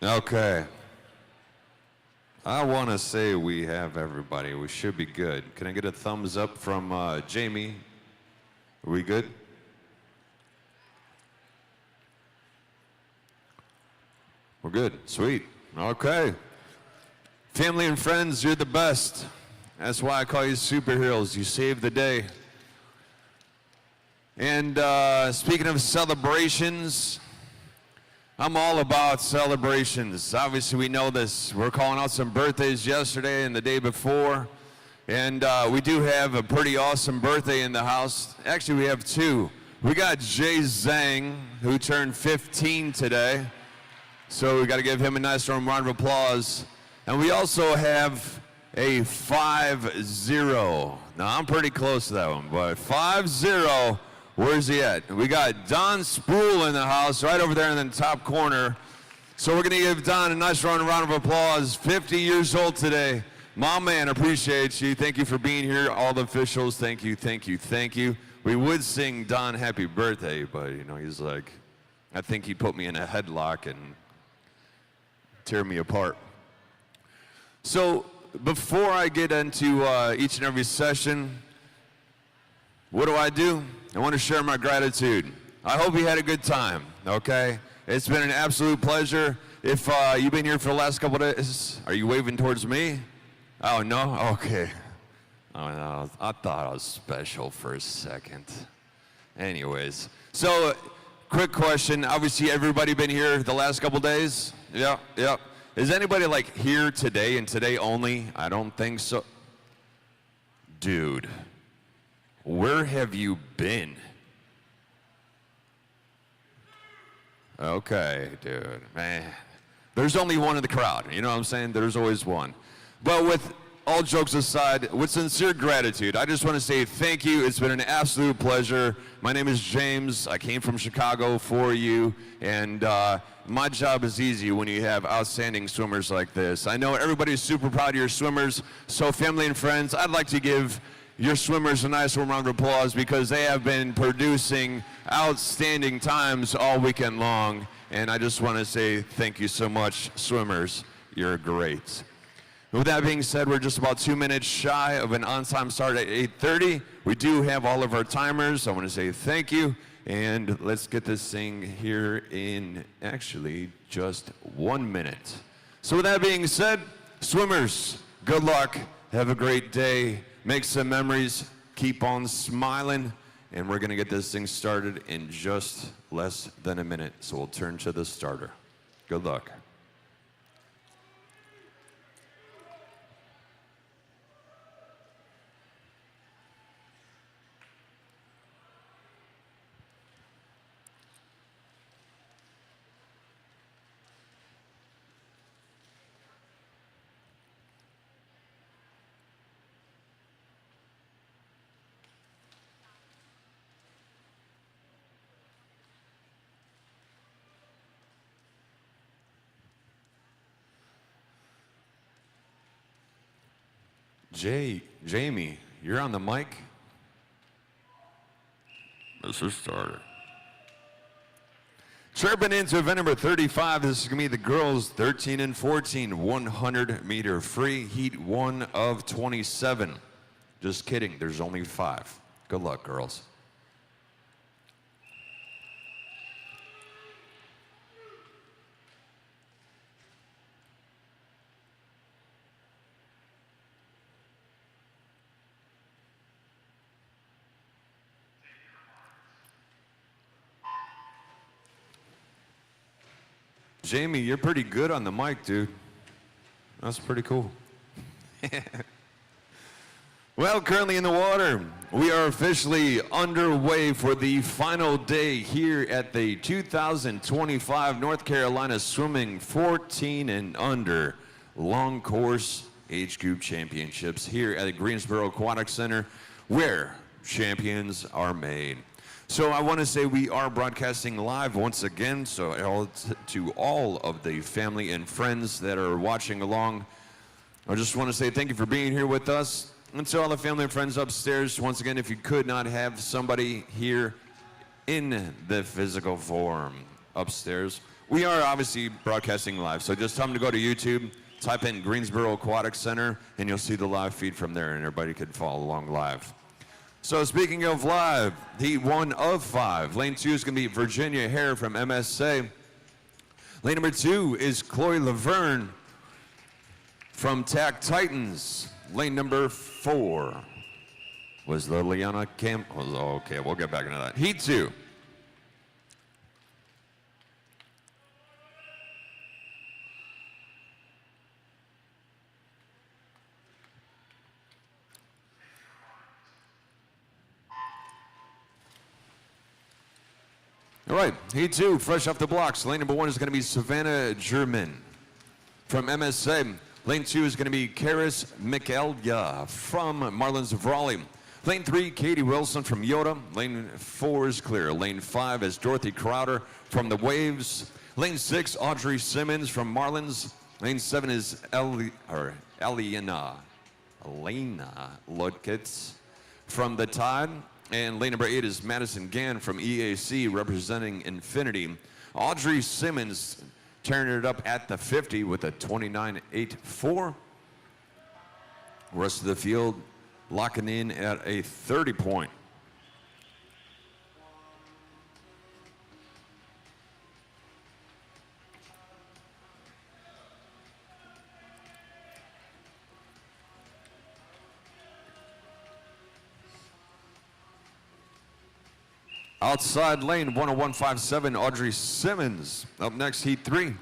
Okay. I want to say we have everybody. We should be good. Can I get a thumbs up from Jamie? Are we good? We're good. Sweet. Okay. Family and friends, you're the best. That's why I call you superheroes. You save the day. And speaking of celebrations, I'm all about celebrations. Obviously, we know this. We're calling out some birthdays yesterday and the day before. And we do have a pretty awesome birthday in the house. Actually, we have two. We got Jay Zhang, who turned 15 today. So we got to give him a nice round of applause. And we also have a 5-0. Now, I'm pretty close to that one, but 5-0. Where's he at? We got Don Sproul in the house, right over there in the top corner. So we're going to give Don a nice round of applause. 50 years old today. My man, appreciate you. Thank you for being here. All the officials, thank you, thank you, thank you. We would sing Don happy birthday, but, you know, he's like, I think he'd put me in a headlock and tear me apart. So before I get into each and every session, what do? I want to share my gratitude. I hope you had a good time, okay? It's been an absolute pleasure. If you've been here for the last couple of days, are you waving towards me? Oh, no? Okay. Oh, no. I thought I was special for a second. Anyways, so quick question. Obviously, everybody been here the last couple days? Yeah. Is anybody like here today and today only? I don't think so. Dude. Where have you been? Okay, dude, man. There's only one in the crowd, you know what I'm saying? There's always one. But with all jokes aside, with sincere gratitude, I just want to say thank you. It's been an absolute pleasure. My name is James. I came from Chicago for you, and my job is easy when you have outstanding swimmers like this. I know everybody's super proud of your swimmers, so family and friends, I'd like to give your swimmers a nice round of applause because they have been producing outstanding times all weekend long. And I just want to say thank you so much, swimmers. You're great. With that being said, we're just about 2 minutes shy of an on-time start at 8:30. We do have all of our timers. I want to say thank you. And let's get this thing here in actually just 1 minute. So with that being said, swimmers, good luck. Have a great day. Make some memories, keep on smiling, and we're going to get this thing started in just less than a minute. So we'll turn to the starter. Good luck. Jamie, you're on the mic. Mr. Starter. Chirping into event number 35. This is going to be the girls 13 and 14 100-meter free, heat 1 of 27. Just kidding, there's only 5. Good luck, girls. Jamie, you're pretty good on the mic, dude. That's pretty cool. Well, currently in the water, we are officially underway for the final day here at the 2025 North Carolina Swimming 14 and Under Long Course Age Group Championships here at the Greensboro Aquatic Center, where champions are made. So I want to say we are broadcasting live once again, so to all of the family and friends that are watching along, I just want to say thank you for being here with us. And to all the family and friends upstairs, once again, if you could not have somebody here in the physical form upstairs, We are obviously broadcasting live, so just tell them to go to YouTube, type in Greensboro Aquatic Center, and you'll see the live feed from there, and everybody could follow along live. So speaking of live, heat 1 of 5. Lane 2 is going to be Virginia Hare from MSA. Lane number 2 is Chloe Laverne from TAC Titans. Lane number 4 was Liliana Camp. Oh, okay, we'll get back into that. Heat 2. All right, heat 2, fresh off the blocks. Lane number 1 is going to be Savannah German from MSA. Lane 2 is going to be Karis Mikaelja from Marlins of Raleigh. Lane 3, Katie Wilson from Yoda. Lane 4 is clear. Lane 5 is Dorothy Crowder from the Waves. Lane 6, Audrey Simmons from Marlins. Lane 7 is Elena Ludkitz from the Tide. And lane number 8 is Madison Gann from EAC representing Infinity. Audrey Simmons tearing it up at the 50 with a 29.84. Rest of the field locking in at a 30 point. Outside lane 101.57, Audrey Simmons. Up next, heat 3.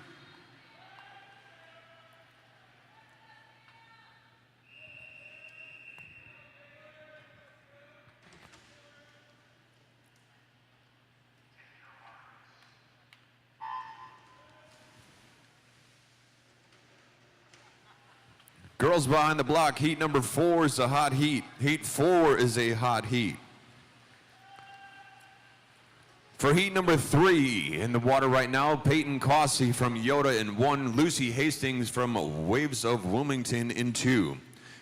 Girls behind the block, heat number 4 is a hot heat. Heat 4 is a hot heat. For heat number 3 in the water right now, Peyton Cossey from Yoda in 1, Lucy Hastings from Waves of Wilmington in 2.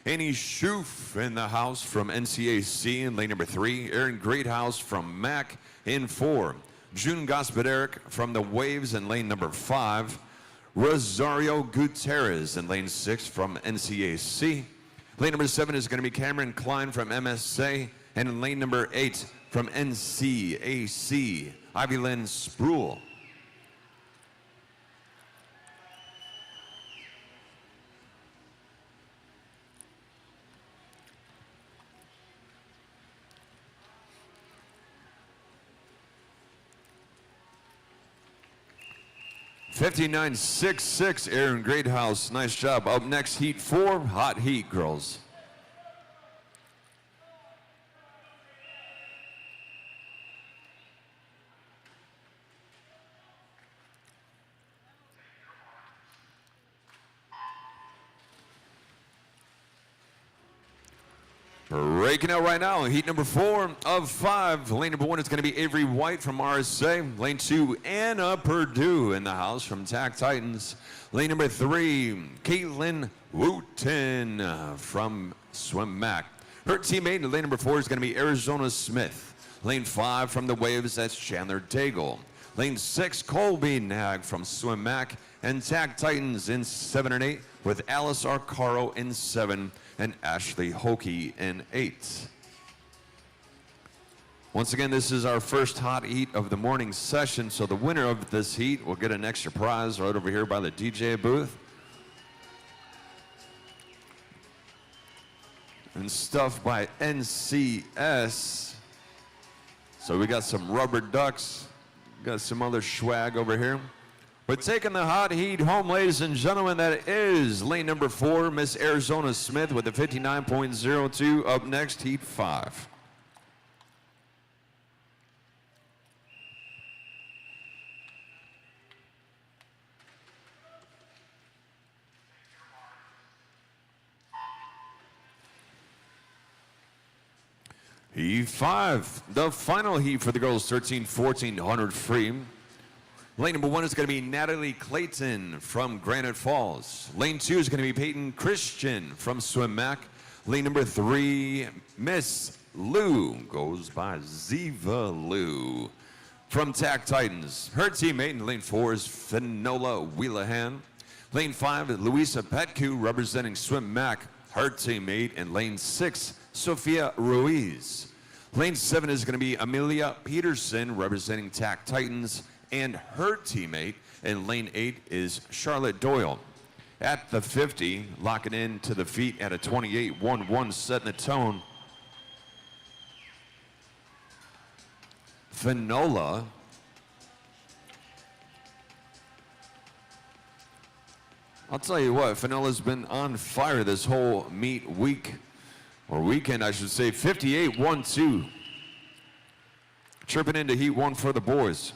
Annie Schoof in the house from NCAC in lane number 3. Erin Greathouse from MAC in 4. June Gospoderic from the Waves in lane number 5. Rosario Gutierrez in lane 6 from NCAC. Lane number 7 is going to be Cameron Klein from MSA. And in lane number 8 from NCAC, Ivy Lynn Spruill. .59.66, Erin Greathouse. Nice job. Up next, heat 4, hot heat, girls. Breaking out right now, heat number 4 of 5. Lane number 1 is going to be Avery White from RSA. Lane 2, Anna Purdue in the house from TAC Titans. Lane number 3, Caitlin Wooten from Swim Mac. Her teammate in lane number 4 is going to be Arizona Smith. Lane 5 from the Waves, that's Chandler Daigle. Lane 6, Colby Nag from Swim Mac. And TAC Titans in 7 and 8 with Alice Arcaro in 7 and Ashley Hokey in 8. Once again, this is our first hot heat of the morning session, so the winner of this heat will get an extra prize right over here by the DJ booth. And stuff by NCS. So we got some rubber ducks, got some other swag over here. But taking the hot heat home, ladies and gentlemen, that is lane number 4, Miss Arizona Smith with a 59.02. Up next, heat 5. Heat 5, the final heat for the girls, 13-1400 free. Lane number 1 is going to be Natalie Clayton from Granite Falls. Lane 2 is going to be Peyton Christian from Swim Mac. Lane number 3, Miss Lou, goes by Ziva Lou from TAC Titans. Her teammate in lane 4 is Finola Wheelahan. Lane 5, Luisa Petcu representing Swim Mac. Her teammate in lane 6, Sofia Ruiz. Lane 7 is going to be Amelia Peterson representing TAC Titans, and her teammate in lane 8 is Charlotte Doyle. At the 50, locking in to the feet at a 28-1-1, setting the tone. Finola. I'll tell you what, Finola's been on fire this whole meet week, or weekend, I should say. 58-1-2. Chirping into heat 1 for the boys.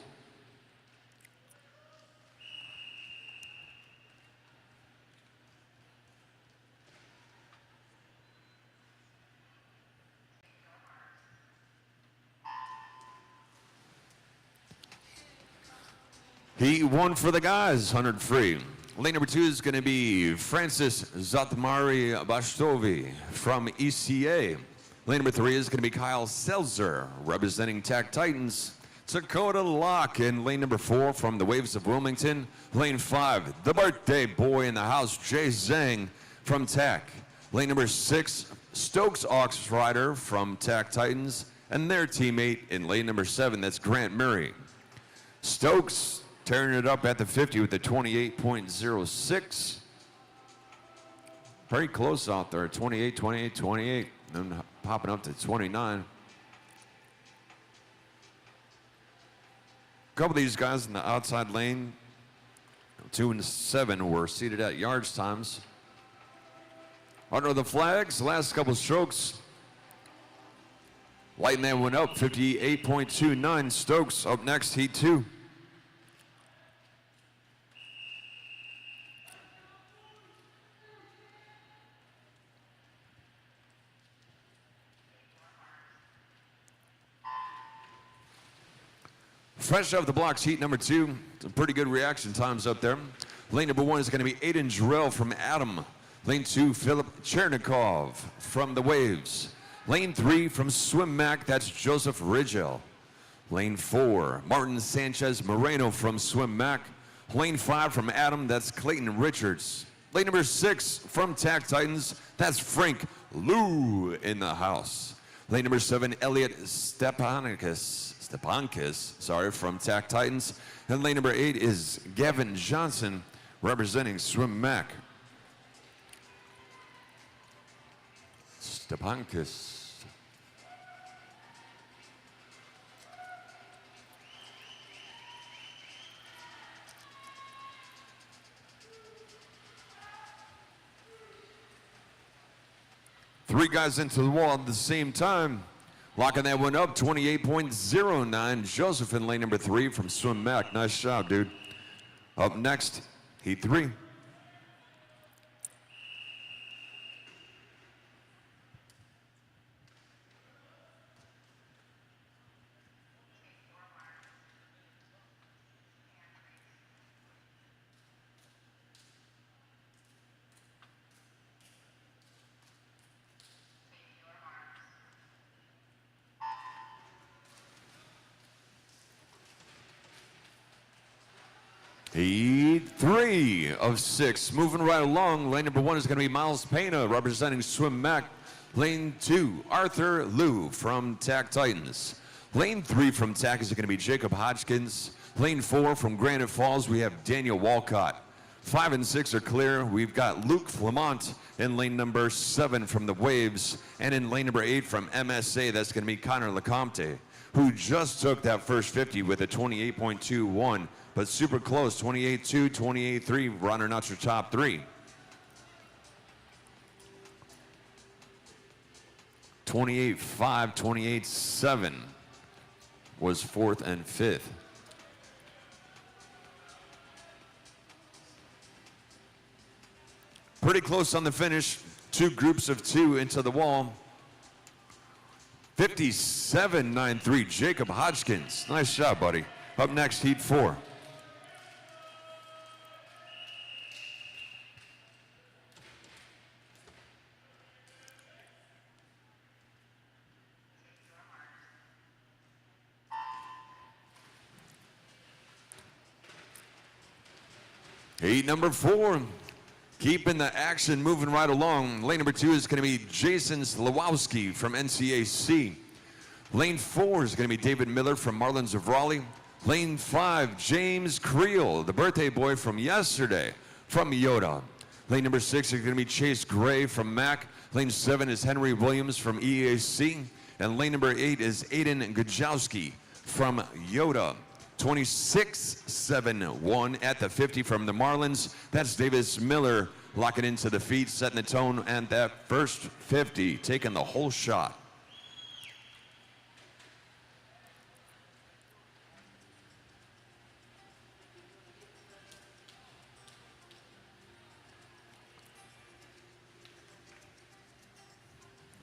Heat 1 for the guys, 100 free. Lane number 2 is going to be Francis Zatmari Bashtovi from ECA. Lane number 3 is going to be Kyle Selzer representing TAC Titans. Dakota Locke in lane number 4 from the Waves of Wilmington. Lane 5, the birthday boy in the house, Jay Zhang from TAC. Lane number 6, Stokes Ox Rider from TAC Titans, and their teammate in lane number 7, that's Grant Murray. Stokes tearing it up at the 50 with the 28.06. Very close out there, 28, 28, 28, and popping up to 29. A couple of these guys in the outside lane, 2 and 7, were seated at yards times. Under the flags, last couple strokes. Lighting that one up, 58.29. Stokes up next, heat 2. Fresh off the blocks, heat number 2. Some pretty good reaction times up there. Lane number 1 is going to be Aiden Jarrell from Adam. Lane 2, Philip Chernikov from the Waves. Lane 3 from Swim Mac, that's Joseph Rigel. Lane 4, Martin Sanchez Moreno from Swim Mac. Lane 5 from Adam, that's Clayton Richards. Lane number 6 from TAC Titans, that's Frank Lou in the house. Lane number 7, Elliot Stepankis, from TAC Titans. And lane number 8 is Gavin Johnson representing Swim Mac. Stepankis. Three guys into the wall at the same time. Locking that one up, 28.09. Joseph in lane number 3 from Swim Mac. Nice job, dude. Up next, heat 3. Heat 3 of 6. Moving right along. Lane number 1 is going to be Miles Pena representing Swim Mac. Lane 2, Arthur Liu from TAC Titans. Lane 3 from TAC is going to be Jacob Hodgkins. Lane 4 from Granite Falls, we have Daniel Walcott. 5 and 6 are clear. We've got Luke Flamont in lane number 7 from the Waves. And in lane number 8 from MSA, that's going to be Connor Lecomte, who just took that first 50 with a 28.21. But super close, 28-2, 28-3, running out your top 3. 28-5, 28-7 was 4th and 5th. Pretty close on the finish. 2 groups of 2 into the wall. 57-9-3, Jacob Hodgkins. Nice job, buddy. Up next, heat 4. Heat number 4. Keeping the action moving right along. Lane number 2 is going to be Jason Slawowski from NCAC. Lane 4 is going to be David Miller from Marlins of Raleigh. Lane 5, James Creel, the birthday boy from yesterday from Yoda. Lane number 6 is going to be Chase Gray from MAC. Lane 7 is Henry Williams from EAC. And lane number 8 is Aiden Gajowski from Yoda. 26-7-1 at the 50 from the Marlins. That's Davis Miller locking into the feet, setting the tone, and that first 50, taking the whole shot.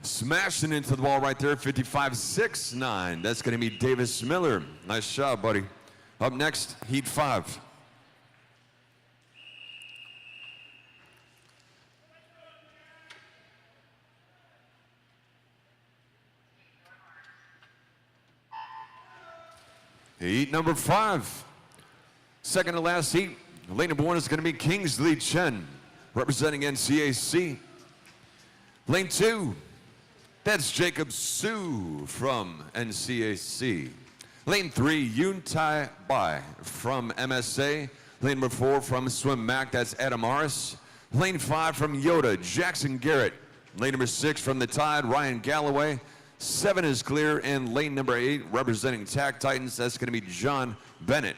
Smashing into the ball right there, 55-6-9. That's going to be Davis Miller. Nice job, buddy. Up next, Heat 5. Heat number 5. Second to last heat. Lane number 1 is going to be Kingsley Chen, representing NCAC. Lane 2, that's Jacob Su from NCAC. Lane 3, Yoon Tai Bai from MSA. Lane number 4 from Swim Mac, that's Adam Morris. Lane 5 from Yoda, Jackson Garrett. Lane number 6 from the Tide, Ryan Galloway. 7 is clear, and lane number 8, representing TAC Titans, that's going to be John Bennett.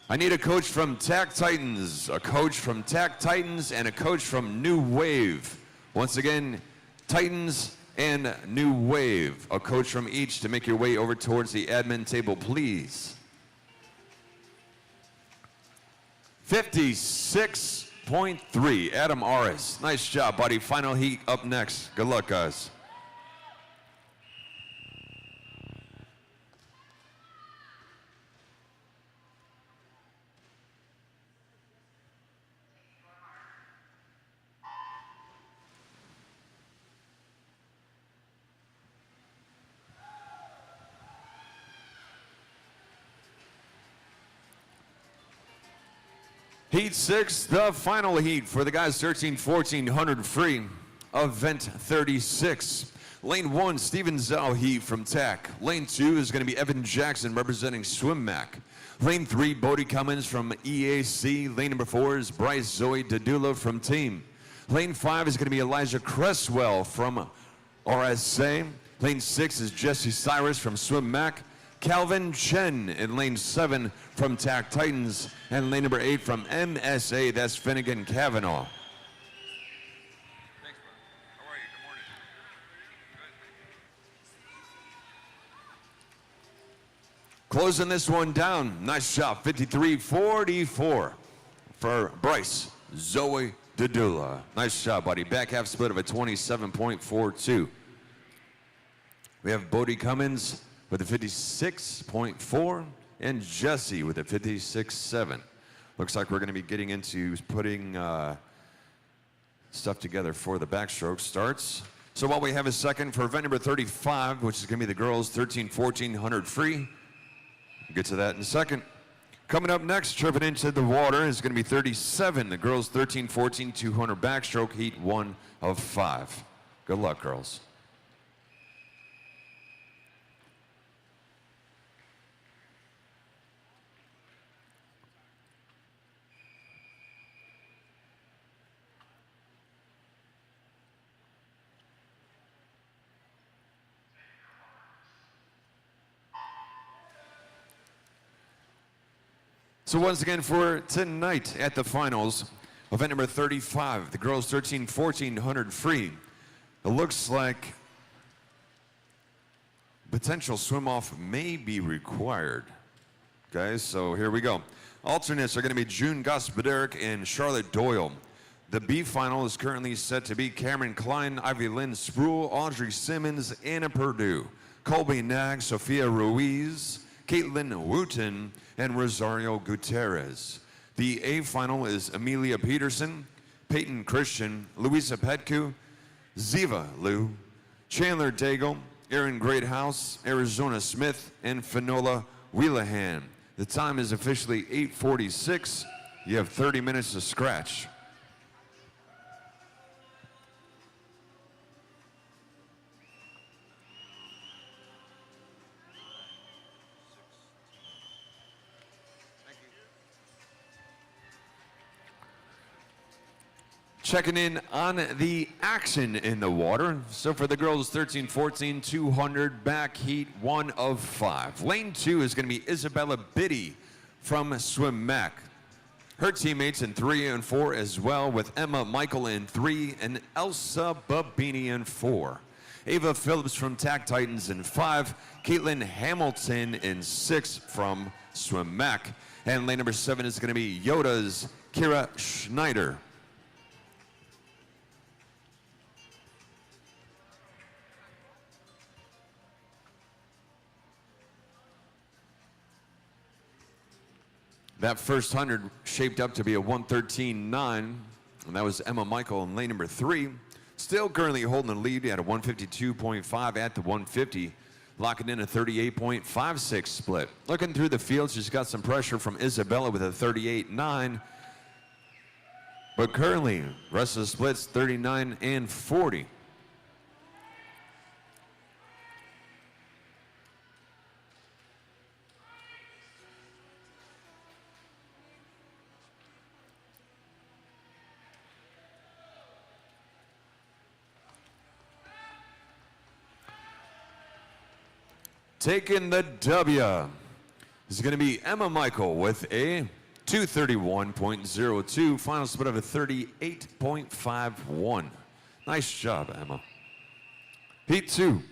I need a coach from TAC Titans, a coach from TAC Titans, and a coach from New Wave. Once again, Titans and New Wave. A coach from each to make your way over towards the admin table, please. 56.3, Adam Aris. Nice job, buddy. Final heat up next. Good luck, guys. Heat 6, the final heat for the guys 13-1400 free, event 36. Lane 1, Steven Zhao Heat from TAC. Lane 2 is going to be Evan Jackson representing Swim Mac. Lane 3, Bodie Cummins from EAC. Lane number 4 is Bryce Zoe Dadula from Team. Lane 5 is going to be Elijah Cresswell from RSA. Lane 6 is Jesse Cyrus from Swim Mac. Calvin Chen in lane 7 from TAC Titans, and lane number 8 from MSA, that's Finnegan Kavanaugh. Thanks, bro. How are you? Good morning. Good. Closing this one down, nice shot, 53-44 for Bryce Zoe Dadula. Nice shot, buddy. Back half split of a 27.42. We have Bodie Cummins with a 56.4, and Jesse with a 56.7. Looks like we're going to be getting into putting stuff together for the backstroke starts. So while we have a second for event number 35, which is going to be the girls 13-1400 free, we'll get to that in a second. Coming up next, tripping into the water is going to be 37, the girls 13-14 backstroke, heat 1 of 5. Good luck, girls. So once again for tonight at the finals, event number 35, the girls 13-1400 free. It looks like potential swim off may be required. Guys, so here we go. Alternates are going to be June Gospoderic and Charlotte Doyle. The B final is currently set to be Cameron Klein, Ivy Lynn Spruill, Audrey Simmons, Anna Purdue, Colby Nag, Sophia Ruiz, Caitlin Wooten, and Rosario Gutierrez. The A final is Amelia Peterson, Peyton Christian, Louisa Petku, Ziva Liu, Chandler Daigle, Aaron Greathouse, Arizona Smith, and Finola Wheelahan. The time is officially 8:46. You have 30 minutes to scratch. Checking in on the action in the water. So for the girls, 13-14, 200 back heat, 1 of 5. Lane 2 is going to be Isabella Biddy from Swim Mac. Her teammates in 3 and 4 as well, with Emma Michael in 3 and Elsa Babini in 4. Ava Phillips from Tack Titans in 5. Caitlin Hamilton in 6 from Swim Mac. And lane number 7 is going to be Yoda's Kira Schneider. That first 100 shaped up to be a 113.9, and that was Emma Michael in lane number 3. Still currently holding the lead at a 152.5 at the 150, locking in a 38.56 split. Looking through the field, she's got some pressure from Isabella with a 38.9, but currently, rest of the splits 39 and 40. Taking the W is going to be Emma Michael with a 231.02, final split of a 38.51. Nice job, Emma. Heat 2.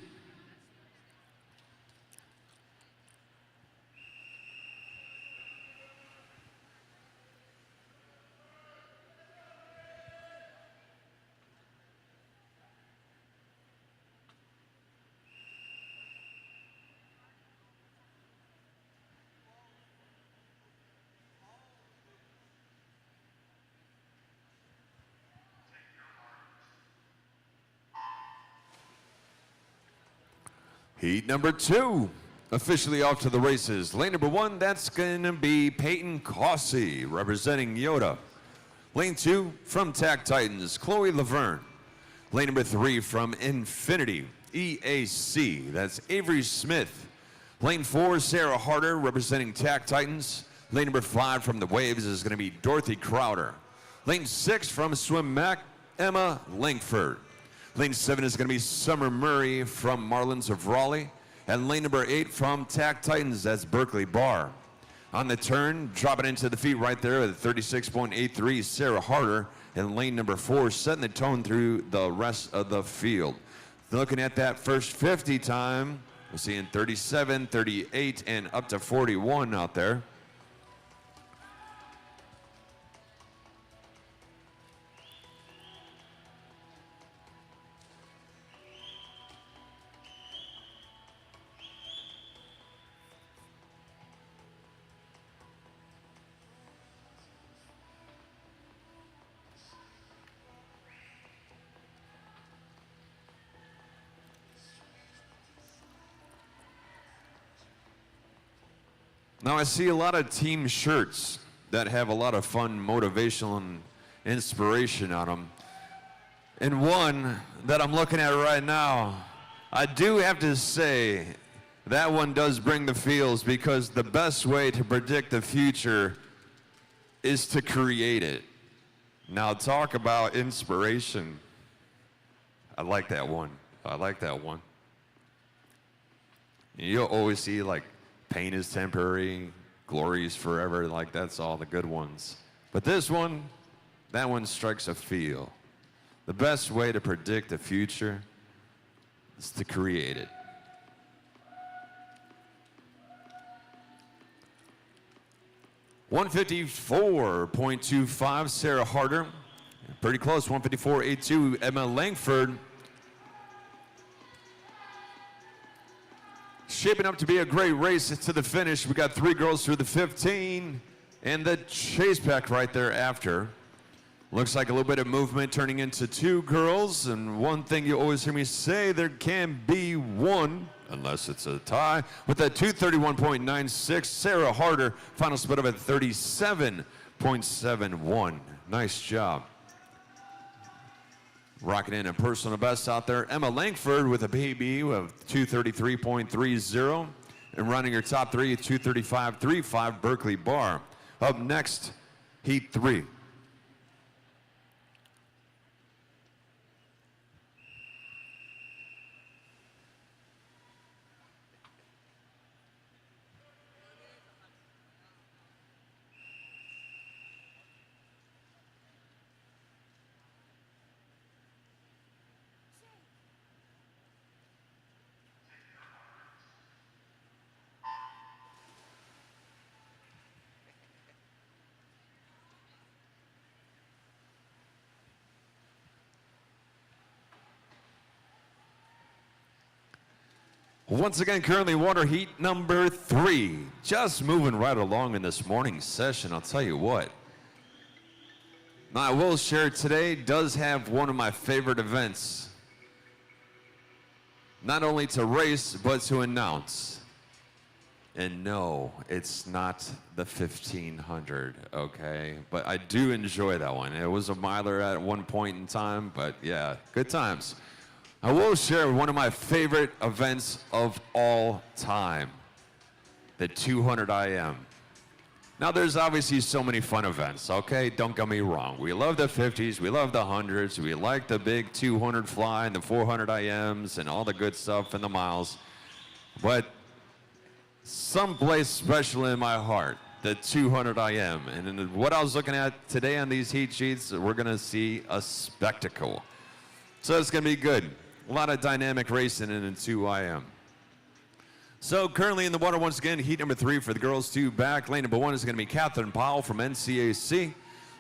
Heat number 2, officially off to the races. Lane number 1, that's going to be Peyton Cossey, representing Yoda. Lane 2, from Tack Titans, Chloe Laverne. Lane number 3, from Infinity, EAC, that's Avery Smith. Lane 4, Sarah Harder, representing Tack Titans. Lane number 5, from the Waves, is going to be Dorothy Crowder. Lane 6, from Swim Mac, Emma Langford. Lane 7 is going to be Summer Murray from Marlins of Raleigh. And lane number 8 from Tack Titans, that's Berkeley Barr. On the turn, dropping into the feet right there at 36.83, Sarah Harder. And lane number 4, setting the tone through the rest of the field. Looking at that first 50 time, we're seeing 37, 38, and up to 41 out there. Now I see a lot of team shirts that have a lot of fun motivational and inspiration on them. And one that I'm looking at right now, I do have to say that one does bring the feels, because the best way to predict the future is to create it. Now talk about inspiration. I like that one. I like that one. You'll always see like pain is temporary, glory is forever, like that's all the good ones. But this one, that one strikes a feel. The best way to predict the future is to create it. $154.25, Sarah Harder. Pretty close, 154.82, Emma Langford. Shaping up to be a great race to the finish. We got 3 girls through the 15 and the chase pack right there after. Looks like a little bit of movement turning into two girls, and one thing you always hear me say, there can be one, unless it's a tie, with a 231.96. Sarah Harder, final split of a 37.71. Nice job. Rocking in a personal best out there. Emma Langford with a PB of 233.30. And running your top three at 235.35, Berkeley Barr. Up next, Heat 3. Once again, currently water heat number 3. Just moving right along in this morning's session, I'll tell you what. Now, I will share today does have one of my favorite events. Not only to race, but to announce. And no, it's not the 1500, okay? But I do enjoy that one. It was a miler at one point in time, but yeah, good times. I will share one of my favorite events of all time, the 200 IM. Now, there's obviously so many fun events, okay? Don't get me wrong. We love the 50s, we love the 100s, we like the big 200 fly and the 400 IMs and all the good stuff and the miles. But someplace special in my heart, the 200 IM. And what I was looking at today on these heat sheets, we're gonna see a spectacle. So it's gonna be good. A lot of dynamic racing in the 2IM. So currently in the water, once again, heat number 3 for the girls 2 back. Lane number 1 is going to be Catherine Powell from NCAC.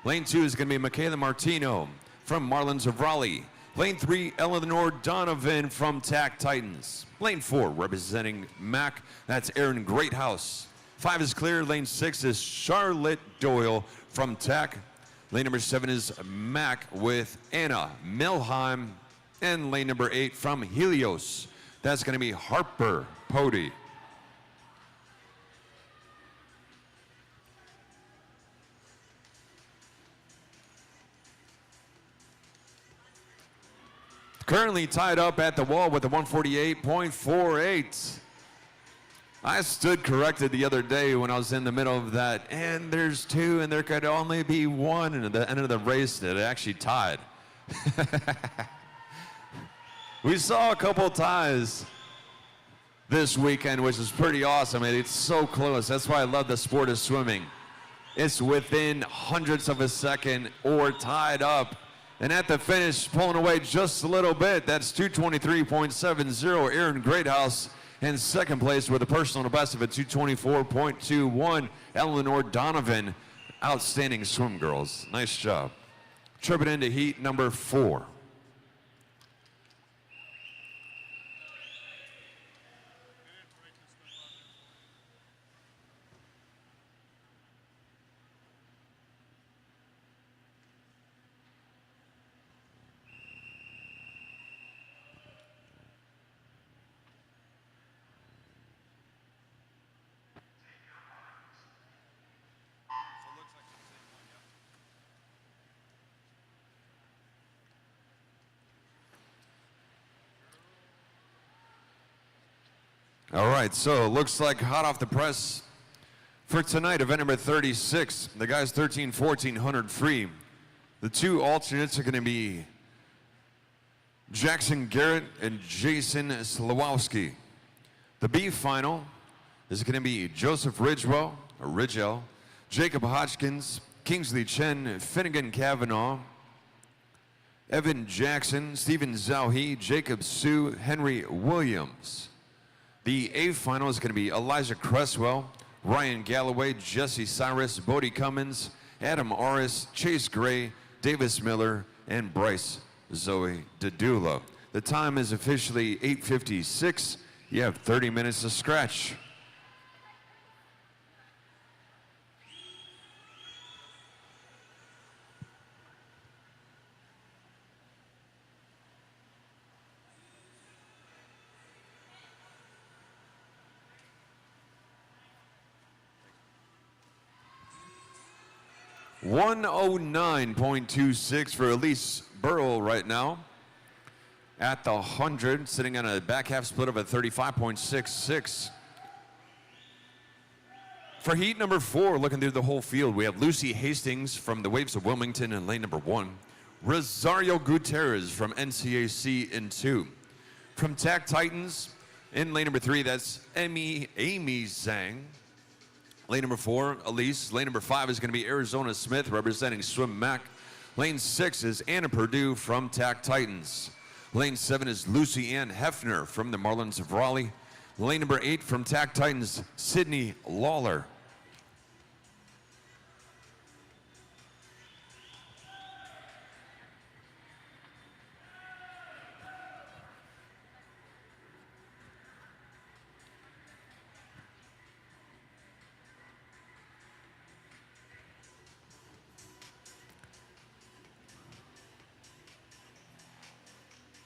Lane 2 is going to be Michaela Martino from Marlins of Raleigh. Lane 3, Eleanor Donovan from TAC Titans. Lane 4, representing MAC, that's Erin Greathouse. 5 is clear. Lane 6 is Charlotte Doyle from TAC. Lane number 7 is MAC with Anna Milheim. And lane number 8 from Helios, that's going to be Harper Pody. Currently tied up at the wall with a 148.48. I stood corrected the other day when I was in the middle of that, and there's 2 and there could only be 1, and at the end of the race it actually tied. We saw a couple ties this weekend, which is pretty awesome, and it's so close. That's why I love the sport of swimming. It's within hundredths of a second or tied up. And at the finish, pulling away just a little bit, that's 223.70, Erin Greathouse. In second place with a personal best of a 224.21, Eleanor Donovan. Outstanding swim, girls. Nice job. Tripping into heat number 4. All right, so it looks like hot off the press for tonight, event number 36. The guys 13, 1400 free. The 2 alternates are going to be Jackson Garrett and Jason Slawowski. The B final is going to be Joseph Ridgell, Jacob Hodgkins, Kingsley Chen, Finnegan Kavanaugh, Evan Jackson, Stephen Zauhi, Jacob Sue, Henry Williams. The A final is going to be Elijah Cresswell, Ryan Galloway, Jesse Cyrus, Bodie Cummins, Adam Aris, Chase Gray, Davis Miller, and Bryce Zoe Dedula. The time is officially 8:56. You have 30 minutes to scratch. 109.26 for Elise Burrow right now. At the 100, sitting on a back half split of a 35.66. For heat number 4, looking through the whole field, we have Lucy Hastings from the Waves of Wilmington in lane number 1. Rosario Gutierrez from NCAC in 2. From TAC Titans in lane number 3, that's Amy Zhang. Lane number 4, Elise. Lane number 5 is going to be Arizona Smith representing Swim Mac. Lane 6 is Anna Purdue from TAC Titans. Lane 7 is Lucy Ann Hefner from the Marlins of Raleigh. Lane number 8 from TAC Titans, Sydney Lawler.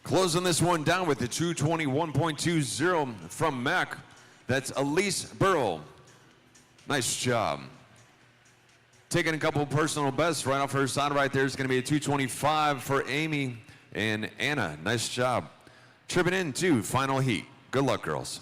Closing this one down with the 221.20 from Mac. That's Elise Burrow. Nice job. Taking a couple personal bests right off her side right there is going to be a 225 for Amy and Anna. Nice job. Tripping into final heat. Good luck, girls.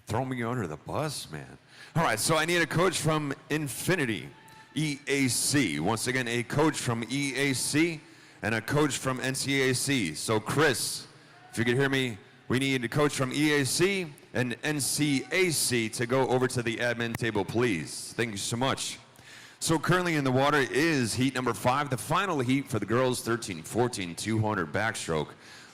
Throw me under the bus, man. All right, so I need a coach from Infinity, EAC. Once again, a coach from EAC and a coach from NCAC. So Chris, if you could hear me, we need a coach from EAC and NCAC to go over to the admin table, please. Thank you so much. So currently in the water is heat number 5, the final heat for the girls 13-14 200 backstroke.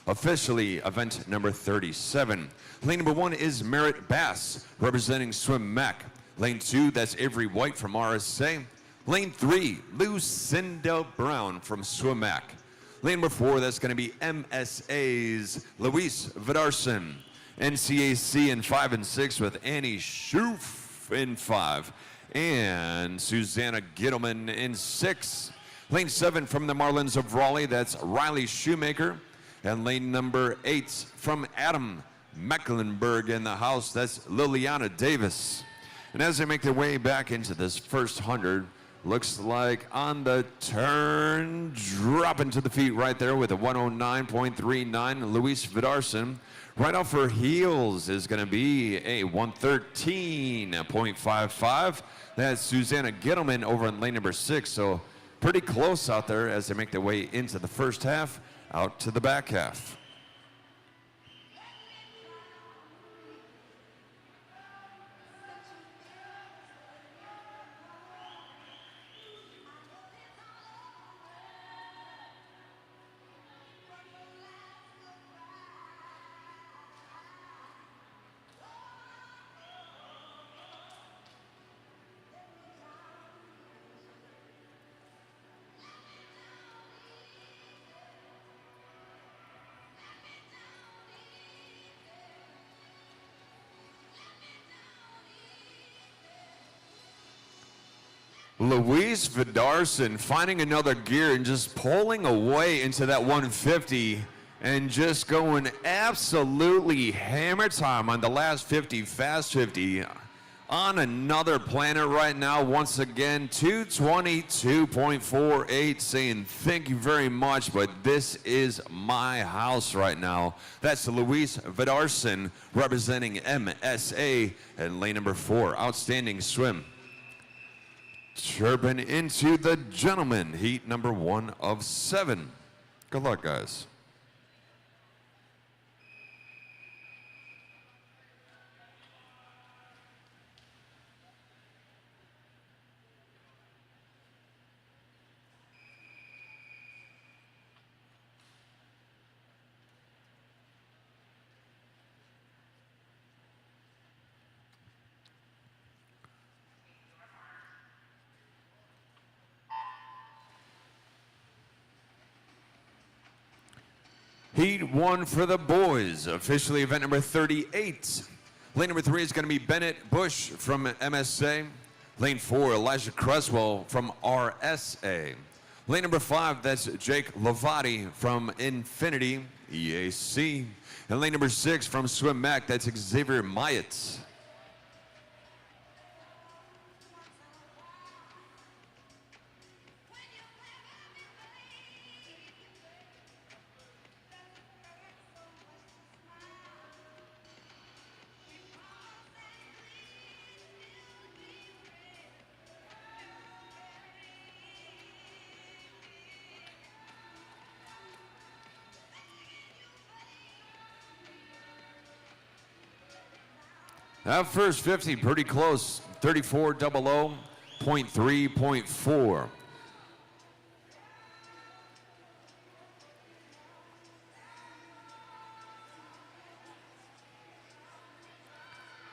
Officially event number 37. Lane number 1 is Merritt Bass representing Swim Mac. Lane 2, that's Avery White from RSA. Lane 3, Lucinda Brown from Swim Mac. Lane number 4, that's going to be MSA's Luis Vidarson. NCAC in 5 and 6 with Annie Schoof in 5. And Susanna Gittleman in 6. Lane 7 from the Marlins of Raleigh, that's Riley Shoemaker. And lane number 8 from Adam Mecklenburg in the house, that's Liliana Davis. And as they make their way back into this first 100, looks like on the turn, dropping to the feet right there with a 109.39, Luis Vidarson. Right off her heels is going to be a 113.55. That's Susanna Gittleman over in lane number 6. So pretty close out there as they make their way into the first half, out to the back half. Luis Vidarson finding another gear and just pulling away into that 150 and just going absolutely hammer time on the last 50, fast 50. On another planet right now, once again, 222.48, saying thank you very much, but this is my house right now. That's Luis Vidarson representing MSA and lane number 4. Outstanding swim. Chirping into the gentleman, heat number 1 of 7. Good luck, guys. Heat 1 for the boys, officially event number 38. Lane number 3 is going to be Bennett Bush from MSA. Lane 4, Elijah Creswell from RSA. Lane number 5, that's Jake Lavati from Infinity EAC. And lane number 6 from Swim Mac, that's Xavier Myatt. That first 50, pretty close. 34.00.3.4.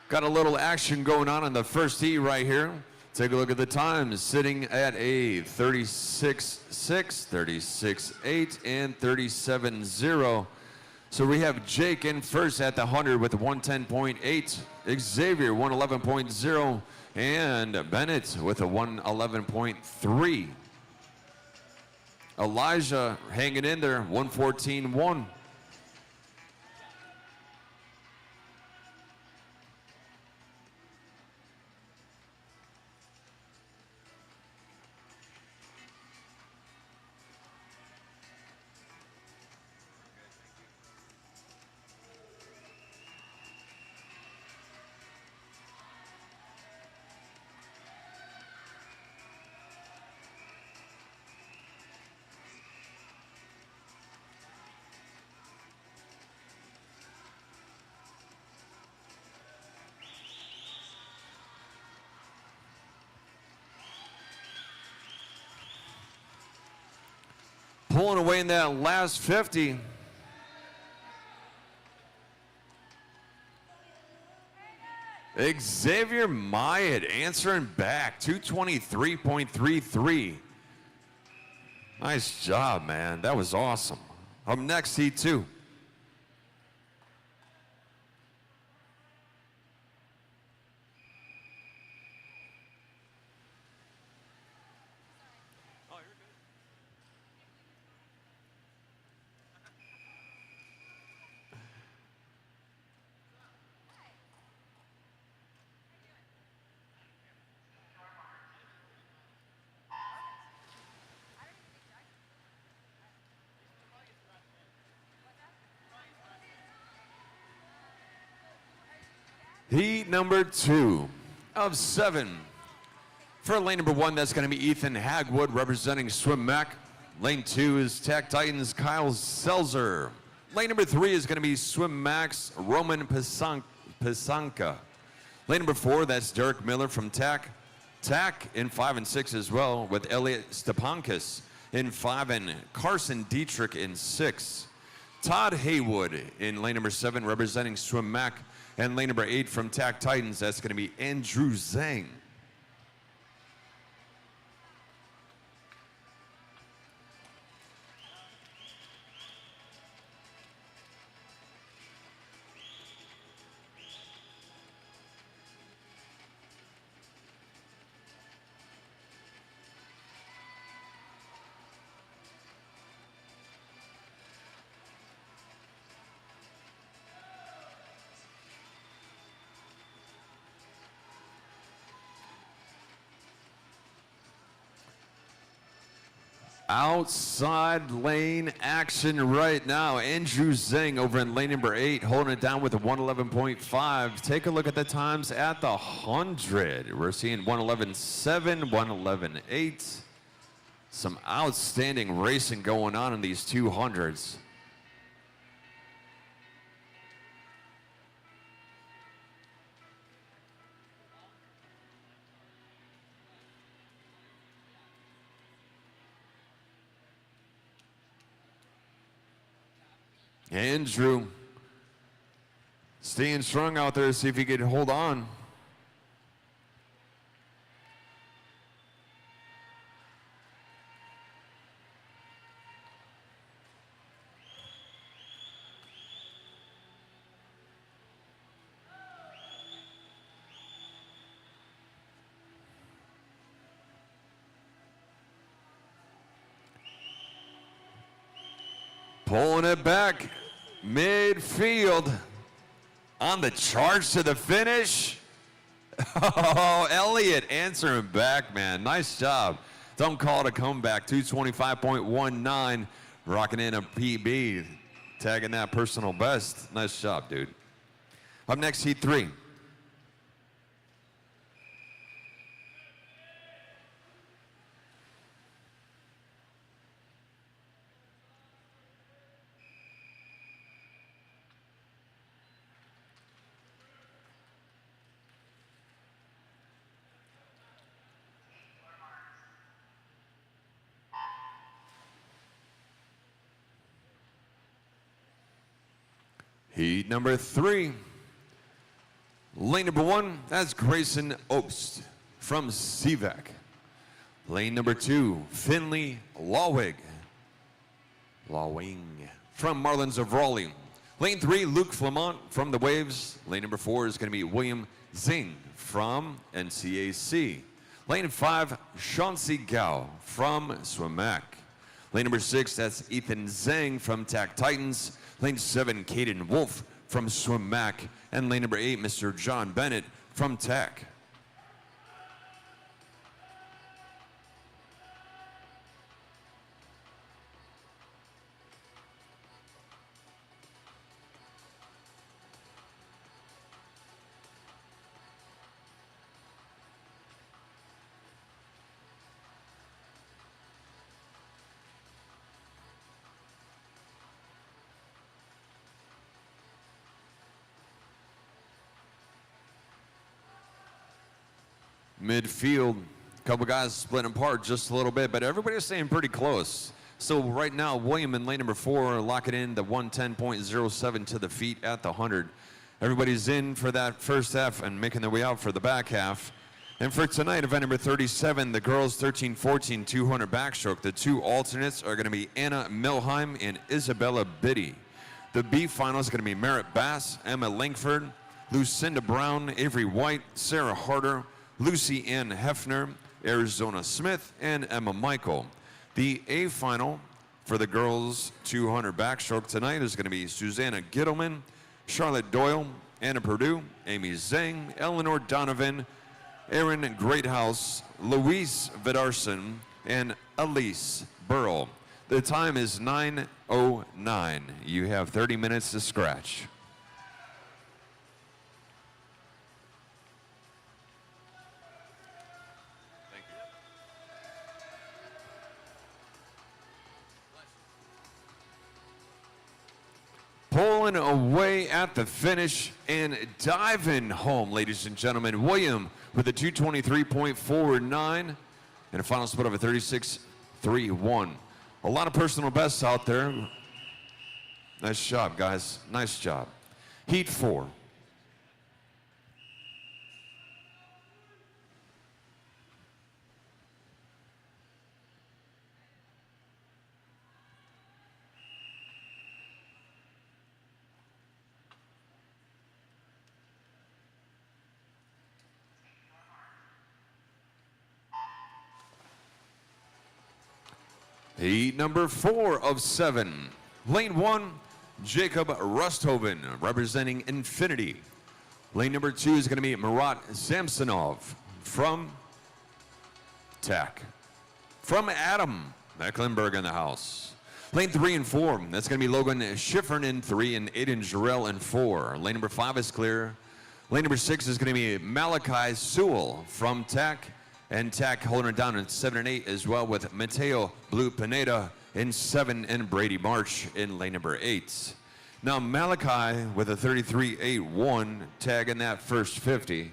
Got a little action going on in the first tee right here. Take a look at the times, sitting at a 36.6, 36.8, and 37.0. So we have Jake in first at the 100 with 110.8, Xavier 111.0, and Bennett with a 111.3. Elijah hanging in there, 114.1. Pulling away in that last 50. Xavier Myatt answering back, 223.33. Nice job, man. That was awesome. Up next, T2. Heat number 2 of 7. For lane number 1, that's going to be Ethan Hagwood representing Swim Mac. Lane 2 is Tech Titans Kyle Selzer. Lane number 3 is going to be Swim Mac's Roman Pisanka. Lane number 4, that's Derek Miller from Tech. Tech in 5 and 6 as well, with Elliot Stepankis in 5 and Carson Dietrich in 6. Todd Haywood in lane number 7 representing Swim Mac. And lane number 8 from Tech Titans, that's going to be Andrew Zhang. Outside lane action right now. Andrew Zhang over in lane number 8, holding it down with a 111.5. Take a look at the times at the 100. We're seeing 111.7, 111.8. Some outstanding racing going on in these 200s. Andrew staying strong out there, see if he can hold on. Pulling it back, midfield, on the charge to the finish. Oh, Elliott answering back, man. Nice job. Don't call it a comeback. 225.19, rocking in a PB, tagging that personal best. Nice job, dude. Up next, heat 3. Heat number 3. Lane number 1, that's Grayson Obst from CVAC. Lane number 2, Finley Lawwig from Marlins of Raleigh. Lane 3, Luke Flamont from the Waves. Lane number 4 is going to be William Zing from NCAC. Lane 5, Chauncey Gao from SWIMAC. Lane number 6, that's Ethan Zhang from TAC Titans. Lane 7, Caden Wolf from SWIMAC. And lane number 8, Mr. John Bennett from TAC. Midfield, a couple guys splitting apart just a little bit, but everybody's staying pretty close. So right now, William in lane number 4 are locking in the 110.07 to the feet at the 100. Everybody's in for that first half and making their way out for the back half. And for tonight, event number 37, the girls 13-14 200 backstroke. The 2 alternates are going to be Anna Milheim and Isabella Biddy. The B final is going to be Merritt Bass, Emma Langford, Lucinda Brown, Avery White, Sarah Harder, Lucy Ann Hefner, Arizona Smith, and Emma Michael. The A final for the girls 200 backstroke tonight is going to be Susanna Gittleman, Charlotte Doyle, Anna Purdue, Amy Zhang, Eleanor Donovan, Erin Greathouse, Louise Vidarson, and Elise Burrell. The time is 9:09. You have 30 minutes to scratch. Pulling away at the finish and diving home, ladies and gentlemen. William with a 223.49 and a final split of a 36.31. A lot of personal bests out there. Nice job, guys. Nice job. Heat 4. Heat number 4 of 7. Lane 1, Jacob Rusthoven, representing Infinity. Lane number 2 is going to be Marat Samsonov from TAC. From Adam Mecklenburg in the house. Lane 3 and 4, that's going to be Logan Schiffern in 3 and Aiden Jarrell in 4. Lane number 5 is clear. Lane number 6 is going to be Malachi Sewell from TAC. And TAC holding it down in 7 and 8 as well with Mateo Blue Pineda in 7 and Brady March in lane number 8. Now Malachi with a 33.81 tagging that first 50.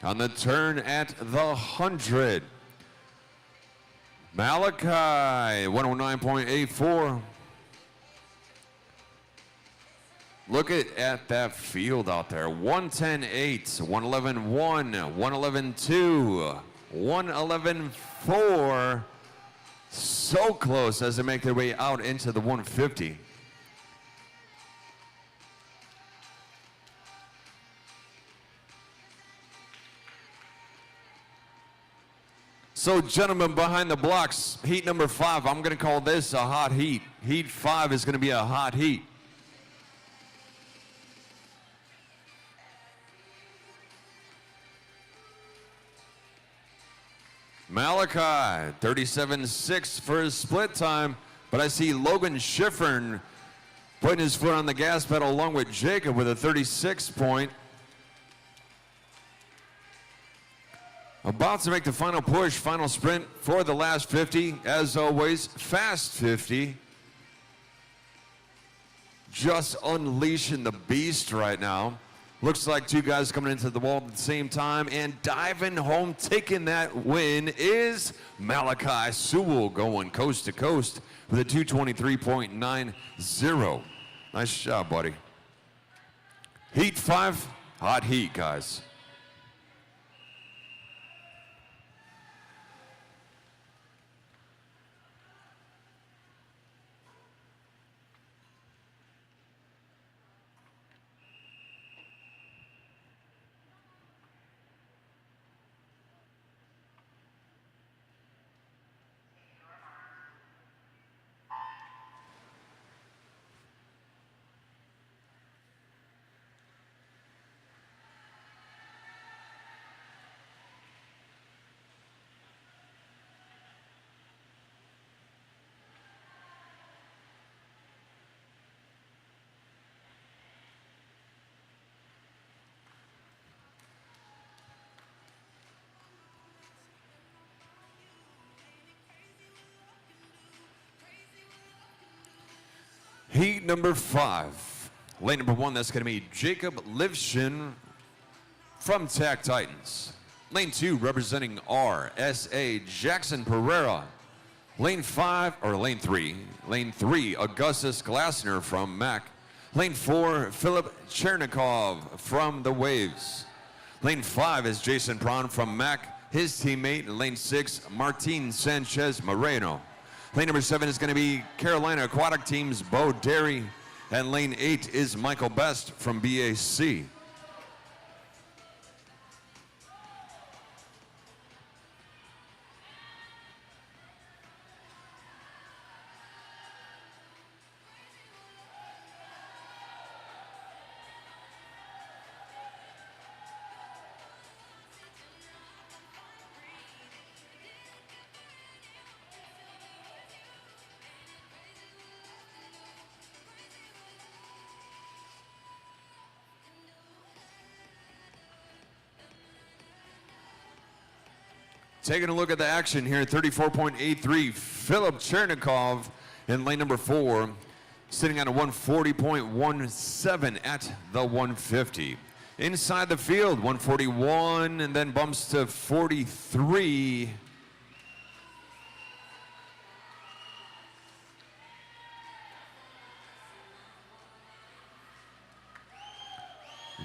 On the turn at the 100, Malachi, 109.84. Look at that field out there. 110.8, 111.1, 111.2, 111.4. So close as they make their way out into the 150. So gentlemen behind the blocks, heat number 5, I'm going to call this a hot heat. Heat 5 is going to be a hot heat. Malachi, 37.6 for his split time, but I see Logan Schiffern putting his foot on the gas pedal along with Jacob with a 36 point. About to make the final push, final sprint for the last 50. As always, fast 50. Just unleashing the beast right now. Looks like two guys coming into the wall at the same time and diving home, taking that win is Malachi Sewell going coast to coast with a 223.90. Nice job, buddy. Heat 5, hot heat, guys. Heat number 5. Lane number 1, that's going to be Jacob Livshin from Tac Titans. Lane 2, representing RSA, Jackson Pereira. Lane 3, Augustus Glasner from Mac. Lane 4, Philip Chernikov from the Waves. Lane 5 is Jason Prawn from Mac, his teammate. Lane 6, Martin Sanchez Moreno. Lane number 7 is going to be Carolina Aquatic Team's Bo Derry. And lane 8 is Michael Best from BAC. Taking a look at the action here, 34.83, Philip Chernikov in lane number 4, sitting at a 140.17 at the 150. Inside the field, 141, and then bumps to 43.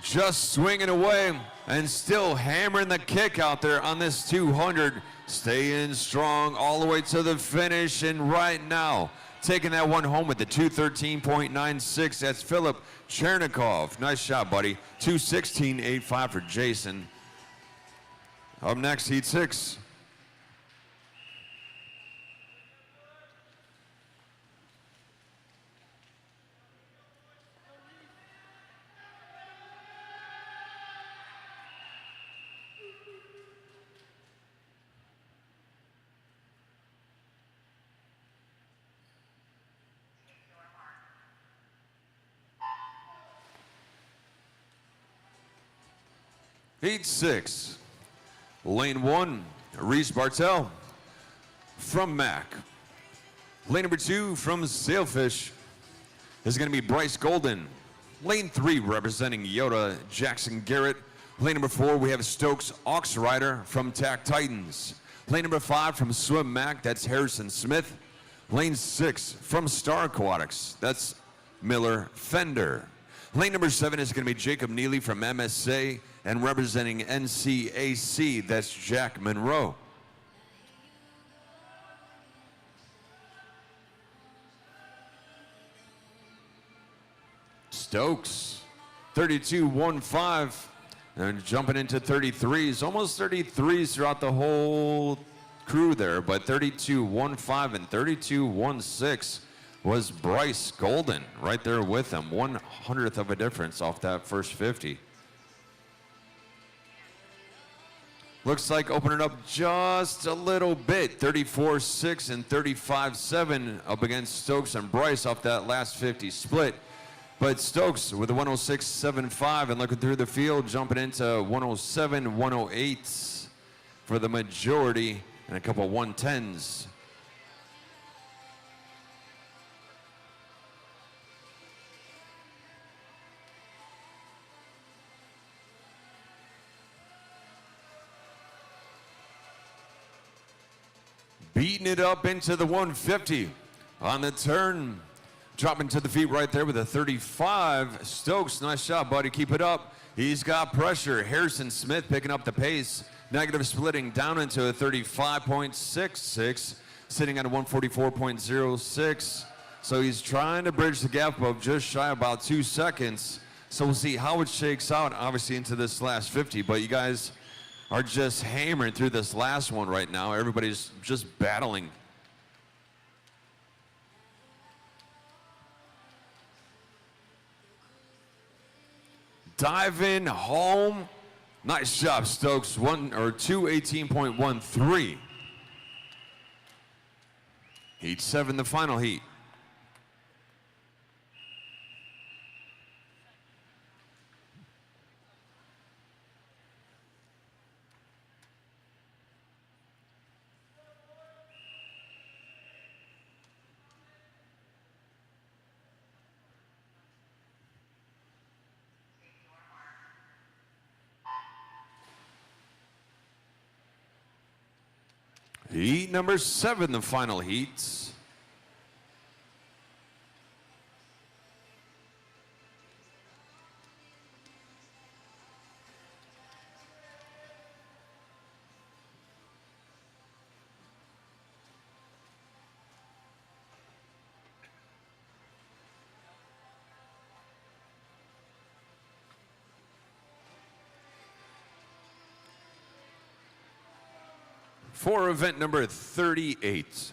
Just swinging away and still hammering the kick out there on this 200. Staying strong all the way to the finish, and right now taking that one home with the 213.96. That's Philip Chernikov. Nice shot, buddy. 216.85 for Jason. Up next, heat 6. Heat 6, lane 1, Reese Bartel from Mac. Lane number 2 from Sailfish is going to be Bryce Golden. Lane 3 representing Yoda, Jackson Garrett. Lane number 4, we have Stokes Oxrider from Tac Titans. Lane number 5 from Swim Mac, that's Harrison Smith. Lane 6 from Star Aquatics, that's Miller Fender. Lane number 7 is going to be Jacob Neely from MSA, and representing NCAC, that's Jack Monroe. Stokes, 32.15, and jumping into 33s, almost 33s throughout the whole crew there, but 32.15 and 32.16 was Bryce Golden right there with him, 1/100th of a difference off that first 50. Looks like opening up just a little bit, 34.6 and 35.7 up against Stokes and Bryce off that last 50 split. But Stokes with a 106.75 and looking through the field, jumping into 107, 108 for the majority, and a couple 110s. Beating it up into the 150 on the turn. Dropping to the feet right there with a 35. Stokes, nice job, buddy. Keep it up. He's got pressure. Harrison Smith picking up the pace. Negative splitting down into a 35.66, sitting at a 144.06. So he's trying to bridge the gap of just shy about 2 seconds. So we'll see how it shakes out, obviously, into this last 50. But you guys are just hammering through this last one right now. Everybody's just battling. Diving home. Nice job, Stokes. 2:18.13. Heat 7, the final heat. Heat number 7, the final heats. For event number 38.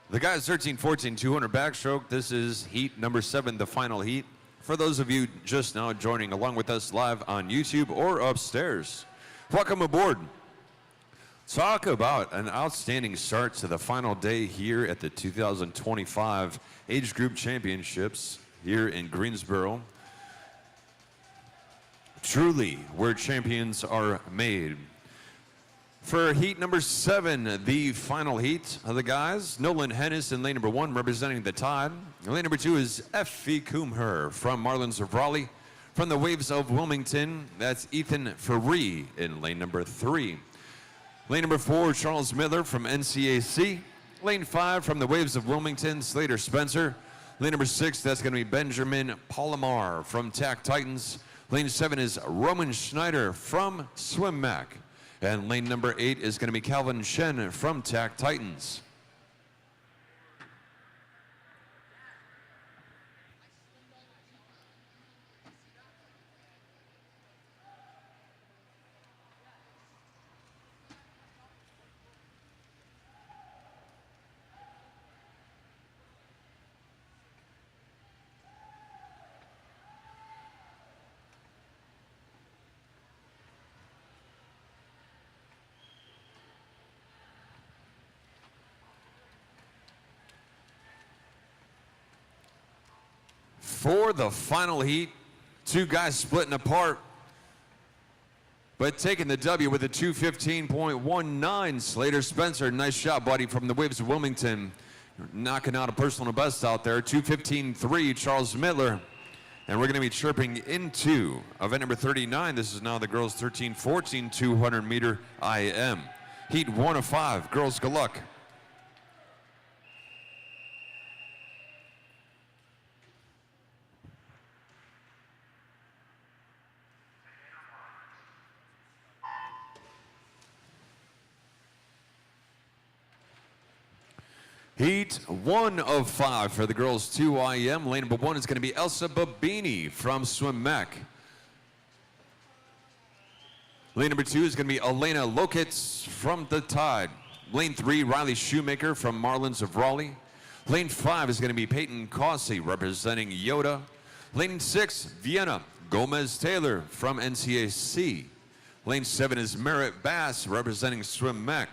The guys 13-14 200 backstroke. This is heat number 7, the final heat. For those of you just now joining along with us live on YouTube or upstairs, welcome aboard. Talk about an outstanding start to the final day here at the 2025 Age Group Championships here in Greensboro. Truly, where champions are made. For heat number 7, the final heat of the guys, Nolan Hennis in lane number 1 representing the Tide. Lane number 2 is Effie Kumher from Marlins of Raleigh. From the Waves of Wilmington, that's Ethan Ferree in lane number 3. Lane number 4, Charles Miller from NCAC. Lane 5 from the Waves of Wilmington, Slater Spencer. Lane number 6, that's going to be Benjamin Palomar from TAC Titans. Lane 7 is Roman Schneider from Swim Mac. And lane number 8 is going to be Calvin Shen from TAC Titans. For the final heat, 2 guys splitting apart, but taking the W with a 2:15.19. Slater Spencer, nice shot, buddy, from the Waves of Wilmington. Knocking out a personal best out there. 2:15.3, Charles Miller. And we're going to be chirping into event number 39. This is now the girls 13-14 200 meter IM. Heat 1 of 5. Girls, good luck. Heat 1 of 5 for the girls 2 IM. Lane number 1 is going to be Elsa Babini from Swim Mech. Lane number 2 is going to be Elena Lokitz from The Tide. Lane 3, Riley Shoemaker from Marlins of Raleigh. Lane 5 is going to be Peyton Causey representing Yoda. Lane 6, Vienna Gomez-Taylor from NCAC. Lane 7 is Merritt Bass representing Swim Mech.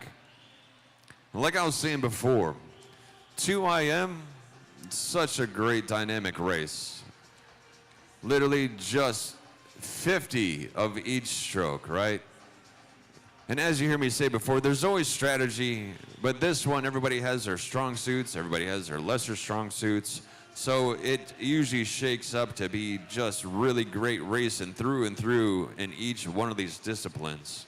Like I was saying before, 2IM, such a great dynamic race. Literally just 50 of each stroke, right? And as you hear me say before, there's always strategy, but this one, everybody has their strong suits, everybody has their lesser strong suits, so it usually shakes up to be just really great racing through and through in each one of these disciplines.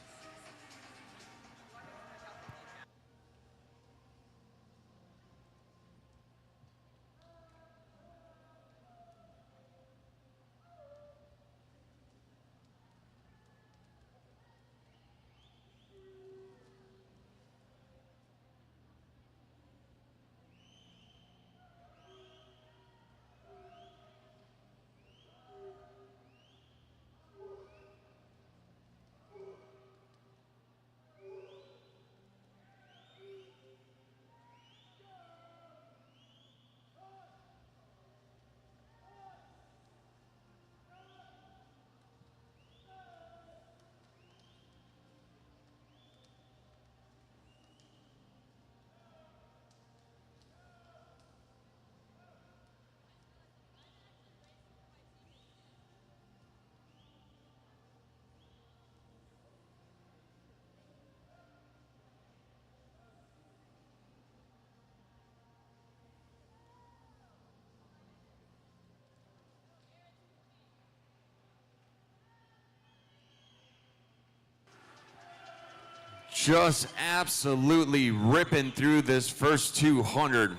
Just absolutely ripping through this first 200.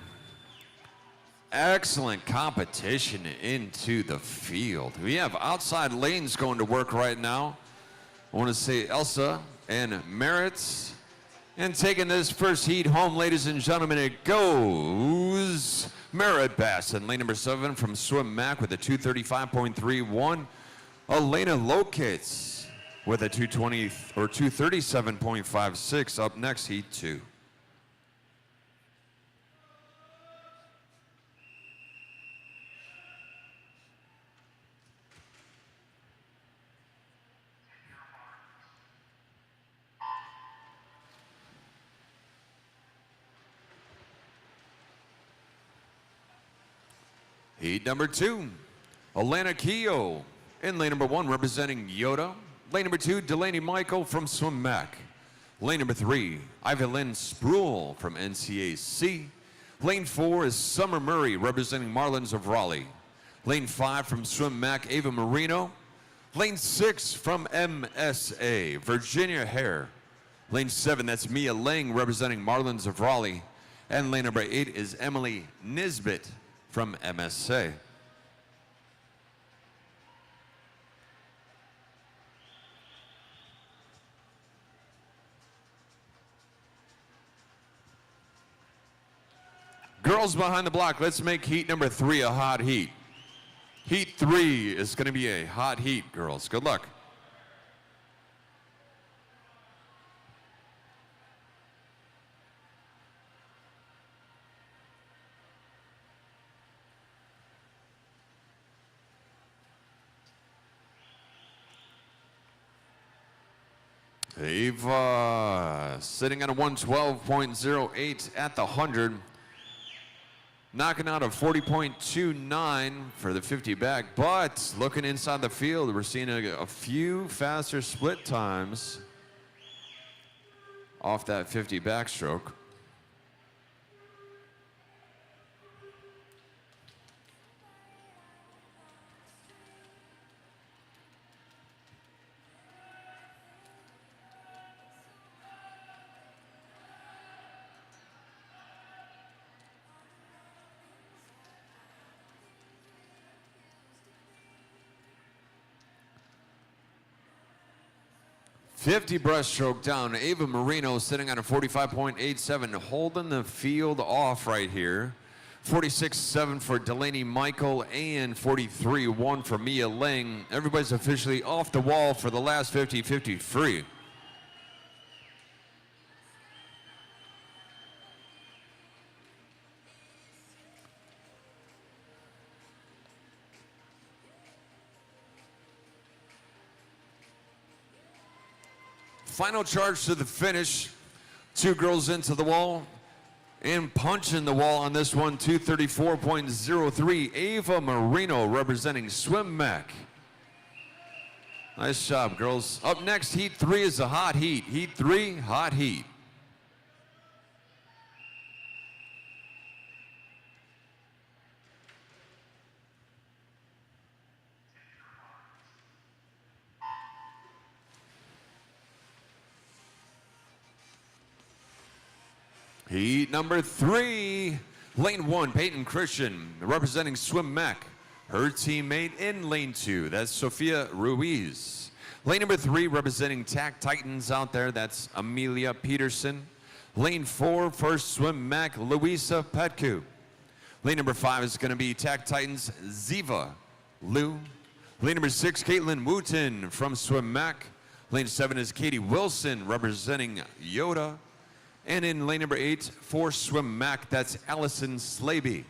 Excellent competition into the field. We have outside lanes going to work right now. I want to say Elsa and Merritt. And taking this first heat home, ladies and gentlemen, it goes Merritt Bass in lane number 7 from Swim Mac with a 235.31. Elena Lokitz with a 220 or 237.56 up next, heat 2. Heat number 2, Alana Keogh in lane number 1 representing Yoda. Lane number 2, Delaney Michael from Swim Mac. Lane number 3, Ivelyn Spruill from NCAC. Lane 4 is Summer Murray representing Marlins of Raleigh. Lane 5 from Swim Mac, Ava Marino. Lane 6 from MSA, Virginia Hare. Lane 7, that's Mia Lang representing Marlins of Raleigh. And lane number 8 is Emily Nisbet from MSA. Girls behind the block, let's make heat number 3 a hot heat. Heat 3 is going to be a hot heat, girls. Good luck. Ava sitting at a 112.08 at the 100. Knocking out a 40.29 for the 50 back, but looking inside the field, we're seeing a few faster split times off that 50 backstroke. 50 breaststroke down. Ava Marino sitting on a 45.87, holding the field off right here. 46.7 for Delaney Michael and 43.1 for Mia Ling. Everybody's officially off the wall for the last 50-50 free. Final charge to the finish. 2 girls into the wall and punching the wall on this one, 234.03. Ava Marino representing Swim Mac. Nice job, girls. Up next, Heat 3 is the hot heat. Heat 3, hot heat. Heat number 3, lane 1, Peyton Christian, representing Swim Mac. Her teammate in lane 2, that's Sophia Ruiz. Lane number 3, representing TAC Titans out there, that's Amelia Peterson. Lane 4, for Swim Mac, Louisa Petku. Lane number 5 is going to be TAC Titans, Ziva Liu. Lane number 6, Caitlin Wooten from Swim Mac. Lane 7 is Katie Wilson, representing Yoda. And in lane number 8, for Swim Mac, that's Allison Slaby.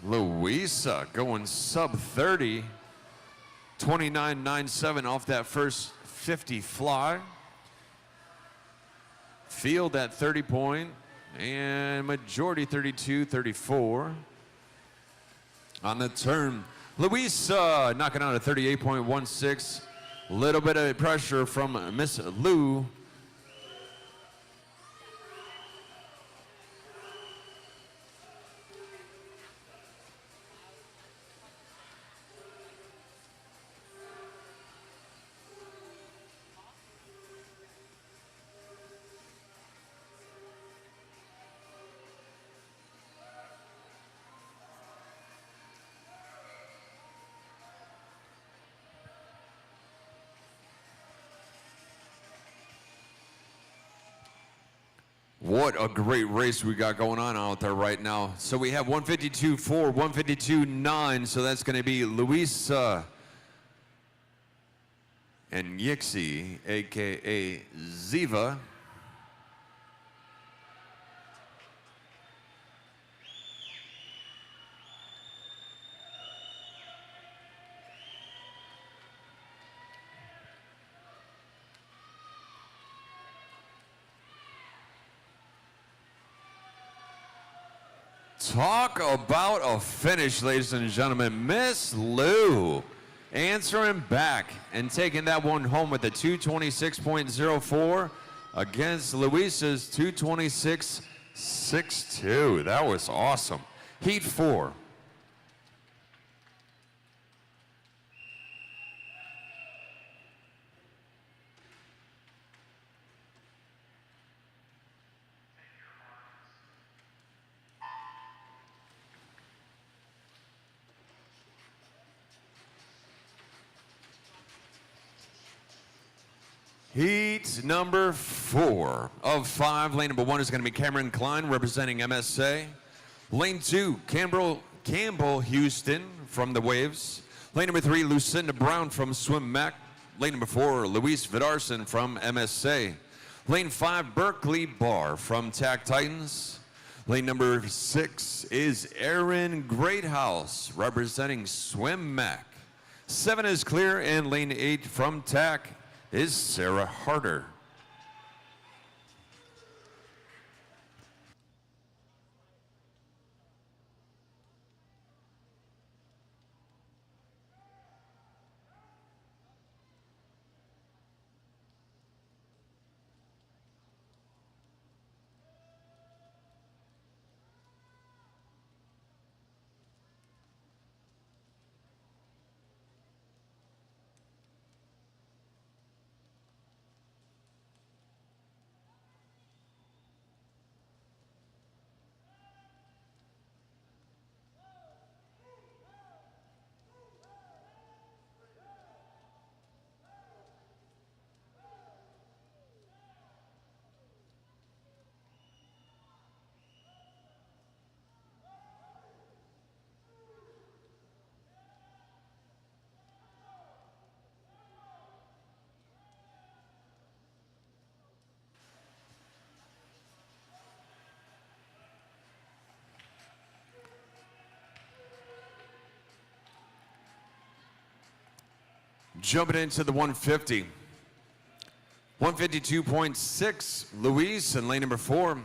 Louisa going sub 30, 29.97 off that first 50 fly. Field at 30 point and majority 32-34. On the turn, Louisa knocking out a 38.16. Little bit of pressure from Miss Lou. What a great race we got going on out there right now. So we have 152.4, 152.9, so that's going to be Luisa and Yixi, aka Ziva. Talk about a finish, ladies and gentlemen. Miss Lou answering back and taking that one home with a 226.04 against Luisa's 226.62. That was awesome. Heat 4. Heat number 4 of 5. Lane number 1 is going to be Cameron Klein representing MSA. Lane 2, Campbell Houston from the Waves. Lane number 3, Lucinda Brown from Swim Mac. Lane number 4, Luis Vidarson from MSA. Lane 5, Berkeley Barr from TAC Titans. Lane number 6 is Aaron Greathouse representing Swim Mac. 7 is clear, and lane 8 from TAC is Sarah Harder. Jumping into the 150. 152.6, Luis in lane number 4.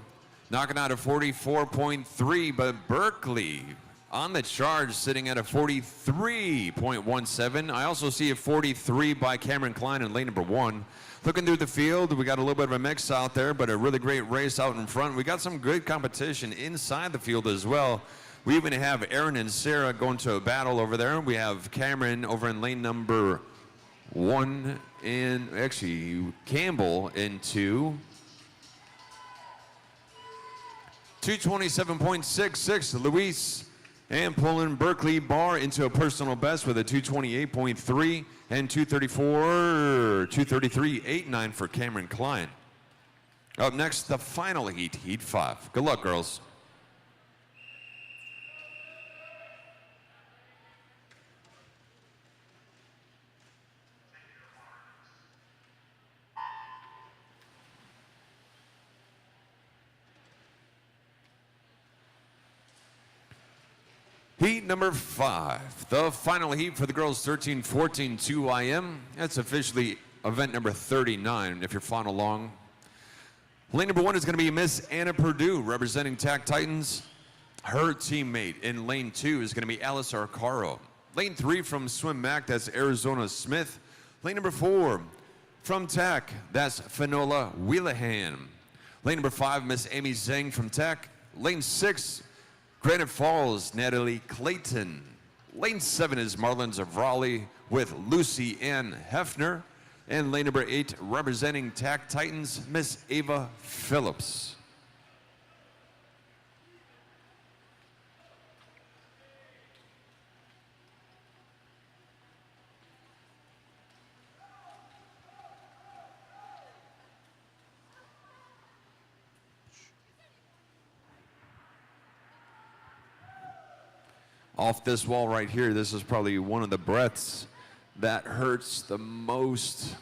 Knocking out a 44.3, but Berkeley on the charge, sitting at a 43.17. I also see a 43 by Cameron Klein in lane number 1. Looking through the field, we got a little bit of a mix out there, but a really great race out in front. We got some good competition inside the field as well. We even have Aaron and Sarah going to a battle over there. We have Cameron over in lane number 1, and actually Campbell in 2. 227.66, Luis, and pulling Berkeley Barr into a personal best with a 228.3 and 233.89 for Cameron Klein. Up next, the final heat, Heat 5. Good luck, girls. Heat number 5, the final heat for the girls 13-14 2IM. That's officially event number 39 if you're following along. Lane number 1 is going to be Miss Anna Purdue representing TAC Titans. Her teammate in lane 2 is going to be Alice Arcaro. Lane 3 from Swim Mac, that's Arizona Smith. Lane number 4 from TAC, that's Finola Wheelahan. Lane number 5, Miss Amy Zhang from TAC. Lane 6, Granite Falls, Natalie Clayton. Lane 7 is Marlins of Raleigh with Lucy Ann Hefner. And lane number 8, representing TAC Titans, Miss Ava Phillips. Off this wall right here, this is probably one of the breaths that hurts the most.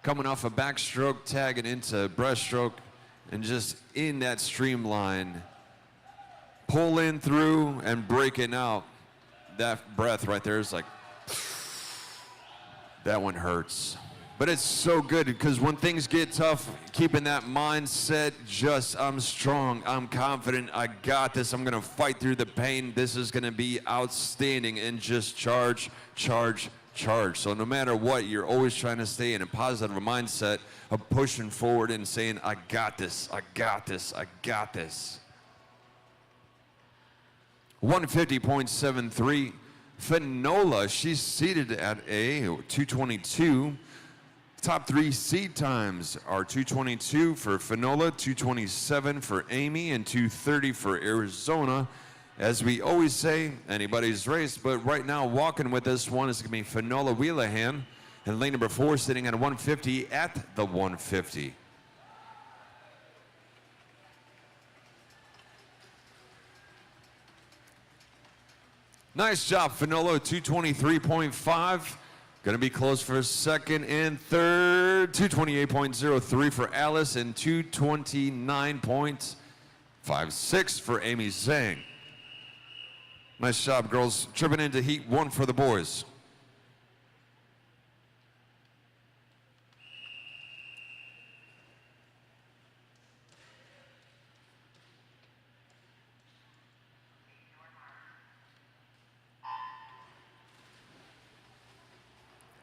Coming off a backstroke, tagging into breaststroke, and just in that streamline, pulling through and breaking out. That breath right there is like, that one hurts. But it's so good because when things get tough, keeping that mindset, just I'm strong, I'm confident, I got this, I'm gonna fight through the pain, this is gonna be outstanding, and just charge, charge, charge. So no matter what, you're always trying to stay in a positive mindset of pushing forward and saying, I got this, I got this, I got this. 150.73, Finola, she's seated at a 222. Top 3 seed times are 222 for Finola, 227 for Amy, and 230 for Arizona. As we always say, anybody's race, but right now walking with this one is going to be Finola Wheelahan, and lane number 4 sitting at 150 at the 150. Nice job, Finola, 223.5. Going to be close for second and third. 228.03 for Alice and 229.56 for Amy Zhang. Nice job, girls. Tripping into heat 1 for the boys.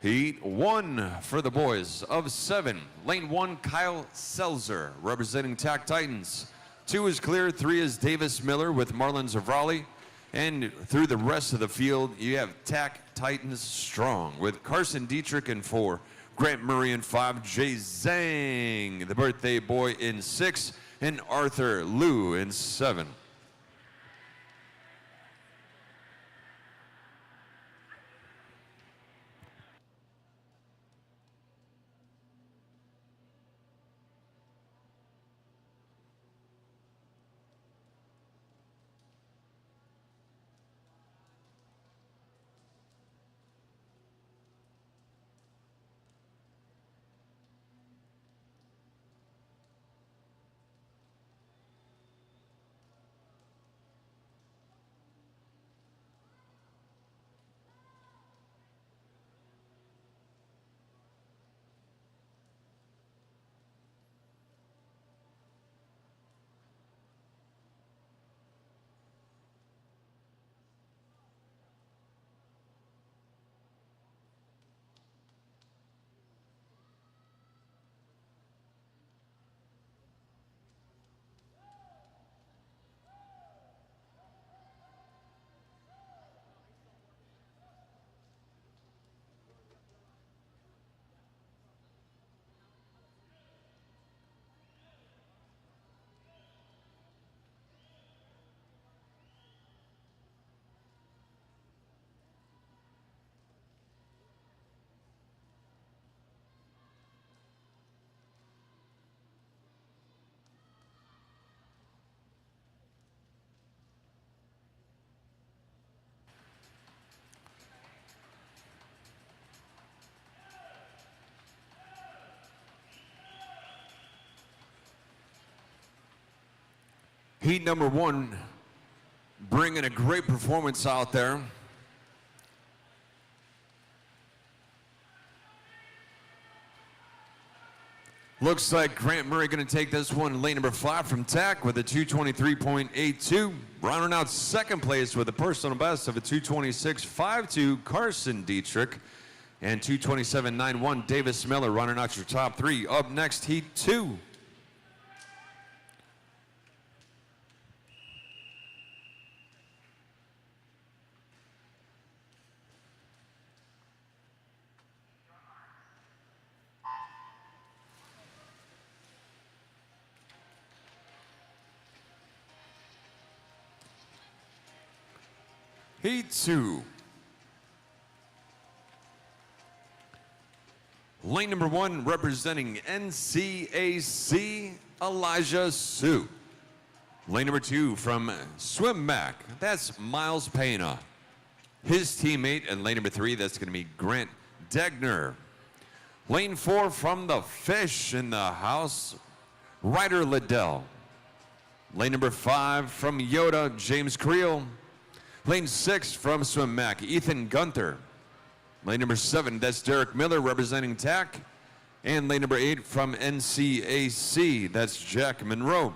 Heat 1 for the boys of 7. Lane 1, Kyle Selzer, representing TAC Titans. 2 is clear, 3 is Davis Miller with Marlins of Raleigh. And through the rest of the field, you have TAC Titans strong with Carson Dietrich in 4, Grant Murray in 5, Jay Zhang, the birthday boy, in 6, and Arthur Liu in 7. Heat number 1, bringing a great performance out there. Looks like Grant Murray going to take this one, lane number 5 from TAC with a 223.82. Rounding out second place with a personal best of a 226.52, Carson Dietrich. And 227.91, Davis Miller running out your top 3. Up next, Heat 2. Heat 2. Lane number 1 representing NCAC, Elijah Sue. Lane number 2 from Swim Mac, that's Miles Pena. His teammate in lane number 3, that's going to be Grant Degner. Lane 4 from the Fish in the house, Ryder Liddell. Lane number 5 from Yoda, James Creel. Lane 6 from Swim Mac, Ethan Gunther. Lane number 7, that's Derek Miller representing TAC. And lane number 8 from NCAC, that's Jack Monroe.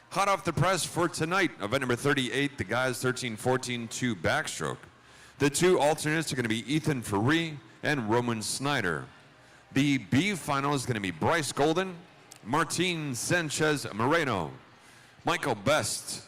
Hot off the press for tonight, event number 38, the guys 13-14 2 backstroke. The 2 alternates are going to be Ethan Ferree and Roman Snyder. The B final is going to be Bryce Golden, Martin Sanchez Moreno, Michael Best,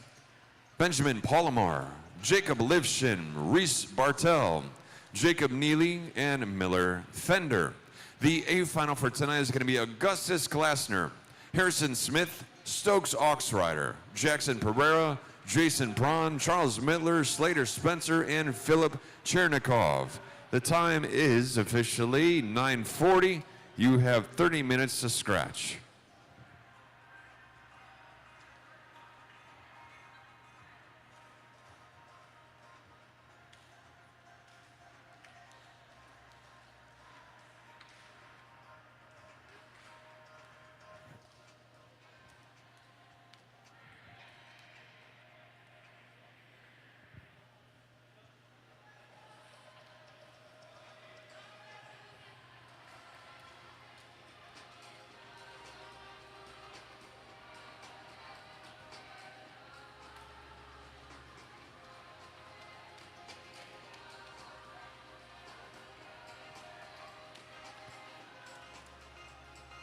Benjamin Palomar, Jacob Livshin, Reese Bartel, Jacob Neely, and Miller Fender. The A final for tonight is going to be Augustus Glasner, Harrison Smith, Stokes Oxrider, Jackson Pereira, Jason Braun, Charles Midler, Slater Spencer, and Philip Chernikov. The time is officially 9:40. You have 30 minutes to scratch.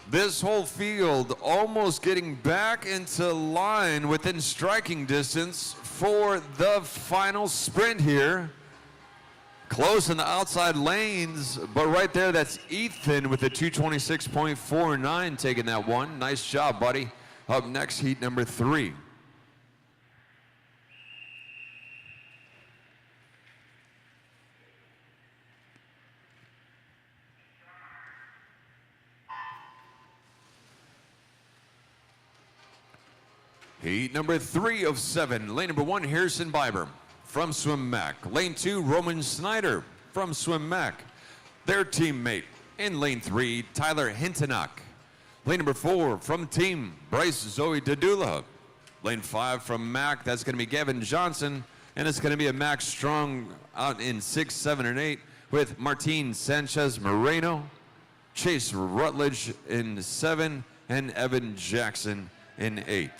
This whole field almost getting back into line within striking distance for the final sprint here. Close in the outside lanes, but right there, that's Ethan with a 226.49 taking that one. Nice job, buddy. Up next, heat number 3. Heat number 3 of 7. Lane number 1, Harrison Biber from Swim Mac. Lane 2, Roman Snyder from Swim Mac. Their teammate in lane 3, Tyler Hintonock. Lane number 4 from team, Bryce Zoe Dadula. Lane 5 from Mac, that's going to be Gavin Johnson. And it's going to be a Mac Strong out in 6, 7, and 8 with Martin Sanchez Moreno, Chase Rutledge in 7, and Evan Jackson in 8.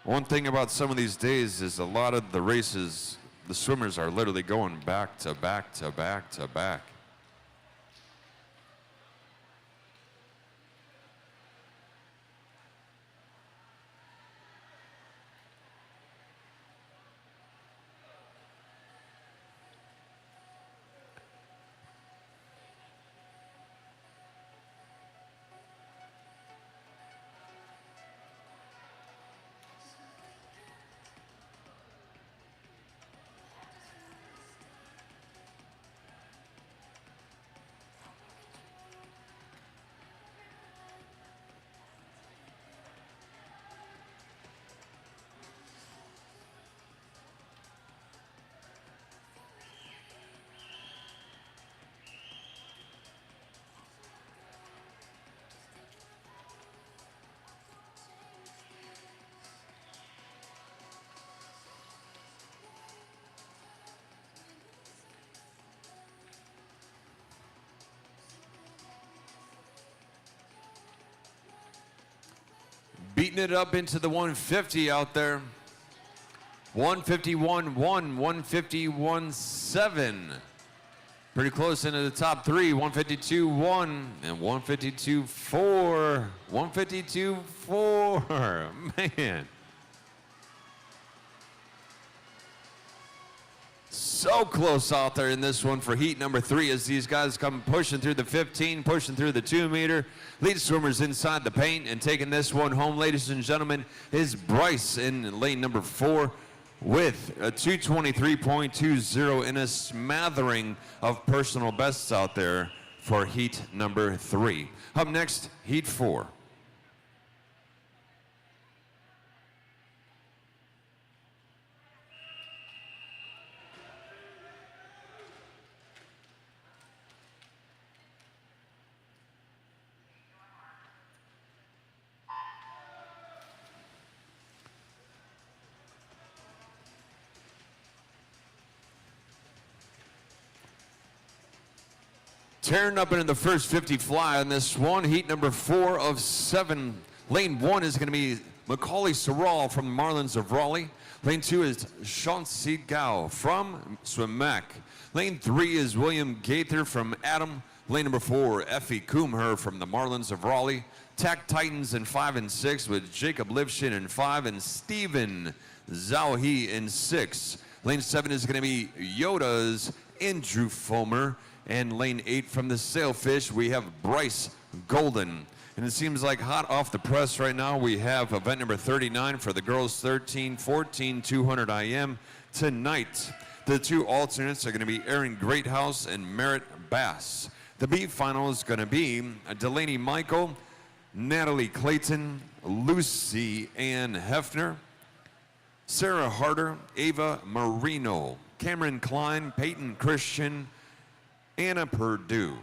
One thing about some of these days is a lot of the races, the swimmers are literally going back to back to back to back. beating it up into the 150 out there. 151.1, 151.7. Pretty close into the top three. 152.1 and 152.4. 152.4. Man. So close out there in this one for heat number 3 as these guys come pushing through the 15, pushing through the 2 meter. Lead swimmers inside the paint and taking this one home, ladies and gentlemen, is Bryce in lane number 4 with a 223.20 and a smattering of personal bests out there for heat number 3. Up next, heat 4. Tearing up into the first 50 fly on this one, heat number 4 of 7. Lane 1 is going to be Macaulay Sorrell from the Marlins of Raleigh. Lane 2 is Chauncey Gao from Swimmack. Lane 3 is William Gaither from Adam. Lane number 4, Effie Coomher from the Marlins of Raleigh. Tack Titans in 5 and 6 with Jacob Lifshin in 5 and Steven Zhao in 6. Lane 7 is going to be Yoda's Andrew Fomer. And lane 8 from the Sailfish, we have Bryce Golden. And it seems like hot off the press right now, we have event number 39 for the girls 13-14 200 IM tonight. The 2 alternates are going to be Erin Greathouse and Merritt Bass. The B final is going to be Delaney Michael, Natalie Clayton, Lucy Ann Hefner, Sarah Harder, Ava Marino, Cameron Klein, Peyton Christian, Anna Purdue.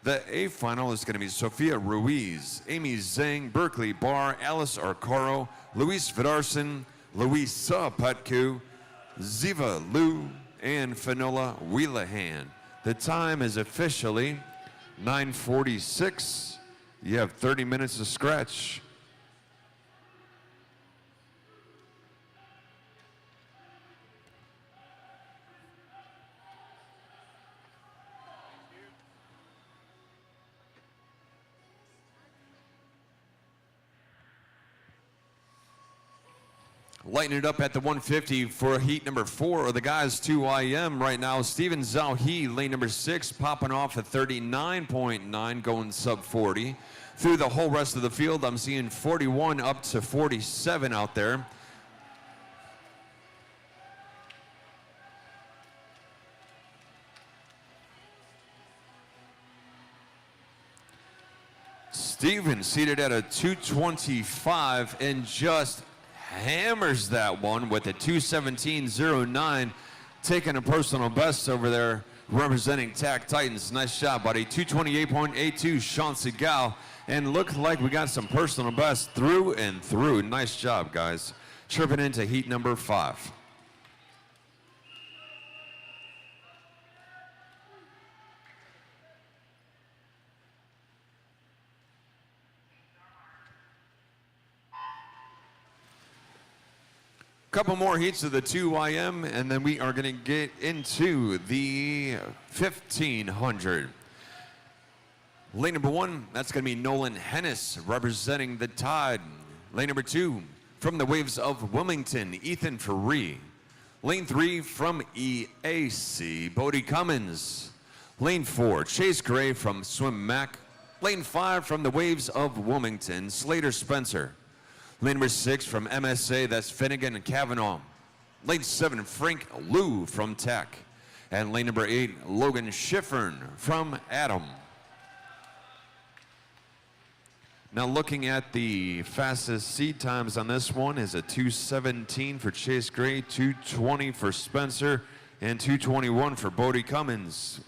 The A final is going to be Sophia Ruiz, Amy Zhang, Berkeley Barr, Alice Arcaro, Luis Vidarson, Luisa Patku, Ziva Liu, and Finola Wheelahan. The time is officially 9:46. You have 30 minutes to scratch. Lighting it up at the 150 for heat number 4 of the guys 2 IM right now. Steven Zhao, lane number 6, popping off at 39.9, going sub 40. Through the whole rest of the field, I'm seeing 41 up to 47 out there. Steven seated at a 225 and just hammers that one with a 217.09, taking a personal best over there, representing Tack Titans. Nice job, buddy. 228.82, Chauncey Gao, and looked like we got some personal best through and through. Nice job, guys. Chirping into heat number 5. Couple more heats of the 2 IM, and then we are going to get into the 1500. Lane number 1, that's going to be Nolan Hennis representing the Tide. Lane number 2, from the Waves of Wilmington, Ethan Ferree. Lane 3, from EAC, Bodie Cummins. Lane 4, Chase Gray from Swimmack. Lane 5, from the Waves of Wilmington, Slater Spencer. Lane number 6 from MSA, that's Finnegan and Kavanaugh. Lane 7, Frank Liu from Tech. And lane number 8, Logan Schiffern from Adam. Now looking at the fastest seed times on this one is a 2:17 for Chase Gray, 2:20 for Spencer, and 2:21 for Bodie Cummins.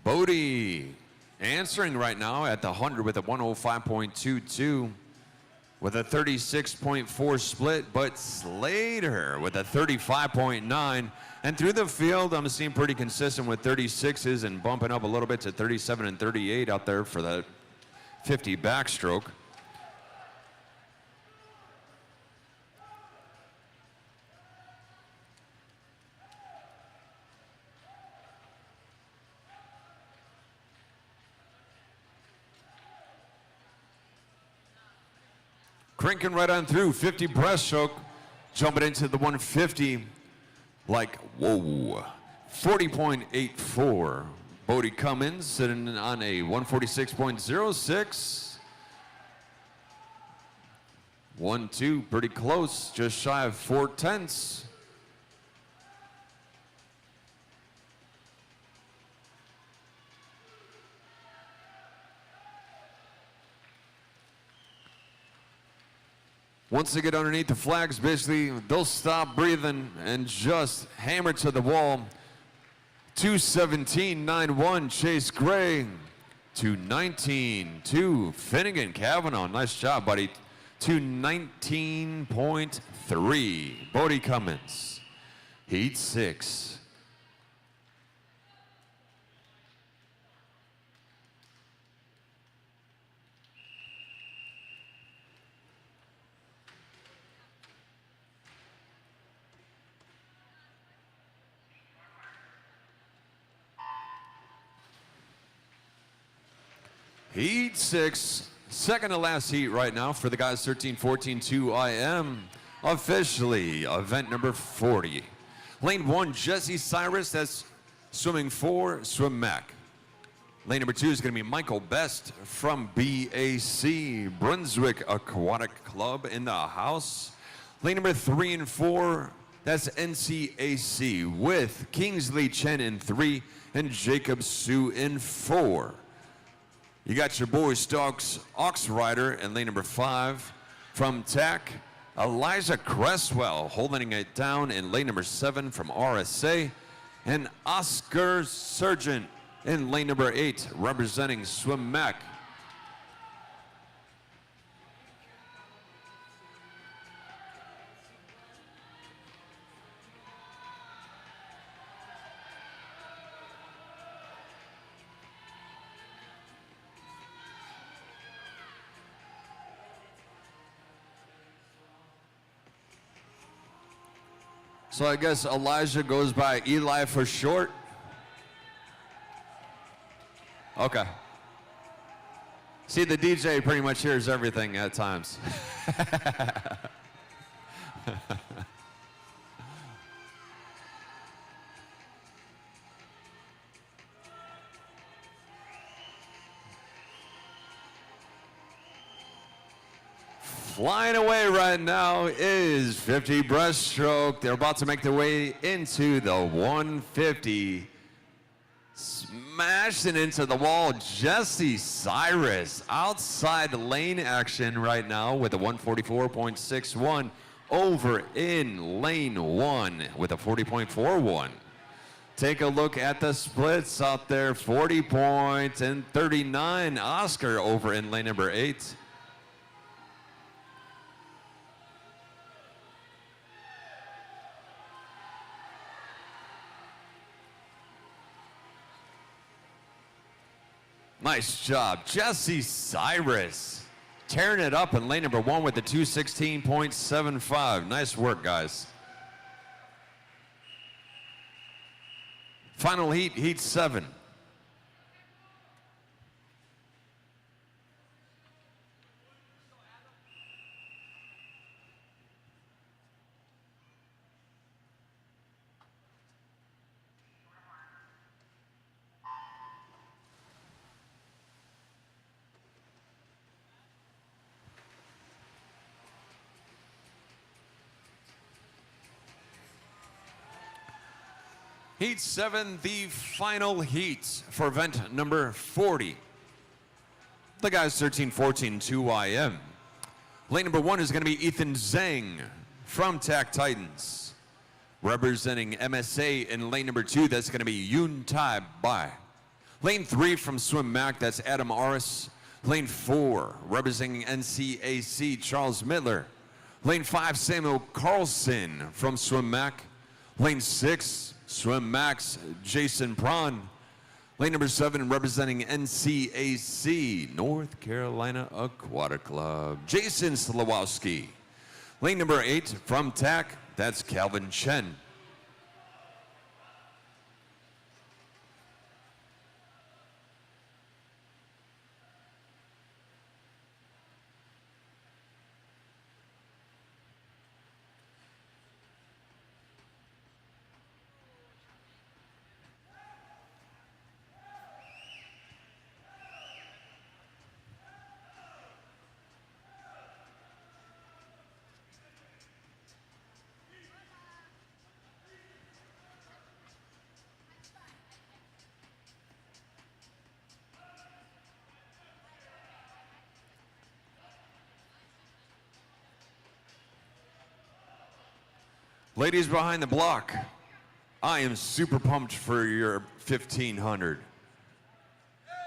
Bodie answering right now at the 100 with a 105.22. with a 36.4 split, but Slater with a 35.9. And through the field, I'm seeing pretty consistent with 36s and bumping up a little bit to 37 and 38 out there for the 50 backstroke. Cranking right on through, 50 breaststroke, jumping into the 150 like, whoa, 40.84. Bodie Cummins sitting on a 146.06. 1-2, pretty close, just shy of 4/10. Once they get underneath the flags, basically, they'll stop breathing and just hammer to the wall. 217.91, Chase Gray. 219.2, Finnegan Kavanaugh. Nice job, buddy. 219.3, Bodie Cummins. Heat 6. Heat 6, second to last heat right now for the guys 13-14 2IM. Officially, event number 40. Lane 1, Jesse Cyrus, that's swimming 4, swim Mac. Lane number 2 is going to be Michael Best from BAC, Brunswick Aquatic Club in the house. Lane number 3 and 4, that's NCAC with Kingsley Chen in 3 and Jacob Sue in 4. You got your boy Stokes Oxrider in lane number 5. From TAC, Elijah Cresswell holding it down in lane number 7 from RSA. And Oscar Surgeon in lane number 8, representing Swim Mac. So I guess Elijah goes by Eli for short. Okay. See, the DJ pretty much hears everything at times. Flying away right now is 50 breaststroke. They're about to make their way into the 150. Smashing into the wall, Jesse Cyrus. Outside lane action right now with a 144.61 over in lane 1 with a 40.41. Take a look at the splits out there. 40 points and 39. Oscar over in lane number 8. Nice job, Jesse Cyrus. Tearing it up in lane number 1 with the 216.75. Nice work, guys. Final heat, heat 7. Heat 7, the final heat for event number 40. The guys 13-14 2IM. Lane number 1 is going to be Ethan Zhang from TAC Titans. Representing MSA in lane number 2, that's going to be Yun Tai Bai. Lane 3 from Swim Mac, that's Adam Aris. Lane 4, representing NCAC, Charles Midler. Lane 5, Samuel Carlson from Swim Mac. Lane 6, Swim Max, Jason Prawn. Lane number 7, representing NCAC, North Carolina Aquatic Club, Jason Slawowski. Lane number 8, from TAC, that's Calvin Chen. Ladies behind the block, I am super pumped for your 1500.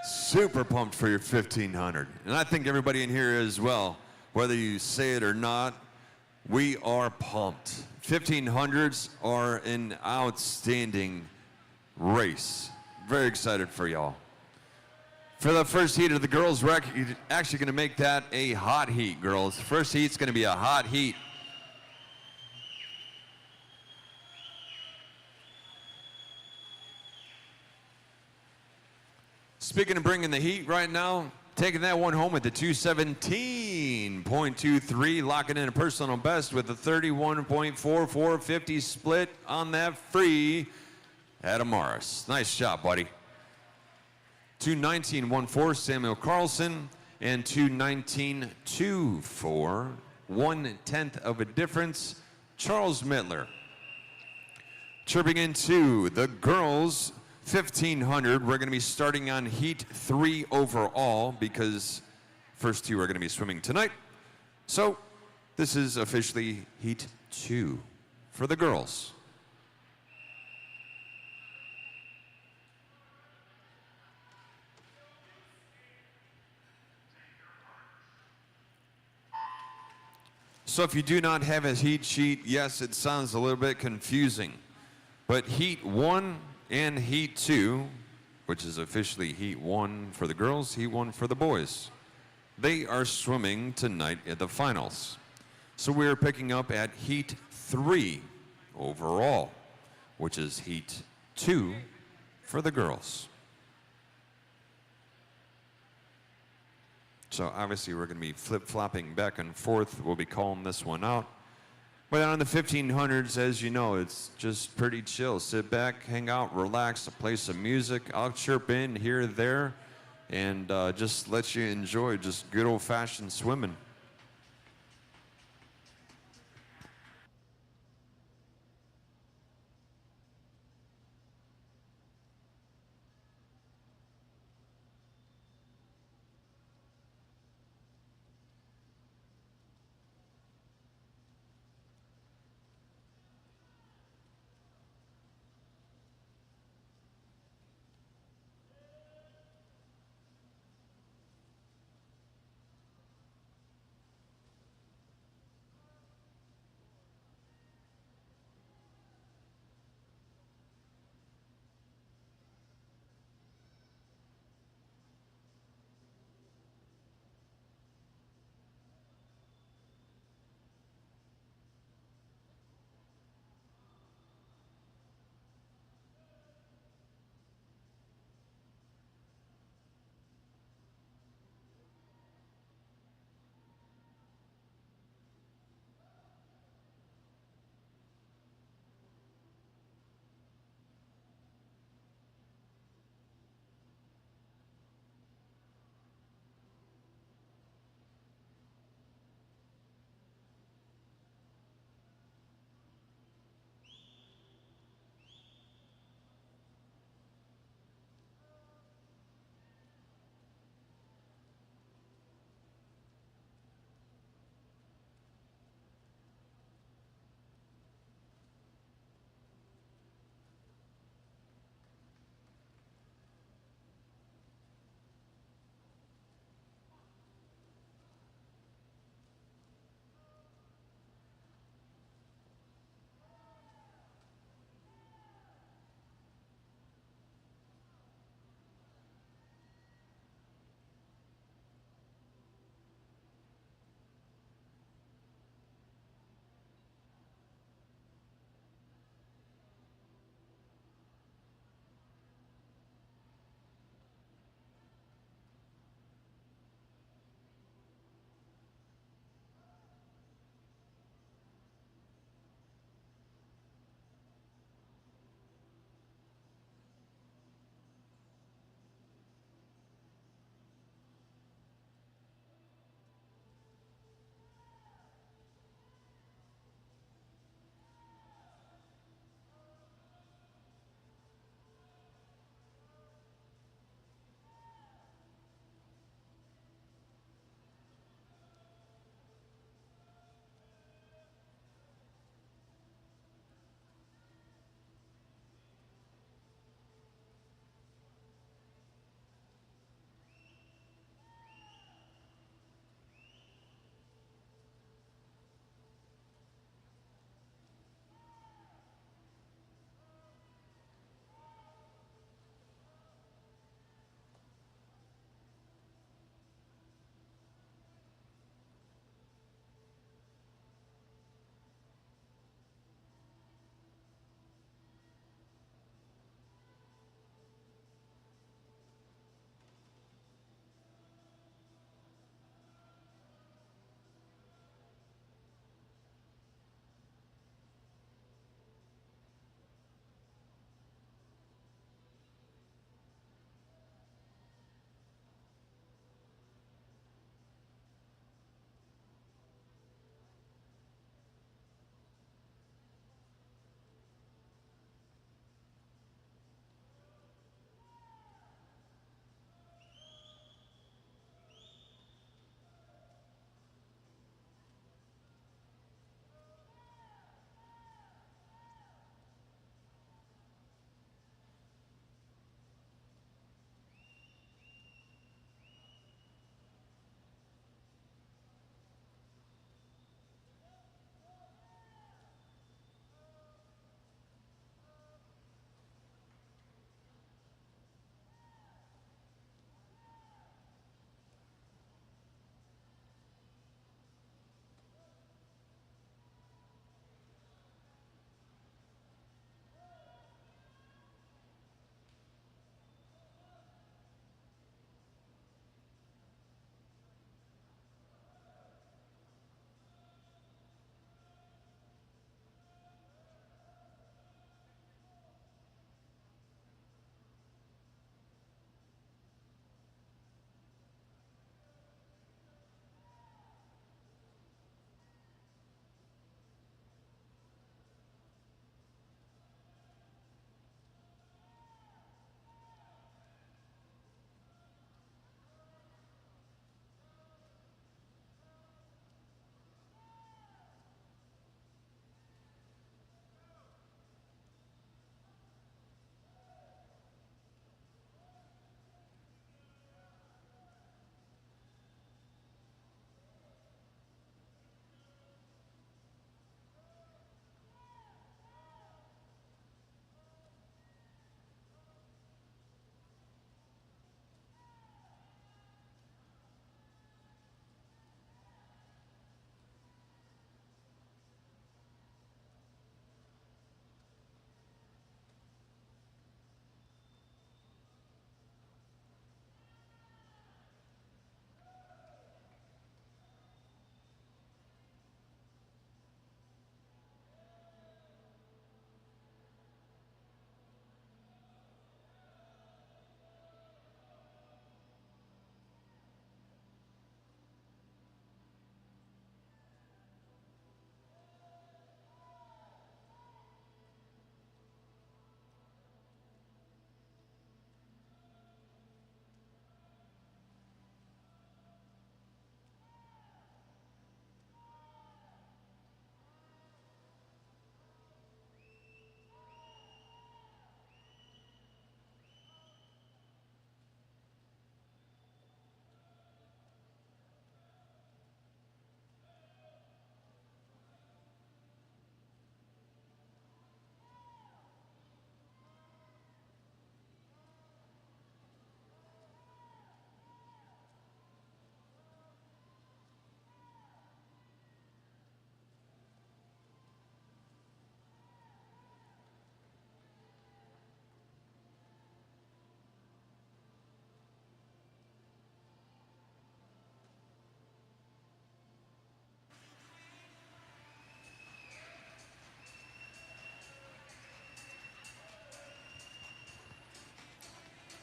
Super pumped for your 1500. And I think everybody in here as well, whether you say it or not, we are pumped. 1500s are an outstanding race. Very excited for y'all. For the first heat of the girls' rec, you're actually going to make that a hot heat, girls. First heat's going to be a hot heat. Speaking of bringing the heat right now, taking that one home at the 217.23, locking in a personal best with a 31.4450 split on that free, Adam Morris. Nice job, buddy. 219.14, Samuel Carlson, and 219.24, 1/10 of a difference, Charles Midler. Chirping into the girls' 1500, we're going to be starting on heat 3 overall because first 2 are going to be swimming tonight. So this is officially heat 2 for the girls. So if you do not have a heat sheet, yes, it sounds a little bit confusing, but heat 1 and heat 2, which is officially heat 1 for the girls, heat 1 for the boys, they are swimming tonight at the finals. So we're picking up at heat 3 overall, which is heat 2 for the girls. So obviously we're going to be flip-flopping back and forth. We'll be calling this one out. But on the 1500s, as you know, it's just pretty chill. Sit back, hang out, relax, play some music. I'll chirp in here, there, and just let you enjoy just good old-fashioned swimming.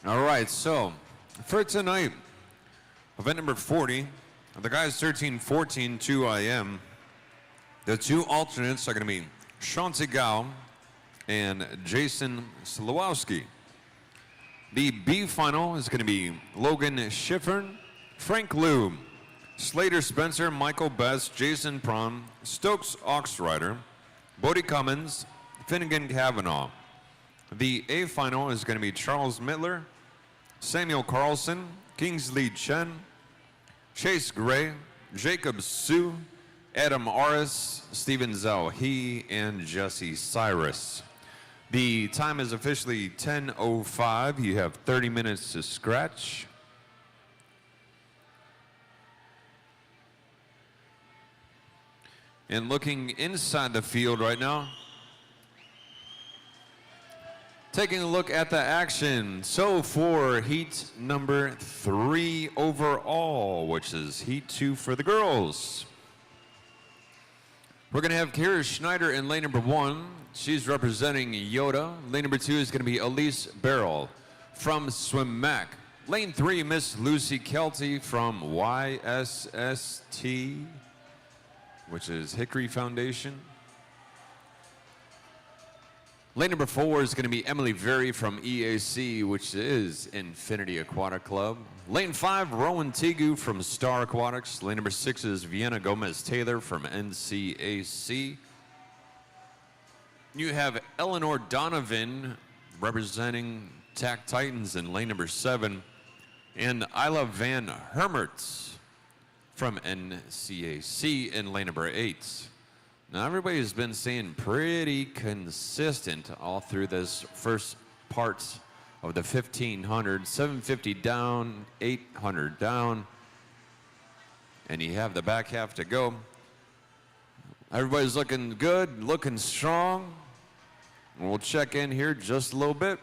All right, so for tonight, event number 40, the guys 13, 14, 2 IM. The two alternates are going to be Shanti Gao and Jason Slawowski. The B final is going to be Logan Schiffern, Frank Liu, Slater Spencer, Michael Best, Jason Prom, Stokes Oxrider, Bodie Cummins, Finnegan Kavanaugh. The A final is going to be Charles Mittler, Samuel Carlson, Kingsley Chen, Chase Gray, Jacob Sue, Adam Aris, Steven Zhao He, and Jesse Cyrus. The time is officially 10:05. You have 30 minutes to scratch. And looking inside the field right now, taking a look at the action. So for heat number 3 overall, which is heat 2 for the girls, we're going to have Kira Schneider in lane number 1. She's representing Yoda. Lane number 2 is going to be Elise Barrel from SwimMac. Lane 3, Miss Lucy Kelty from YSST, which is Hickory Foundation. Lane number 4 is going to be Emily Very from EAC, which is Infinity Aquatic Club. Lane 5, Rowan Tigu from Star Aquatics. Lane number 6 is Vienna Gomez Taylor from NCAC. You have Eleanor Donovan representing TAC Titans in lane number 7. And Isla Van Hermertz from NCAC in lane number 8. Now everybody's been staying pretty consistent all through this first part of the 1500. 750 down, 800 down, and you have the back half to go. Everybody's looking good, looking strong. We'll check in here just a little bit.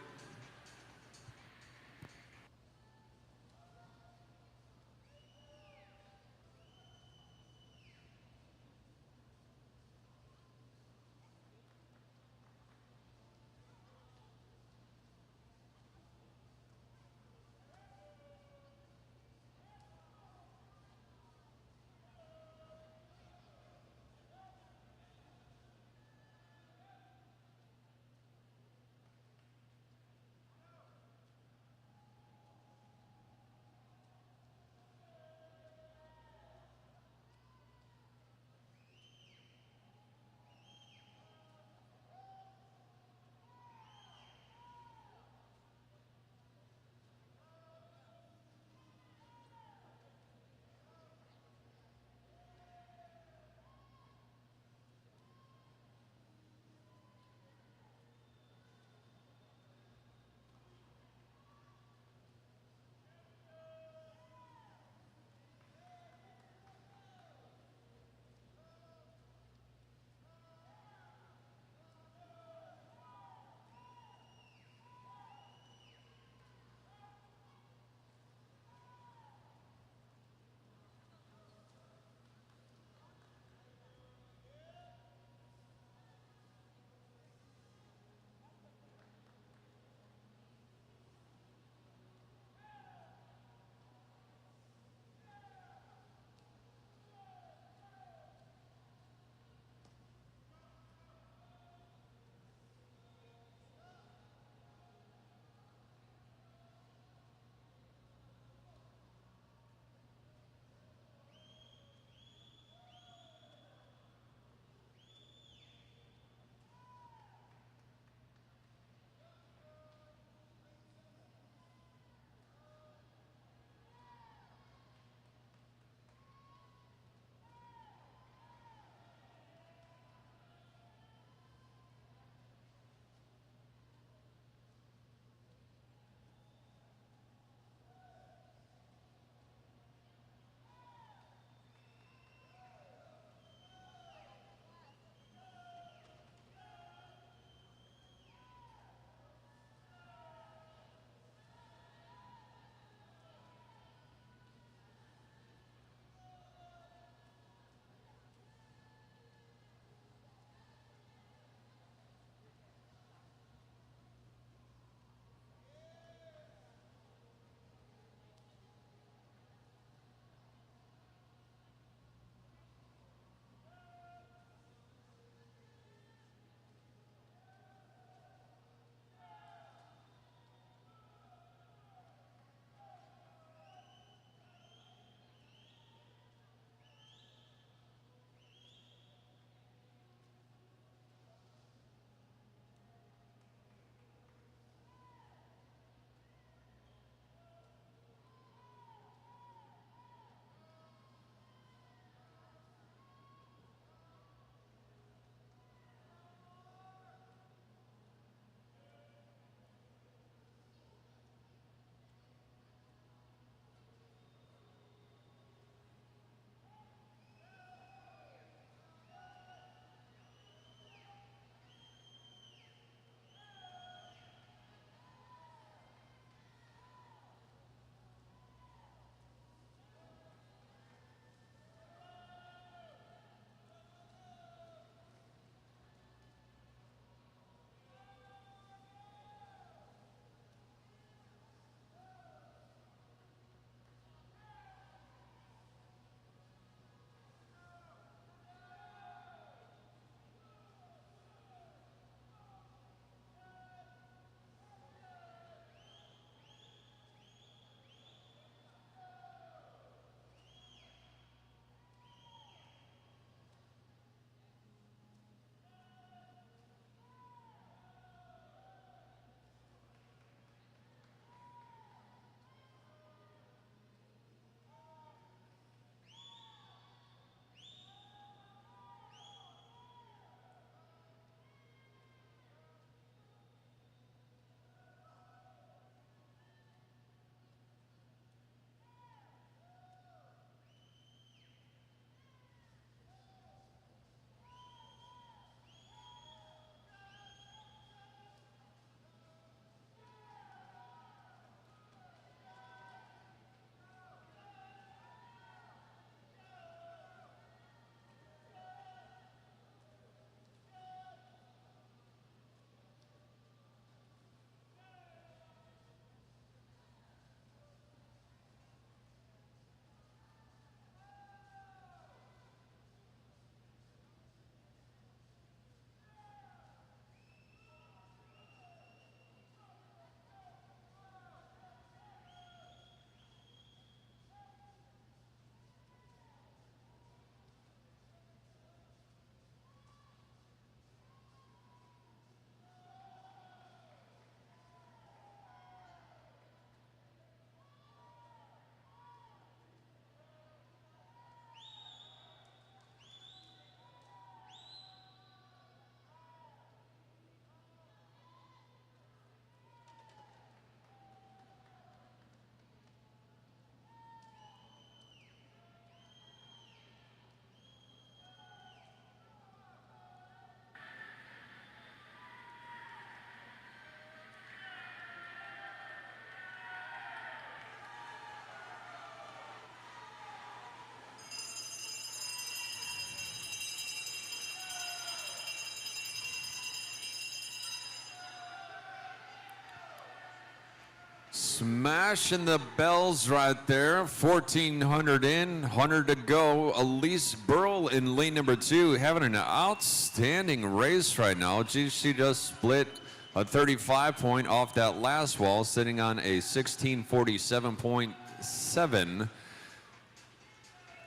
smashing the bells right there. 1,400 in, 100 to go. Elise Burl in lane number 2 having an outstanding race right now. She just split a 35 point off that last wall, sitting on a 1647.7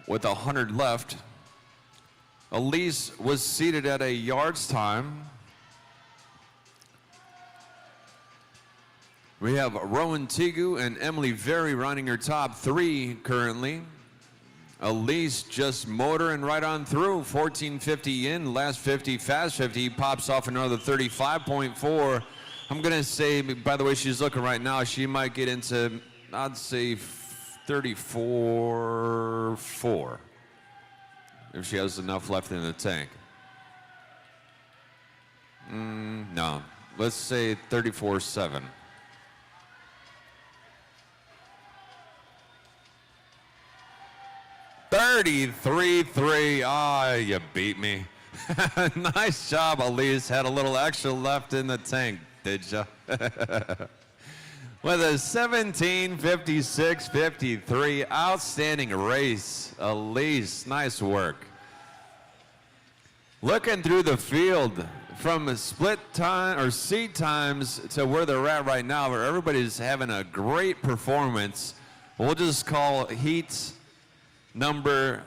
with 100 left. Elise was seated at a yard's time. We have Rowan Tigu and Emily Very running her top 3 currently. Elise just motoring right on through. 1450 in, last 50, fast 50. Pops off another 35.4. I'm going to say, by the way she's looking right now, she might get into, I'd say, 34.4. If she has enough left in the tank. No, let's say 34.7. 33.3. Ah, you beat me. Nice job, Elise. Had a little extra left in the tank, did ya? With a 17:56.53. Outstanding race, Elise. Nice work. Looking through the field from split time or seat times to where they're at right now, where everybody's having a great performance. We'll just call heat number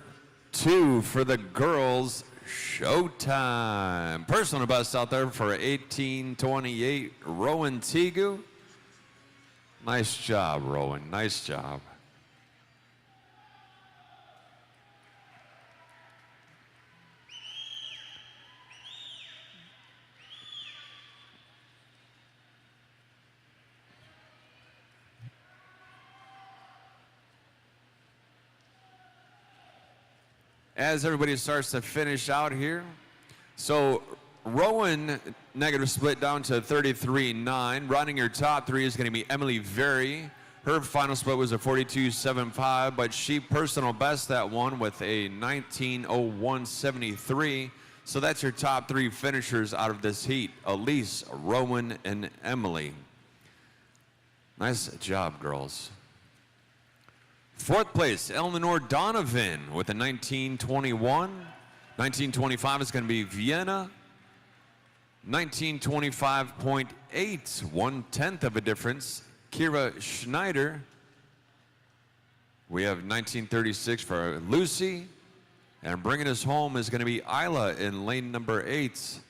2 for the girls, showtime. Personal best out there for 18:28, Rowan Tigu. Nice job, Rowan, nice job. As everybody starts to finish out here. So Rowan, negative split down to 33.9. Running her top 3 is going to be Emily Very. Her final split was a 42.75, but she personal best that one with a 19.01.73. So that's your top 3 finishers out of this heat: Elise, Rowan, and Emily. Nice job, girls. 4th place, Eleanor Donovan with a 19.21. 19.25 is going to be Vienna. 19.25.8, 1/10 of a difference, Kira Schneider. We have 19.36 for Lucy. And bringing us home is going to be Isla in lane number 8.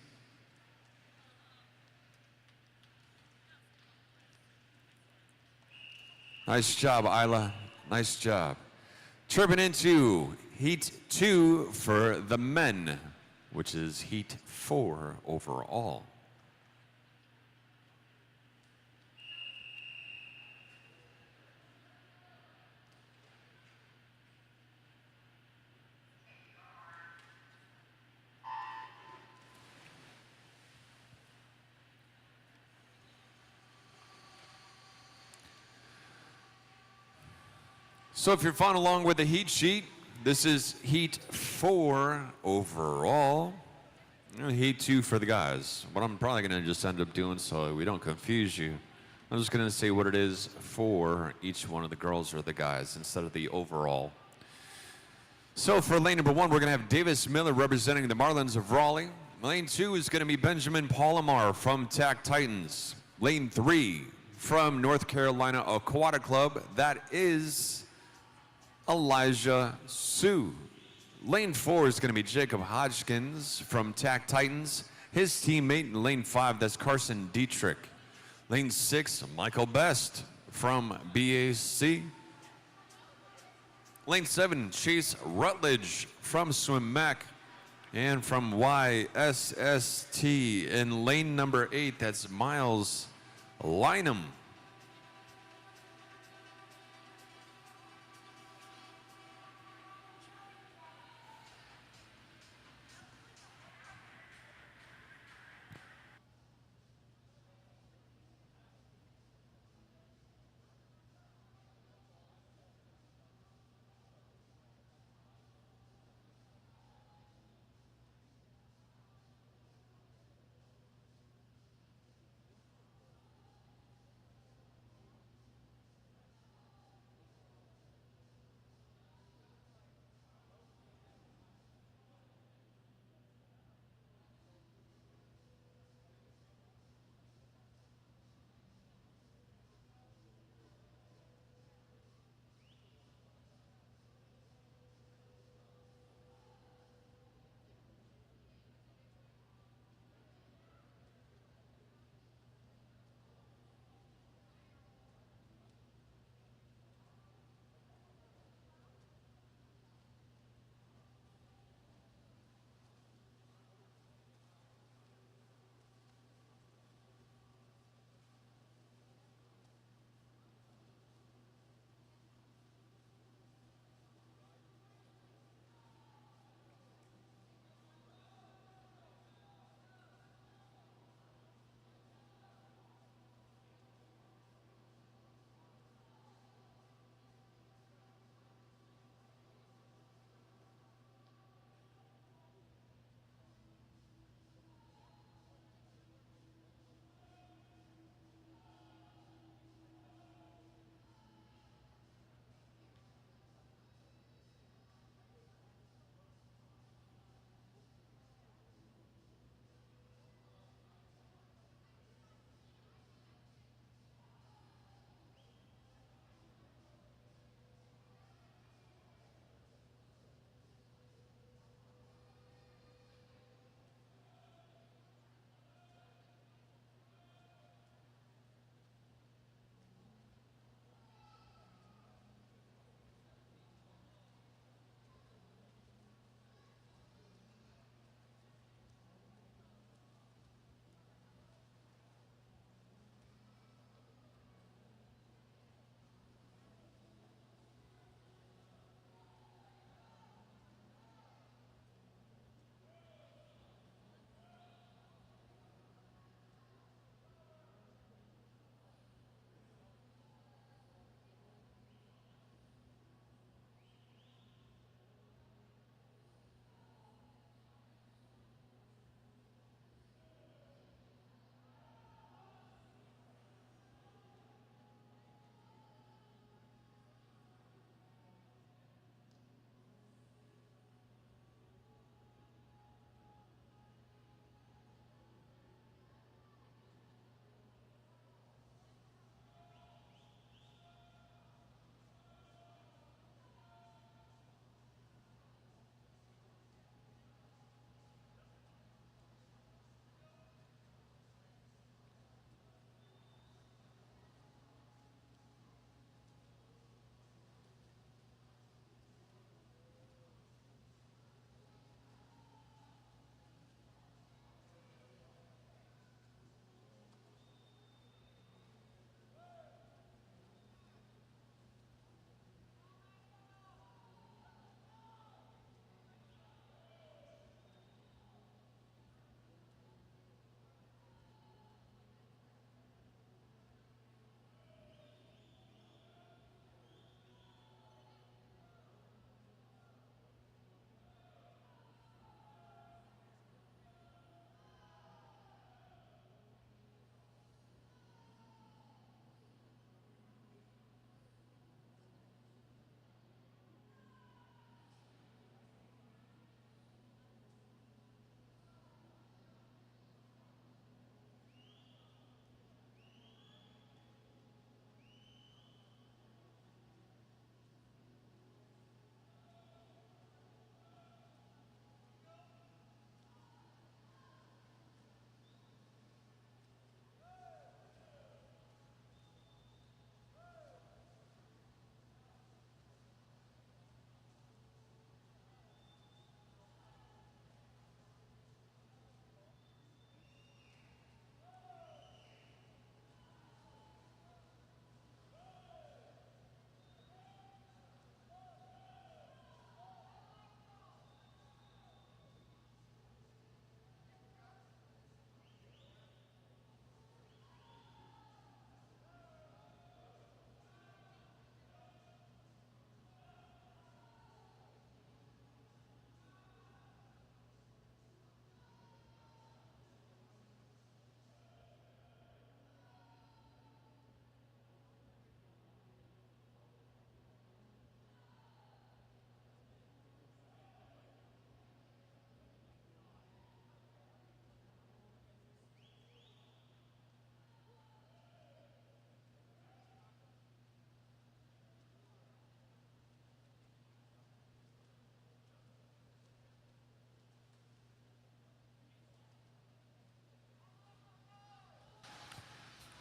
Nice job, Isla. Nice job. Tripping into heat 2 for the men, which is heat 4 overall. So if you're following along with the heat sheet, this is heat 4 overall. Heat 2 for the guys. What I'm probably going to just end up doing so we don't confuse you, I'm just going to say what it is for each one of the girls or the guys instead of the overall. So for lane number 1, we're going to have Davis Miller representing the Marlins of Raleigh. Lane 2 is going to be Benjamin Palomar from TAC Titans. Lane 3 from North Carolina Aquatic Club, that is Elijah Sue. Lane 4 is going to be Jacob Hodgkins from TAC Titans. His teammate in lane 5, that's Carson Dietrich. Lane 6, Michael Best from BAC. Lane 7, Chase Rutledge from Swim Mac. And from YSST in lane number 8, that's Miles Lynham.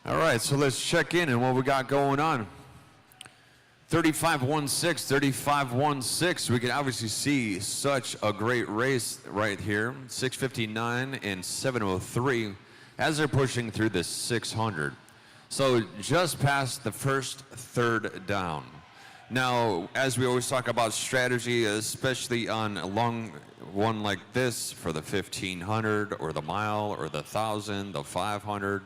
All right, so let's check in and what we got going on. 35-16, 35-16. We can obviously see such a great race right here. 6:59 and 7:03 as they're pushing through the 600. So just past the first third down. Now, as we always talk about strategy, especially on a long one like this for the 1500 or the mile or the 1000, the 500,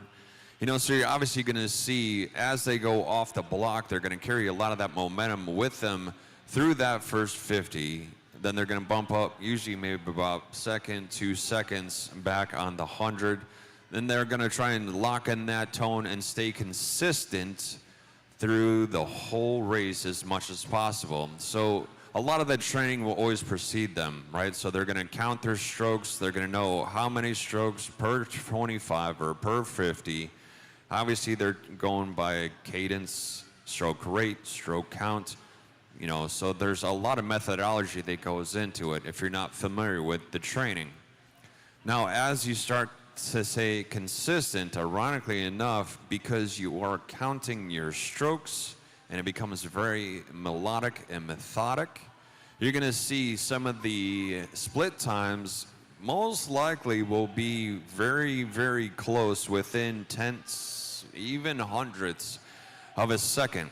you know, so you're obviously going to see as they go off the block, they're going to carry a lot of that momentum with them through that first 50. Then they're going to bump up usually maybe about 2 seconds back on the 100. Then they're going to try and lock in that tone and stay consistent through the whole race as much as possible. So a lot of that training will always precede them, right? So they're going to count their strokes. They're going to know how many strokes per 25 or per 50. Obviously, they're going by cadence, stroke rate, stroke count, you know, so there's a lot of methodology that goes into it if you're not familiar with the training. Now, as you start to say consistent, ironically enough, because you are counting your strokes and it becomes very melodic and methodic, you're going to see some of the split times most likely will be very, very close, within tenths, even hundredths of a second.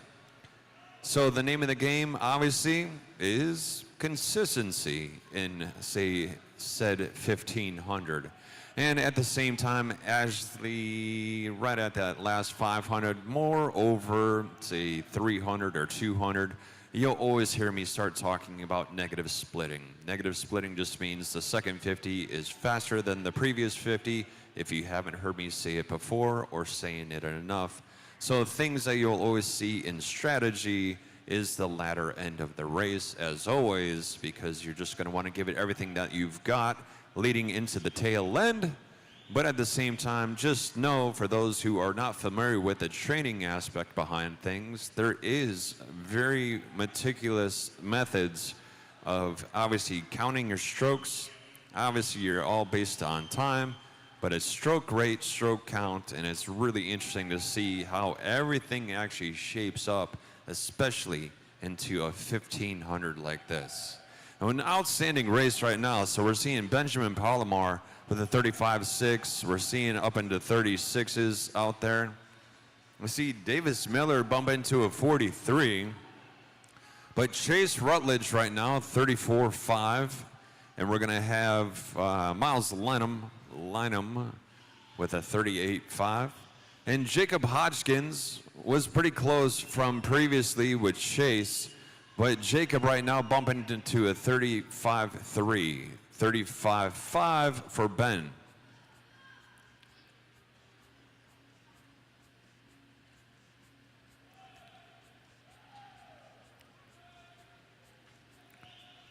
So the name of the game, obviously, is consistency in, say, said 1500. And at the same time, as right at that last 500, more over, say, 300 or 200, you'll always hear me start talking about negative splitting. Negative splitting just means the second 50 is faster than the previous 50, if you haven't heard me say it before or saying it enough. So things that you'll always see in strategy is the latter end of the race, as always, because you're just going to want to give it everything that you've got leading into the tail end. But at the same time, just know, for those who are not familiar with the training aspect behind things, there is very meticulous methods of obviously counting your strokes. Obviously, you're all based on time, but it's stroke rate, stroke count, and it's really interesting to see how everything actually shapes up, especially into a 1500 like this. And an outstanding race right now. So we're seeing Benjamin Palomar with a 35.6. We're seeing up into 36s out there. We see Davis Miller bump into a 43. But Chase Rutledge right now, 34.5. And we're going to have Miles Lynham with a 38.5. And Jacob Hodgkins was pretty close from previously with Chase. But Jacob right now bumping into a 35.3, 35.5 for Ben.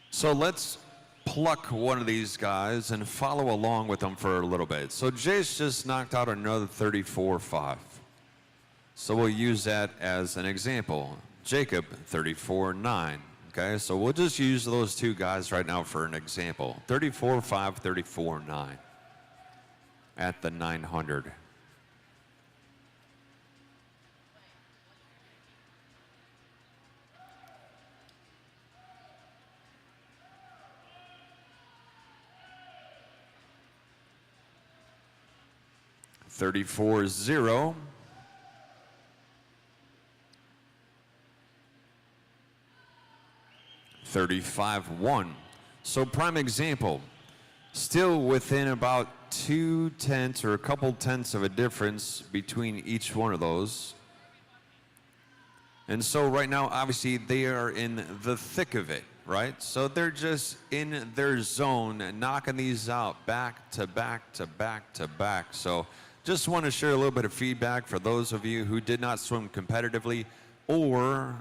So let's pluck one of these guys and follow along with them for a little bit. So Jace just knocked out another 34.5. So we'll use that as an example. Jacob, 34.9. Okay, so we'll just use those two guys right now for an example. 34.5, 34.9 at the 900. $34.0. $35.1. So prime example, still within about 2 tenths or a couple tenths of a difference between each one of those. And so right now, obviously, they are in the thick of it, right? So they're just in their zone, knocking these out back to back to back to back. So just want to share a little bit of feedback for those of you who did not swim competitively, or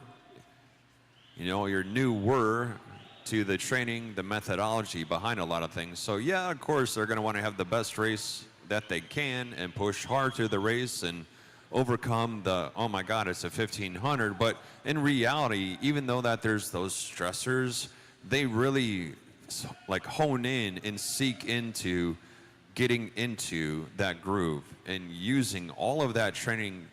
you know, you're newer to the training, the methodology behind a lot of things. So yeah, of course, they're going to want to have the best race that they can and push hard through the race and overcome the, oh my God, it's a 1500. But in reality, even though that there's those stressors, they really like hone in and seek into getting into that groove and using all of that training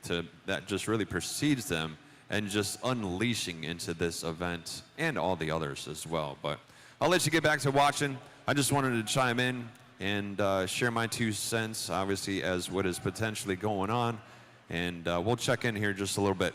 that just really precedes them and just unleashing into this event and all the others as well. But I'll let you get back to watching. I just wanted to chime in and share my 2 cents, obviously, as what is potentially going on. And we'll check in here just a little bit.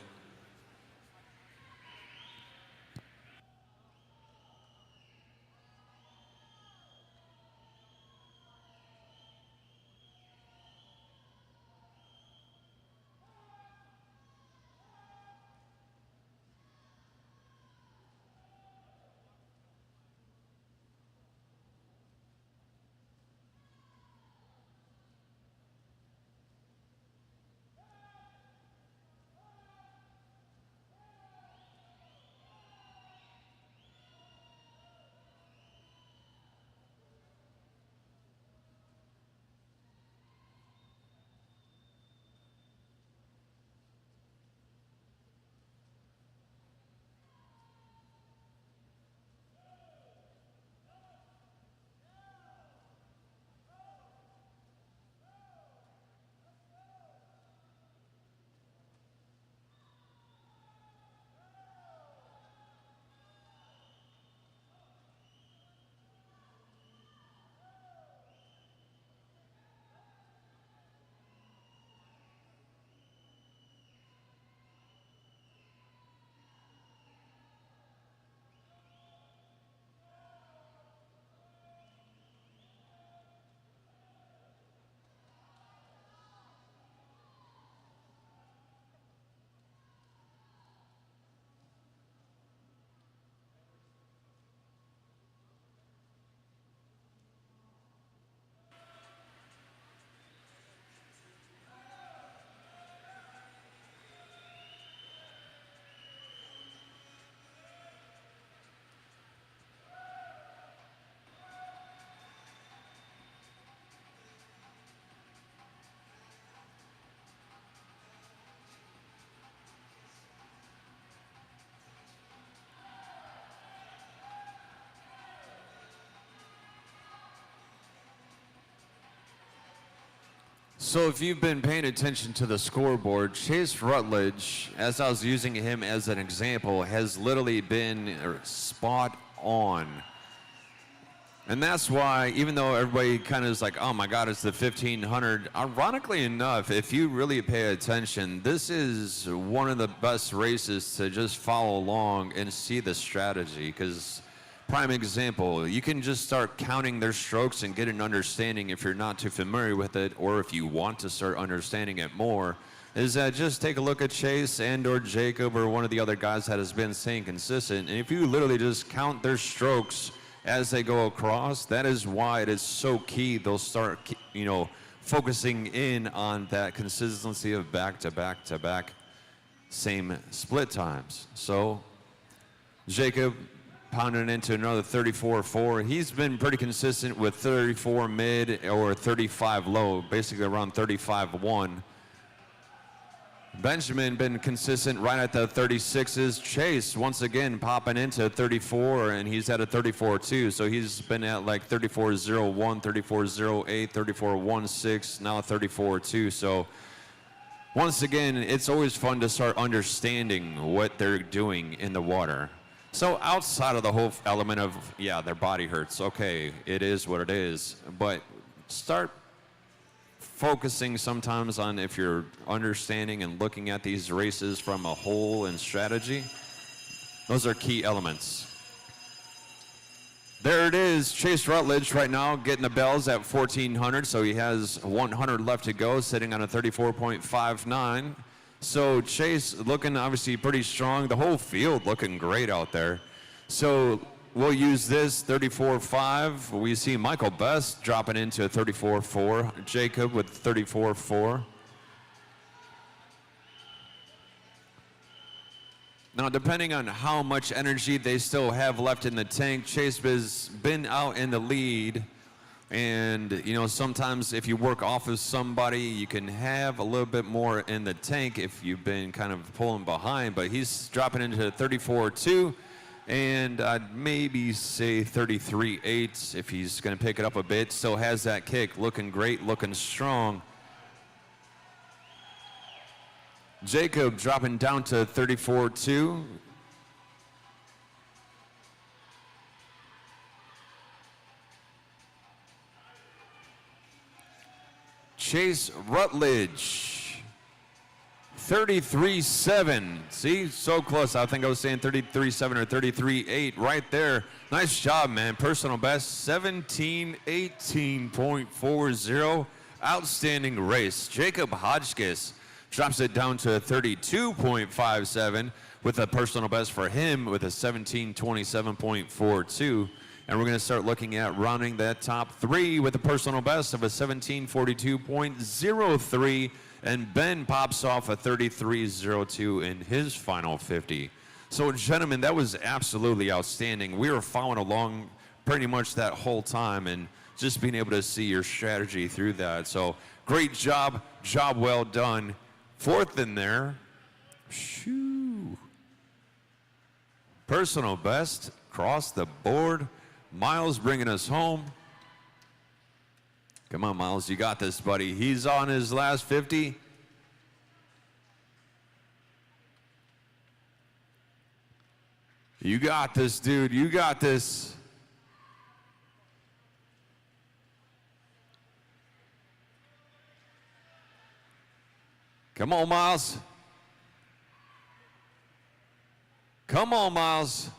So if you've been paying attention to the scoreboard, Chase Rutledge, as I was using him as an example, has literally been spot on. And that's why, even though everybody kind of is like, oh my God, it's the 1500, ironically enough, if you really pay attention, this is one of the best races to just follow along and see the strategy. Because, prime example, you can just start counting their strokes and get an understanding if you're not too familiar with it, or if you want to start understanding it more, is that just take a look at Chase and or Jacob or one of the other guys that has been staying consistent. And if you literally just count their strokes as they go across, that is why it is so key. They'll start, focusing in on that consistency of back to back to back, same split times. So Jacob pounding into another 34.4. He's been pretty consistent with 34 mid or 35 low, basically around 35.1. Benjamin been consistent right at the 36s. Chase once again popping into 34, and he's at a 34.2. So he's been at like 34.01, 34.08, 34.16, now 34.2. So once again, it's always fun to start understanding what they're doing in the water. So outside of the whole element of, yeah, their body hurts, okay, it is what it is, but start focusing sometimes on if you're understanding and looking at these races from a whole and strategy. Those are key elements. There it is, Chase Rutledge right now getting the bells at 1400, so he has 100 left to go, sitting on a 34.59. So Chase looking obviously pretty strong. The whole field looking great out there. So we'll use this 34.5. We see Michael Best dropping into a 34.4. Jacob with 34.4. Now, depending on how much energy they still have left in the tank, Chase has been out in the lead. And, sometimes if you work off of somebody, you can have a little bit more in the tank if you've been kind of pulling behind. But he's dropping into 34.2. And I'd maybe say 33.8 if he's going to pick it up a bit. Still has that kick. Looking great, looking strong. Jacob dropping down to 34.2. Chase Rutledge, 33.7. See, so close. I think I was saying 33.7 or 33.8 right there. Nice job, man. Personal best, 17:18.40. Outstanding race. Jacob Hodgkiss drops it down to 32.57 with a personal best for him with a 17:27.42. And we're going to start looking at rounding that top three with a personal best of a 17:42.03. And Ben pops off a 33.02 in his final 50. So, gentlemen, that was absolutely outstanding. We were following along pretty much that whole time and just being able to see your strategy through that. So, great job. Job well done. Fourth in there. Shoo. Personal best across the board. Miles bringing us home. Come on, Miles, you got this, buddy. He's on his last 50. You got this, dude. You got this. Come on, Miles. Come on, Miles.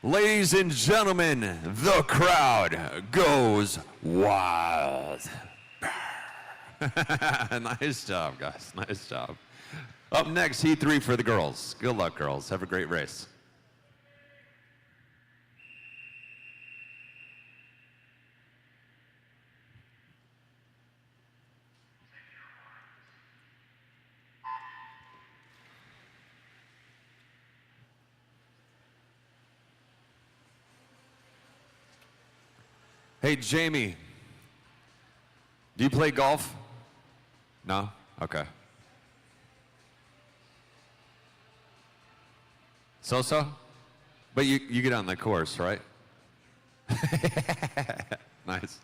Ladies and gentlemen, the crowd goes wild. Nice job, guys. Nice job. Up next, Heat 3 for the girls. Good luck, girls. Have a great race. Hey, Jamie, do you play golf? No? Okay. So-so? But you get on the course, right? Nice.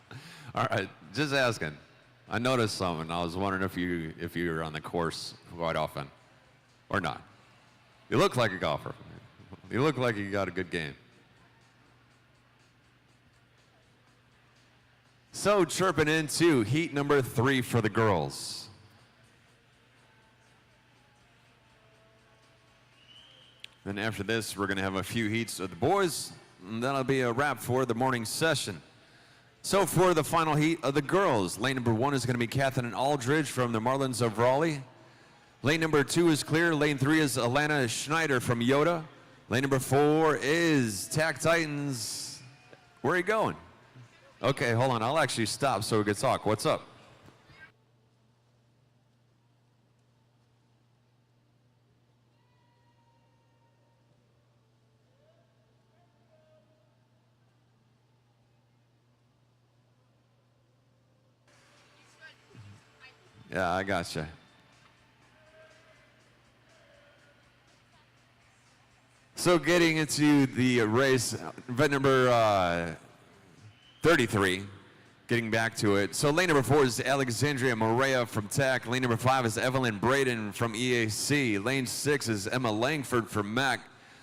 All right, just asking. I noticed something. I was wondering if you were on the course quite often or not. You look like a golfer. You look like you got a good game. So chirping into heat number 3 for the girls. Then after this, we're going to have a few heats of the boys, and that'll be a wrap for the morning session. So for the final heat of the girls, lane number 1 is going to be Catherine Aldridge from the Marlins of Raleigh. Lane number 2 is clear. Lane 3 is Alana Schneider from Yoda. Lane number 4 is Tack Titans. Where are you going? Okay, hold on. I'll actually stop so we can talk. What's up? Yeah, I gotcha. So getting into the race, event number 33, getting back to it. So lane number 4 is Alexandria Morea from TAC. Lane number 5 is Evelyn Braden from EAC. Lane 6 is Emma Langford from MAC.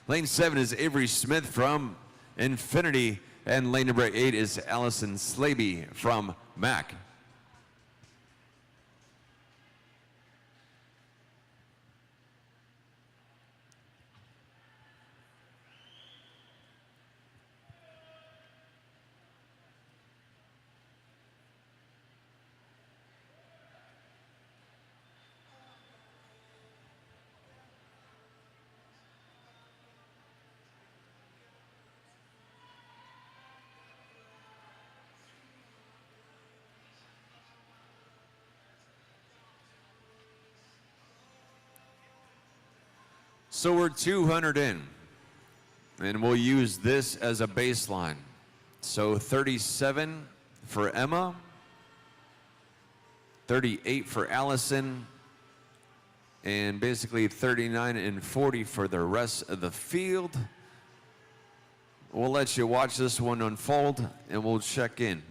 Lane 7 is Avery Smith from Infinity. And lane number 8 is Allison Slaby from MAC. So we're 200 in, and we'll use this as a baseline. So 37 for Emma, 38 for Allison, and basically 39 and 40 for the rest of the field. We'll let you watch this one unfold, and we'll check in.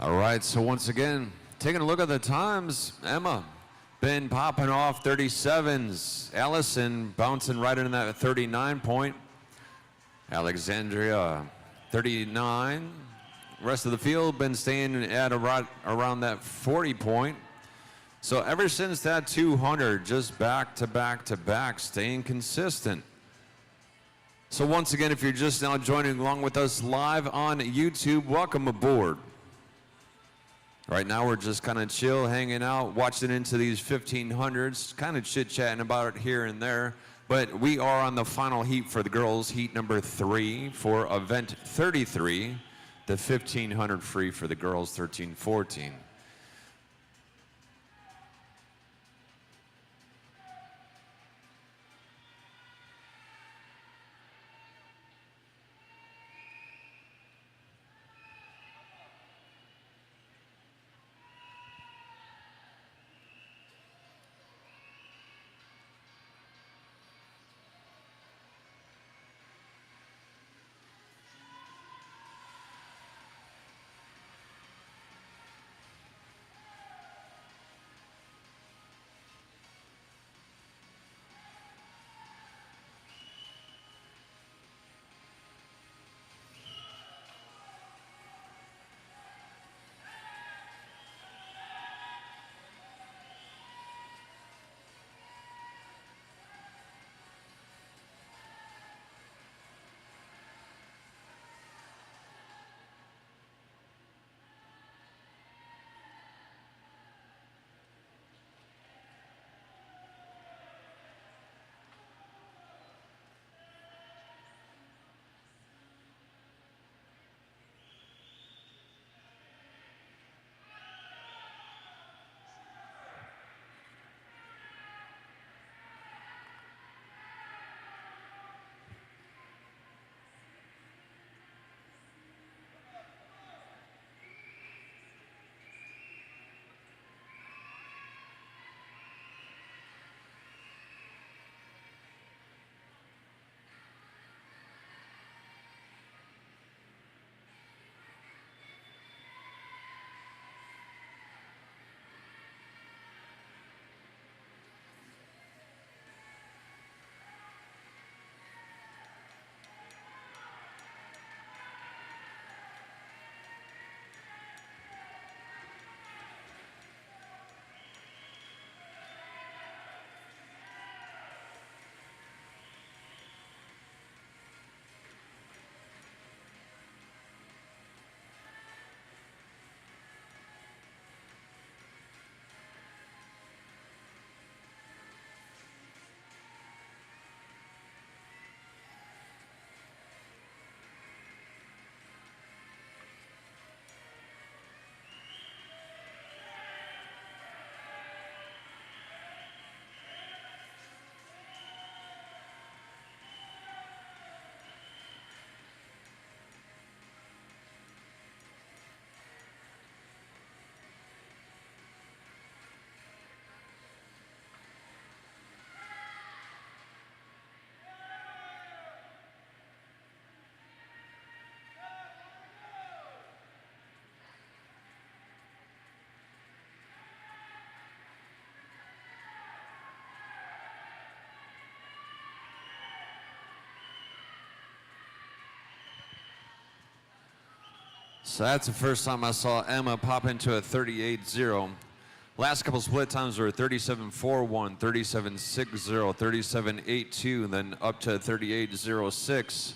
All right, so once again, taking a look at the times, Emma been popping off 37s. Allison bouncing right in that 39 point. Alexandria 39. Rest of the field been staying at around that 40 point. So ever since that 200, just back to back to back, staying consistent. So once again, if you're just now joining along with us live on YouTube, welcome aboard. Right now we're just kind of chill, hanging out, watching into these 1500s, kind of chit-chatting about it here and there. But we are on the final heat for the girls, heat number 3 for event 33, the 1500 free for the girls, 13-14. So that's the first time I saw Emma pop into a 38-0. Last couple split times were 37-4-1, 37-6-0, 37-8-2, and then up to 38-0-6.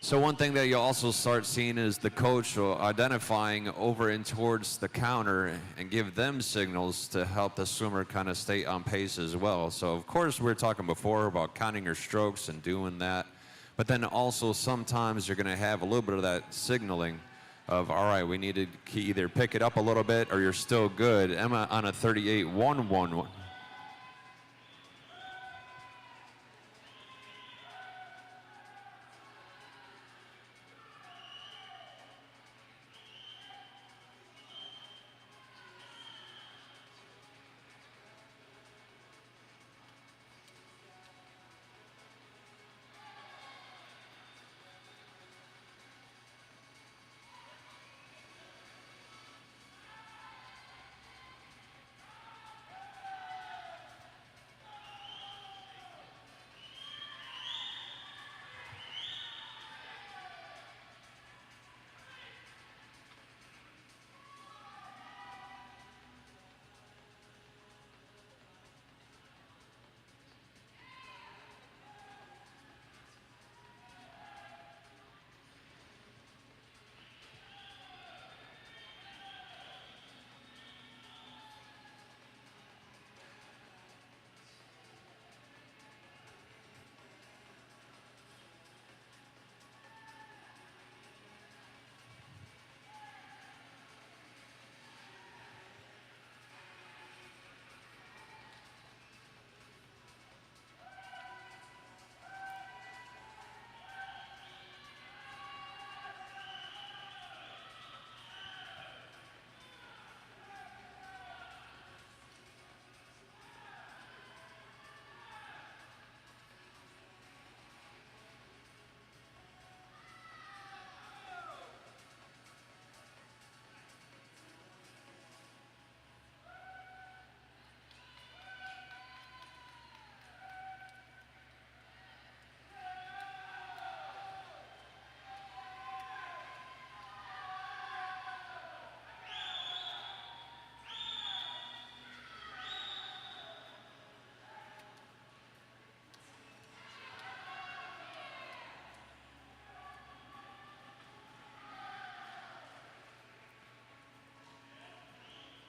So one thing that you'll also start seeing is the coach identifying over and towards the counter and give them signals to help the swimmer kind of stay on pace as well. So of course we were talking before about counting your strokes and doing that, but then also sometimes you're going to have a little bit of that signaling of, all right, we need to either pick it up a little bit or you're still good. Emma on a 38-1-1.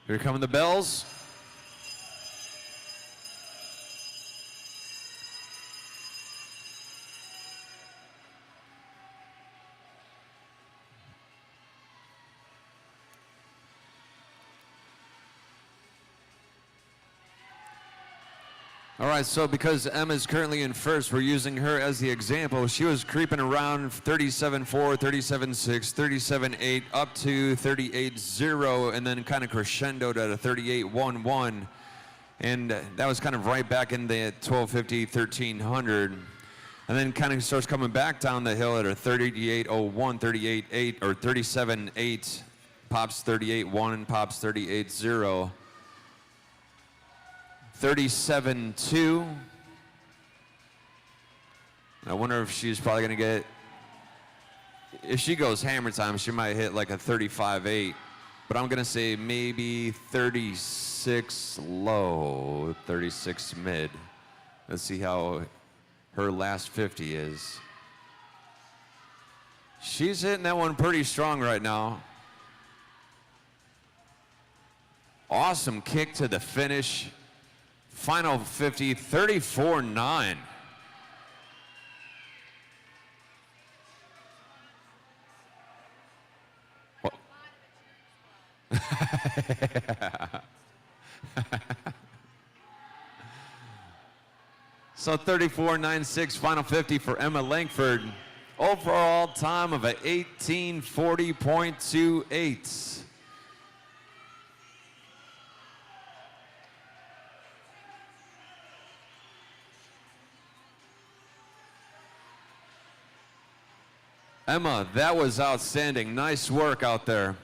Here come the bells. All right, so because Emma's currently in first, we're using her as the example. She was creeping around 37.4, 37.6, 37.8, up to 38.0, and then kind of crescendoed at a 38.11. And that was kind of right back in the 1250, 1300. And then kind of starts coming back down the hill at a 38.01, 38.8, or 37.8, pops 38.1, pops 38.0. 37.2. I wonder if she's probably going to get, if she goes hammer time, she might hit like a 35.8. But I'm going to say maybe 36 low, 36 mid. Let's see how her last 50 is. She's hitting that one pretty strong right now. Awesome kick to the finish. Final 50, 34.9. So 34.96, final 50 for Emma Langford. Overall time of a 18:40.28. Emma, that was outstanding. Nice work out there.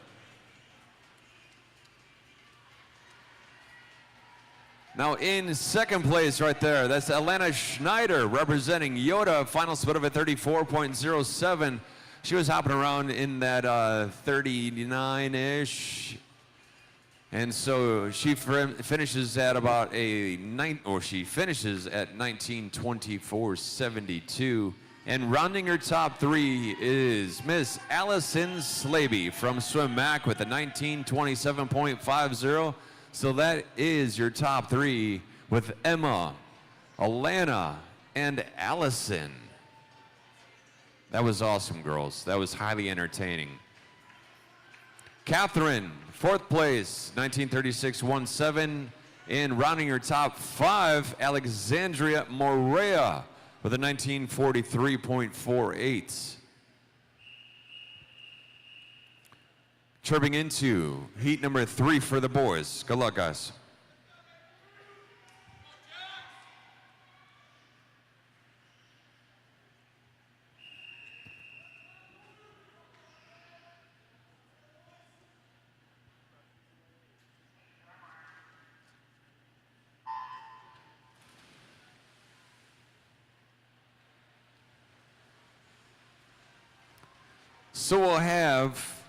Now in second place right there, that's Alana Schneider representing Yoda, final split of a 34.07. She was hopping around in that 39-ish. And so she finishes at about a she finishes at 19:24.72. And rounding her top three is Miss Allison Slaby from Swim Mac with a 19:27.50. So that is your top three with Emma, Alana, and Allison. That was awesome, girls. That was highly entertaining. Catherine, fourth place, 19:36.17. And rounding her top five, Alexandria Morea with a 19:43.48. Chirping into heat number 3 for the boys. Good luck, guys. So we'll have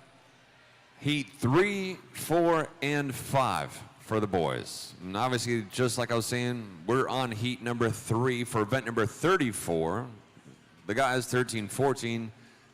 heat 3, 4, and 5 for the boys. And obviously, just like I was saying, we're on heat number 3 for event number 34. The guys 13, 14,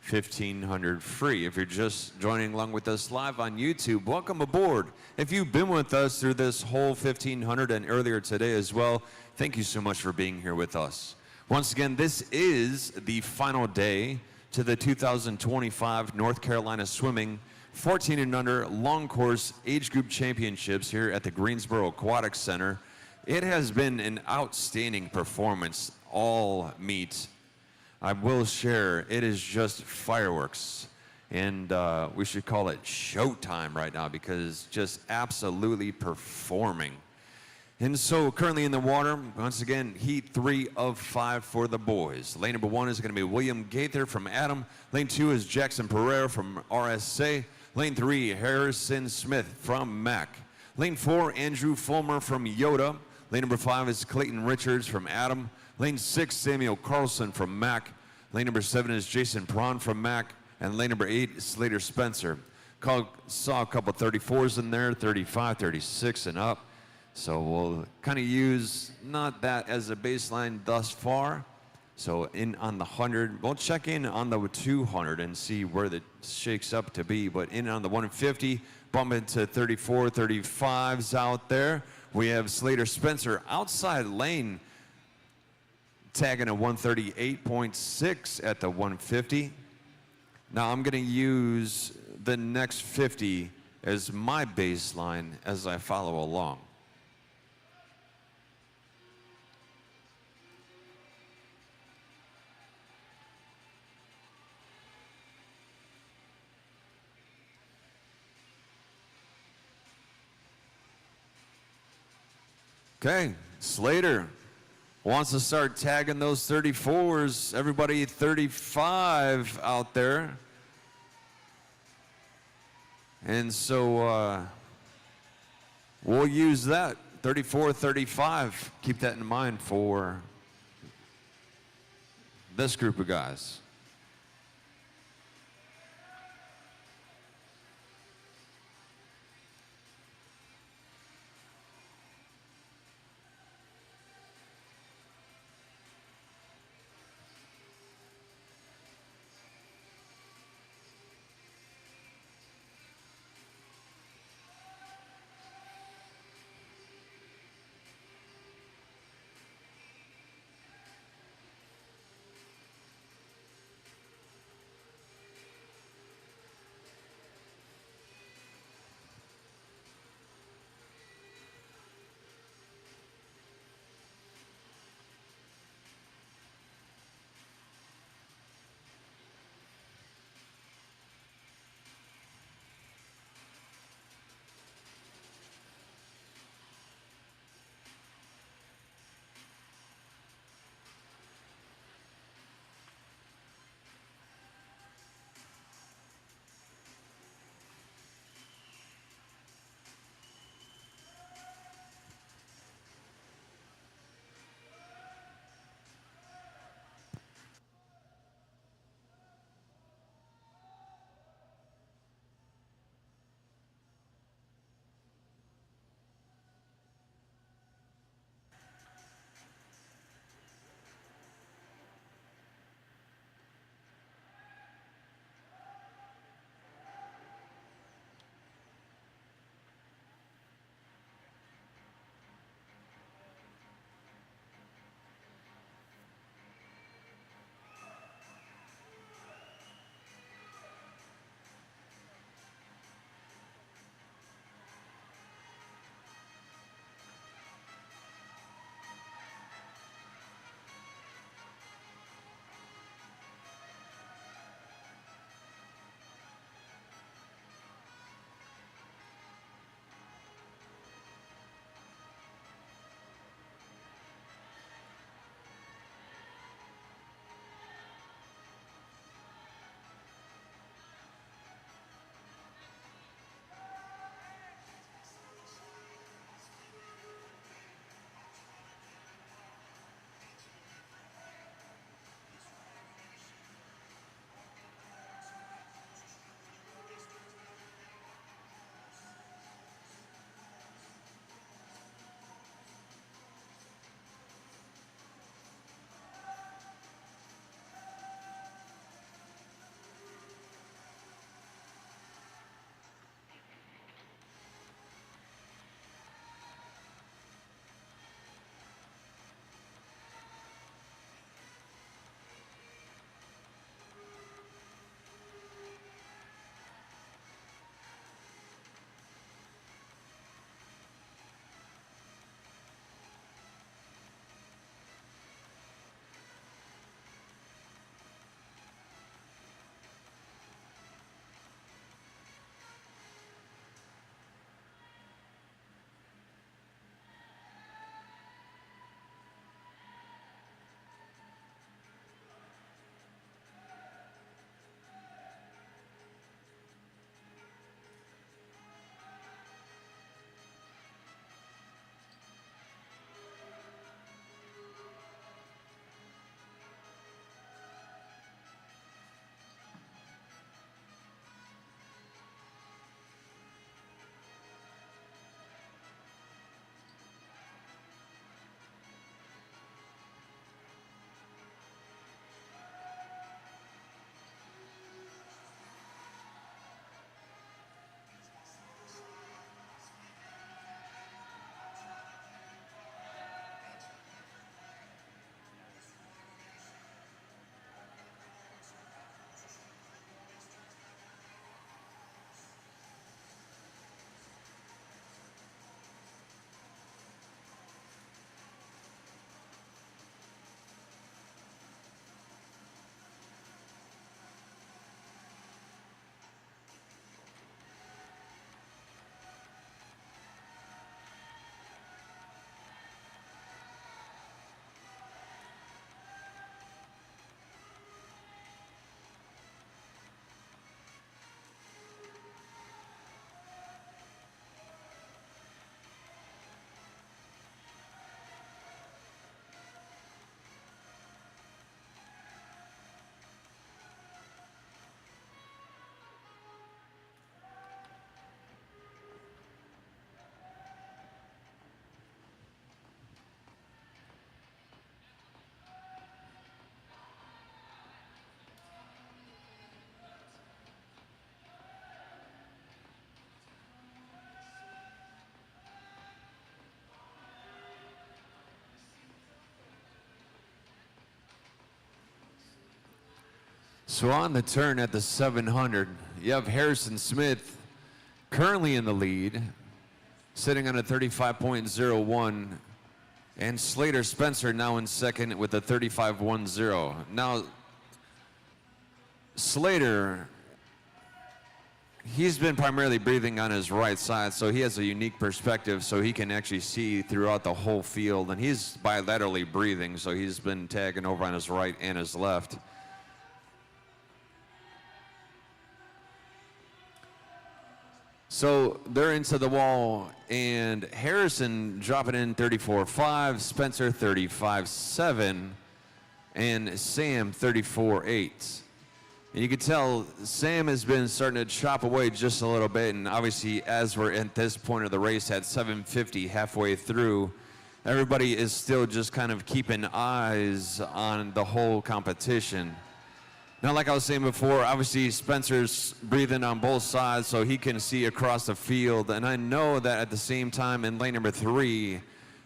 1500 free. If you're just joining along with us live on YouTube, welcome aboard. If you've been with us through this whole 1500 and earlier today as well, thank you so much for being here with us. Once again, this is the final day to the 2025 North Carolina Swimming 14 and under long course age group championships here at the Greensboro Aquatic Center. It has been an outstanding performance all meet. I will share, it is just fireworks. And we should call it showtime right now because just absolutely performing. And so currently in the water, once again, heat 3 of 5 for the boys. Lane number 1 is going to be William Gaither from Adam. Lane 2 is Jackson Pereira from RSA. Lane 3, Harrison Smith from Mac. Lane 4, Andrew Fulmer from Yoda. Lane number 5 is Clayton Richards from Adam. Lane 6, Samuel Carlson from Mac. Lane number 7 is Jason Prawn from Mac. And lane number 8 is Slater Spencer. Saw a couple 34s in there, 35, 36 and up. So we'll kind of use not that as a baseline thus far. So in on the 100, we'll check in on the 200 and see where that shakes up to be. But in on the 150, bumping to 34, 35s out there. We have Slater Spencer outside lane tagging a 138.6 at the 150. Now I'm going to use the next 50 as my baseline as I follow along. Okay, Slater wants to start tagging those 34s. Everybody 35 out there. And so we'll use that, 34, 35. Keep that in mind for this group of guys. So on the turn at the 700, you have Harrison Smith currently in the lead, sitting on a 35.01, and Slater Spencer now in second with a 35.10. Now, Slater, he's been primarily breathing on his right side, so he has a unique perspective, so he can actually see throughout the whole field, and he's bilaterally breathing, so he's been tagging over on his right and his left. So they're into the wall, and Harrison dropping in 34.5, Spencer 35.7, and Sam 34.8. And you can tell Sam has been starting to chop away just a little bit, and obviously as we're at this point of the race at 7:50 halfway through, everybody is still just kind of keeping eyes on the whole competition. Now, like I was saying before, obviously Spencer's breathing on both sides so he can see across the field, and I know that at the same time in lane number 3,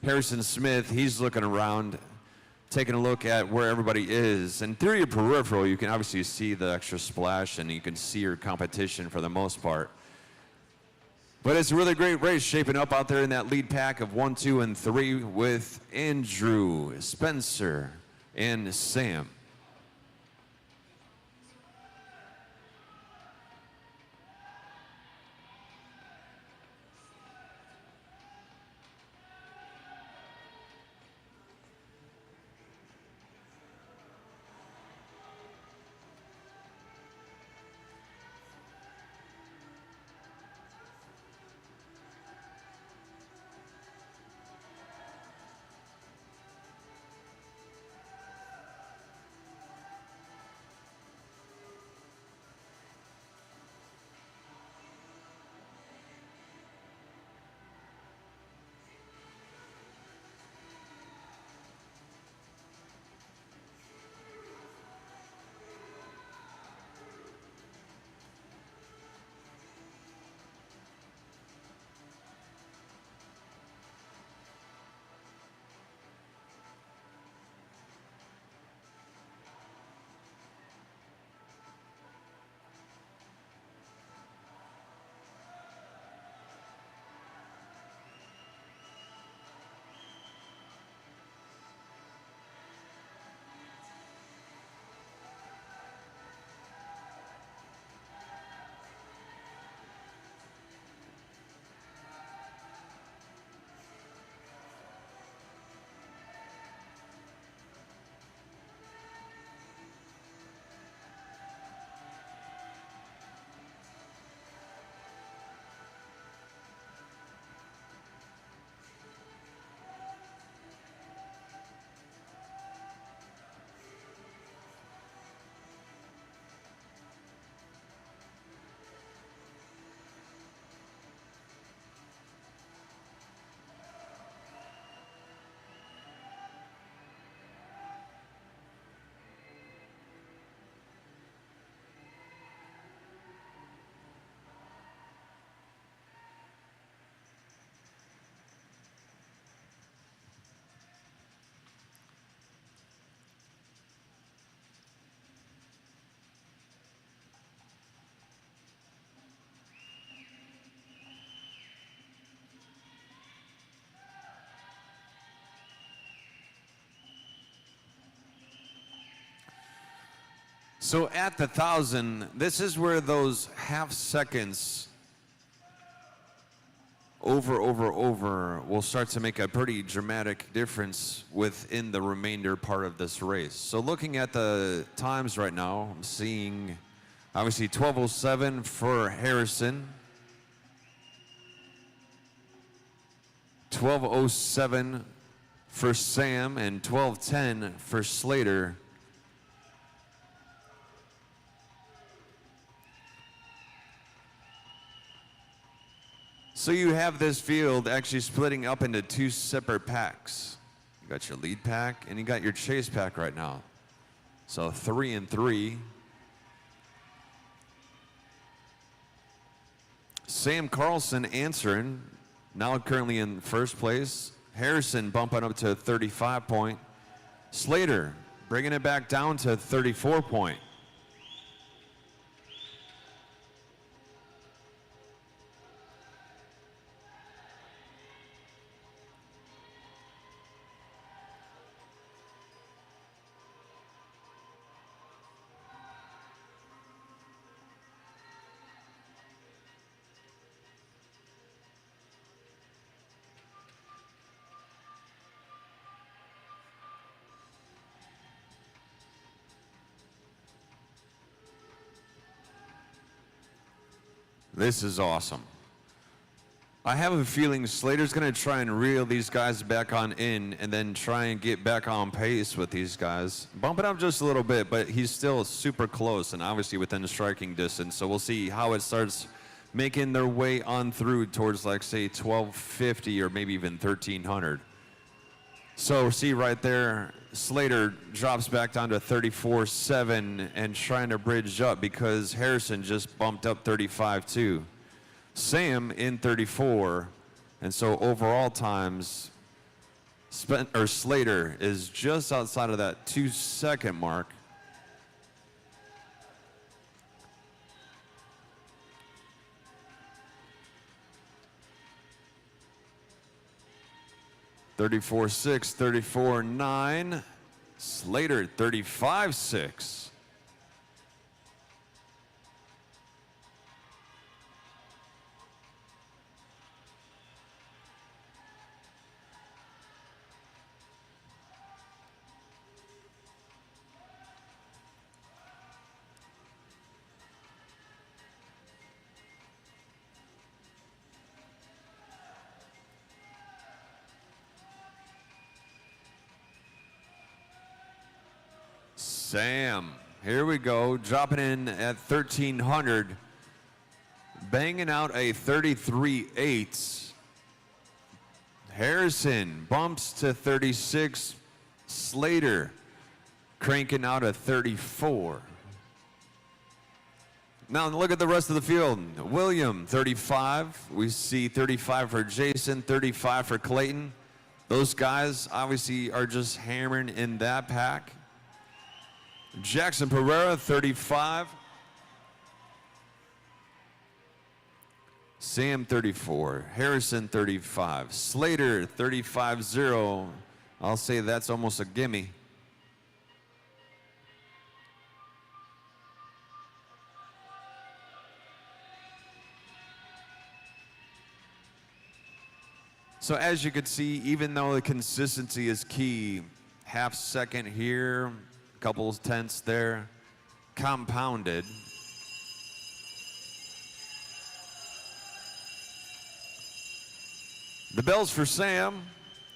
Harrison Smith, he's looking around, taking a look at where everybody is, and through your peripheral you can obviously see the extra splash and you can see your competition for the most part. But it's a really great race shaping up out there in that lead pack of 1, 2, and 3 with Andrew, Spencer, and Sam. So at the 1,000, this is where those half seconds over will start to make a pretty dramatic difference within the remainder part of this race. So looking at the times right now, I'm seeing obviously 12:07 for Harrison, 12:07 for Sam, and 12:10 for Slater. So you have this field actually splitting up into 2 separate packs. You got your lead pack and you got your chase pack right now. So 3 and 3. Sam Carlson answering, now currently in first place. Harrison bumping up to a 35 point. Slater bringing it back down to 34 point. This is awesome. I have a feeling Slater's going to try and reel these guys back on in and then try and get back on pace with these guys. Bump it up just a little bit, but he's still super close and obviously within striking distance. So we'll see how it starts making their way on through towards, like, say, 1250 or maybe even 1300. So see right there, Slater drops back down to 34.7 and trying to bridge up because Harrison just bumped up 35.2. Sam in 34, and so overall times, Slater is just outside of that 2-second mark. $34.6, $34.9. Slater 35.6. Sam, here we go, dropping in at 1300, banging out a 33.8. Harrison bumps to 36. Slater cranking out a 34. Now look at the rest of the field. William, 35. We see 35 for Jason, 35 for Clayton. Those guys obviously are just hammering in that pack. Jackson Pereira, 35. Sam, 34. Harrison, 35. Slater, 35.0. I'll say that's almost a gimme. So as you can see, even though the consistency is key, half second here, couple tenths there, compounded. The bells for Sam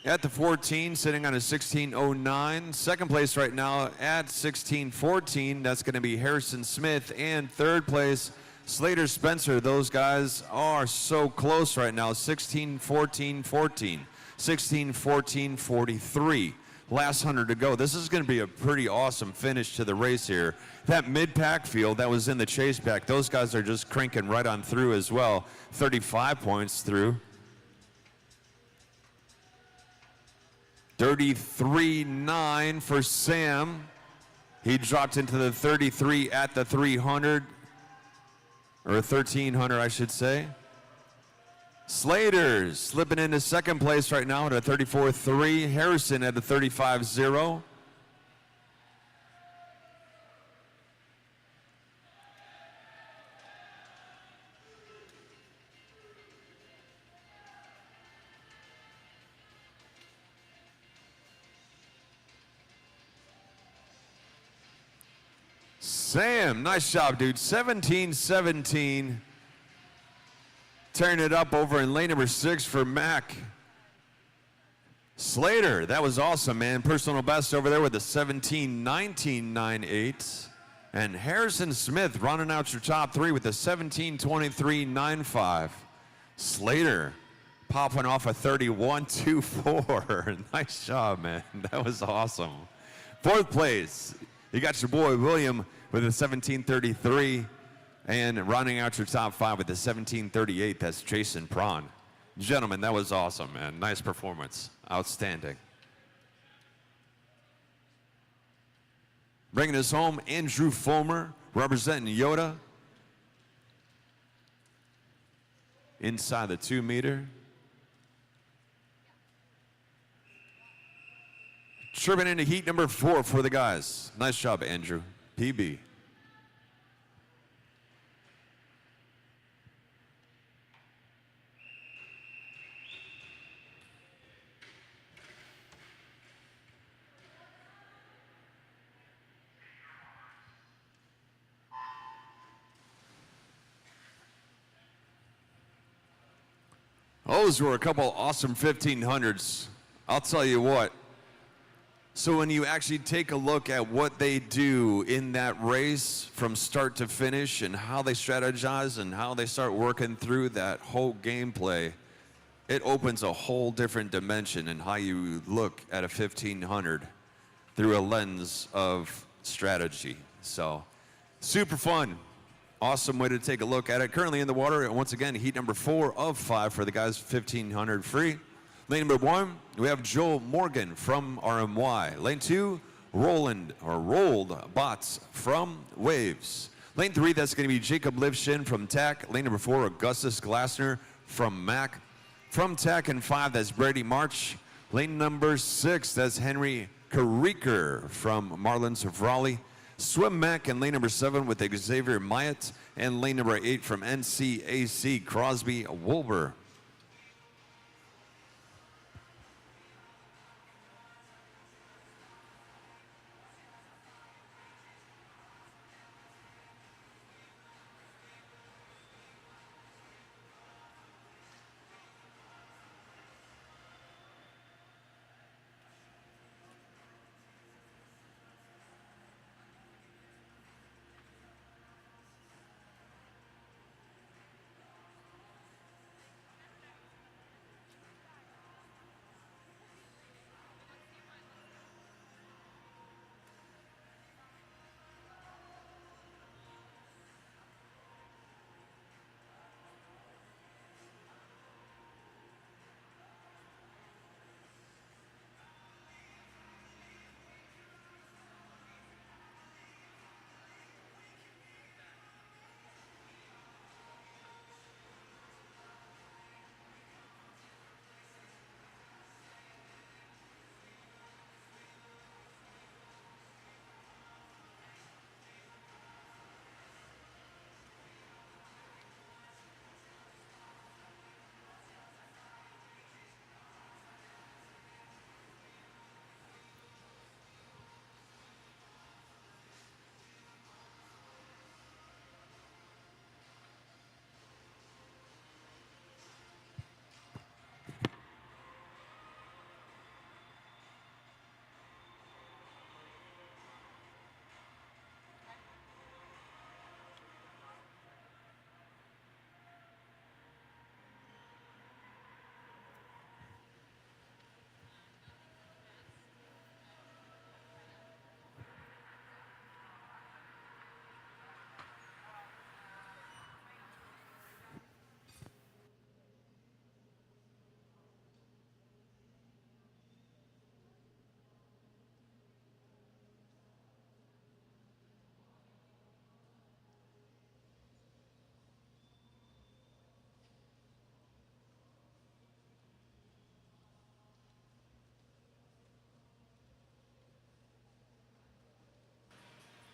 at the 14, sitting on a 16.09. Second place right now at 16.14. That's going to be Harrison Smith. And third place, Slater Spencer. Those guys are so close right now. 16.14.14. 16.14.43. Last 100 to go. This is going to be a pretty awesome finish to the race here. That mid-pack field that was in the chase pack, those guys are just cranking right on through as well. 35 points through. 33.9 for Sam. He dropped into the 33 at the 300, or 1300, I should say. Slater slipping into second place right now at a 34.3. Harrison at a 35.0. Sam, nice job, dude. 17.17. Tearing it up over in lane number 6 for Mac. Slater, that was awesome, man. Personal best over there with a 17.19.98. And Harrison Smith running out your top 3 with a 17.23.95. Slater popping off a 31.24. Nice job, man. That was awesome. Fourth place, you got your boy William with a 17.33. And rounding out your top 5 with the 17.38, that's Jason Prawn. Gentlemen, that was awesome, man. Nice performance. Outstanding. Bringing us home, Andrew Fulmer, representing Yoda. Inside the 2 meter. Tripping into heat number 4 for the guys. Nice job, Andrew. PB. Those were a couple awesome 1500s. I'll tell you what. So when you actually take a look at what they do in that race from start to finish and how they strategize and how they start working through that whole gameplay, it opens a whole different dimension in how you look at a 1500 through a lens of strategy. So super fun. Awesome way to take a look at it. Currently in the water, and once again, heat number 4 of 5 for the guys 1500 free. Lane number 1, we have Joel Morgan from RMY. Lane 2, Rolled Bots from Waves. Lane 3, that's going to be Jacob Livshin from TAC. Lane number 4, Augustus Glassner from MAC. From TAC and 5, that's Brady March. Lane number 6, that's Henry Carriker from Marlins of Raleigh. Swim Mac in lane number 7 with Xavier Myatt, and lane number 8 from NCAC, Crosby Wolber.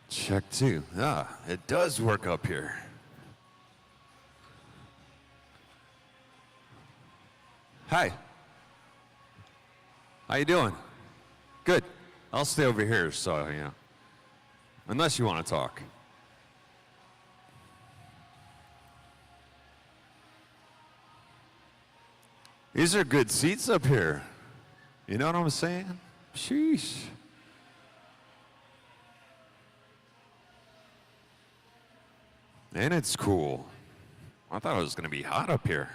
Check 2. Ah, it does work up here. Hi. How you doing? Good. I'll stay over here, so, you know. Unless you want to talk. These are good seats up here. You know what I'm saying? Sheesh. And it's cool. I thought it was going to be hot up here.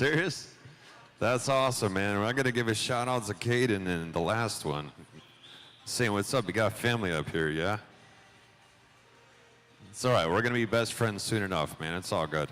Serious? That's awesome, man. I'm going to give a shout out to Caden and the last one. Saying what's up. You got family up here, yeah? It's all right. We're going to be best friends soon enough, man. It's all good.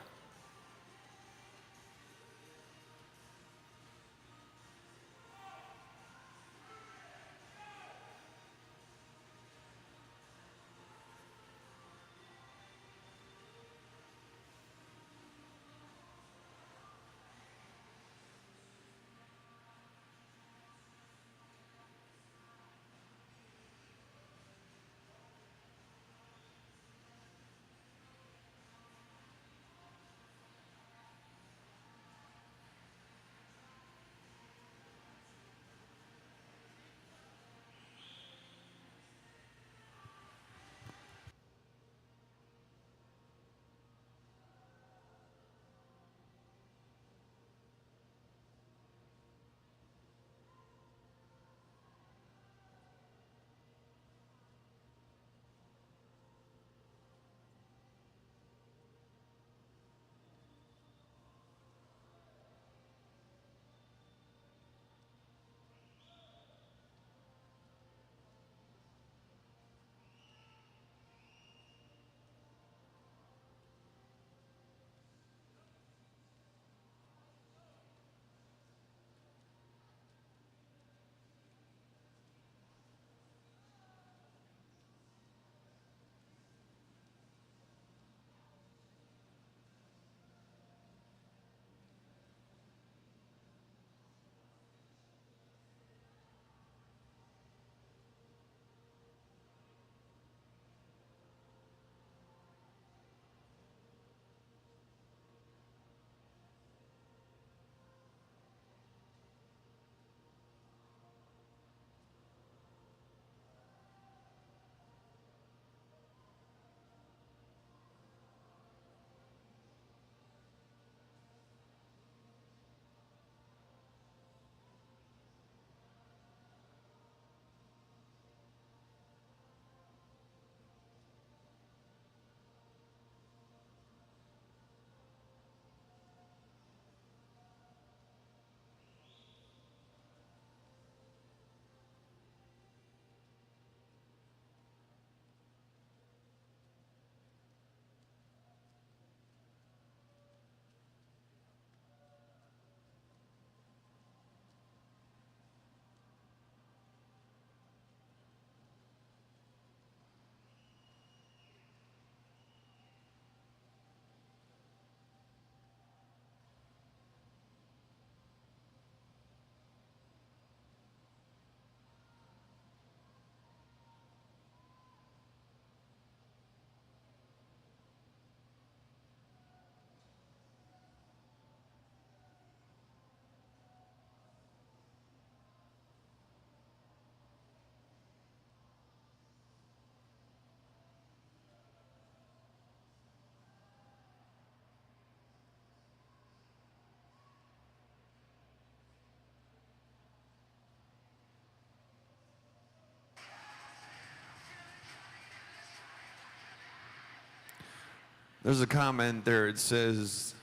There's a comment there. It says,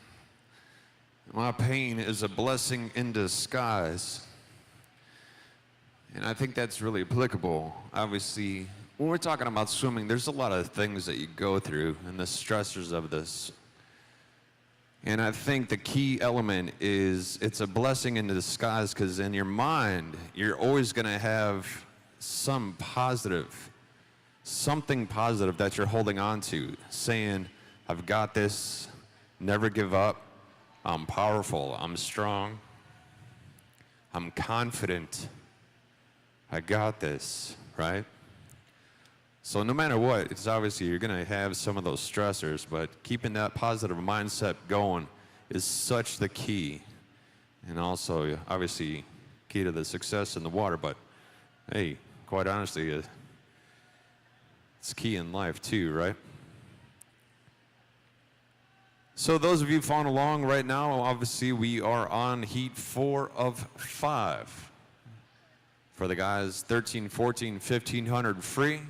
my pain is a blessing in disguise. And I think that's really applicable. Obviously, when we're talking about swimming, there's a lot of things that you go through and the stressors of this. And I think the key element is it's a blessing in disguise, because in your mind, you're always going to have some positive, something positive that you're holding on to, saying, I've got this, never give up, I'm powerful, I'm strong, I'm confident, I got this, right? So no matter what, it's obviously you're gonna have some of those stressors, but keeping that positive mindset going is such the key. And also, obviously, key to the success in the water, but hey, quite honestly, it's key in life too, right? So those of you following along right now, obviously we are on heat 4 of 5. For the guys, 13, 14, 1500 free.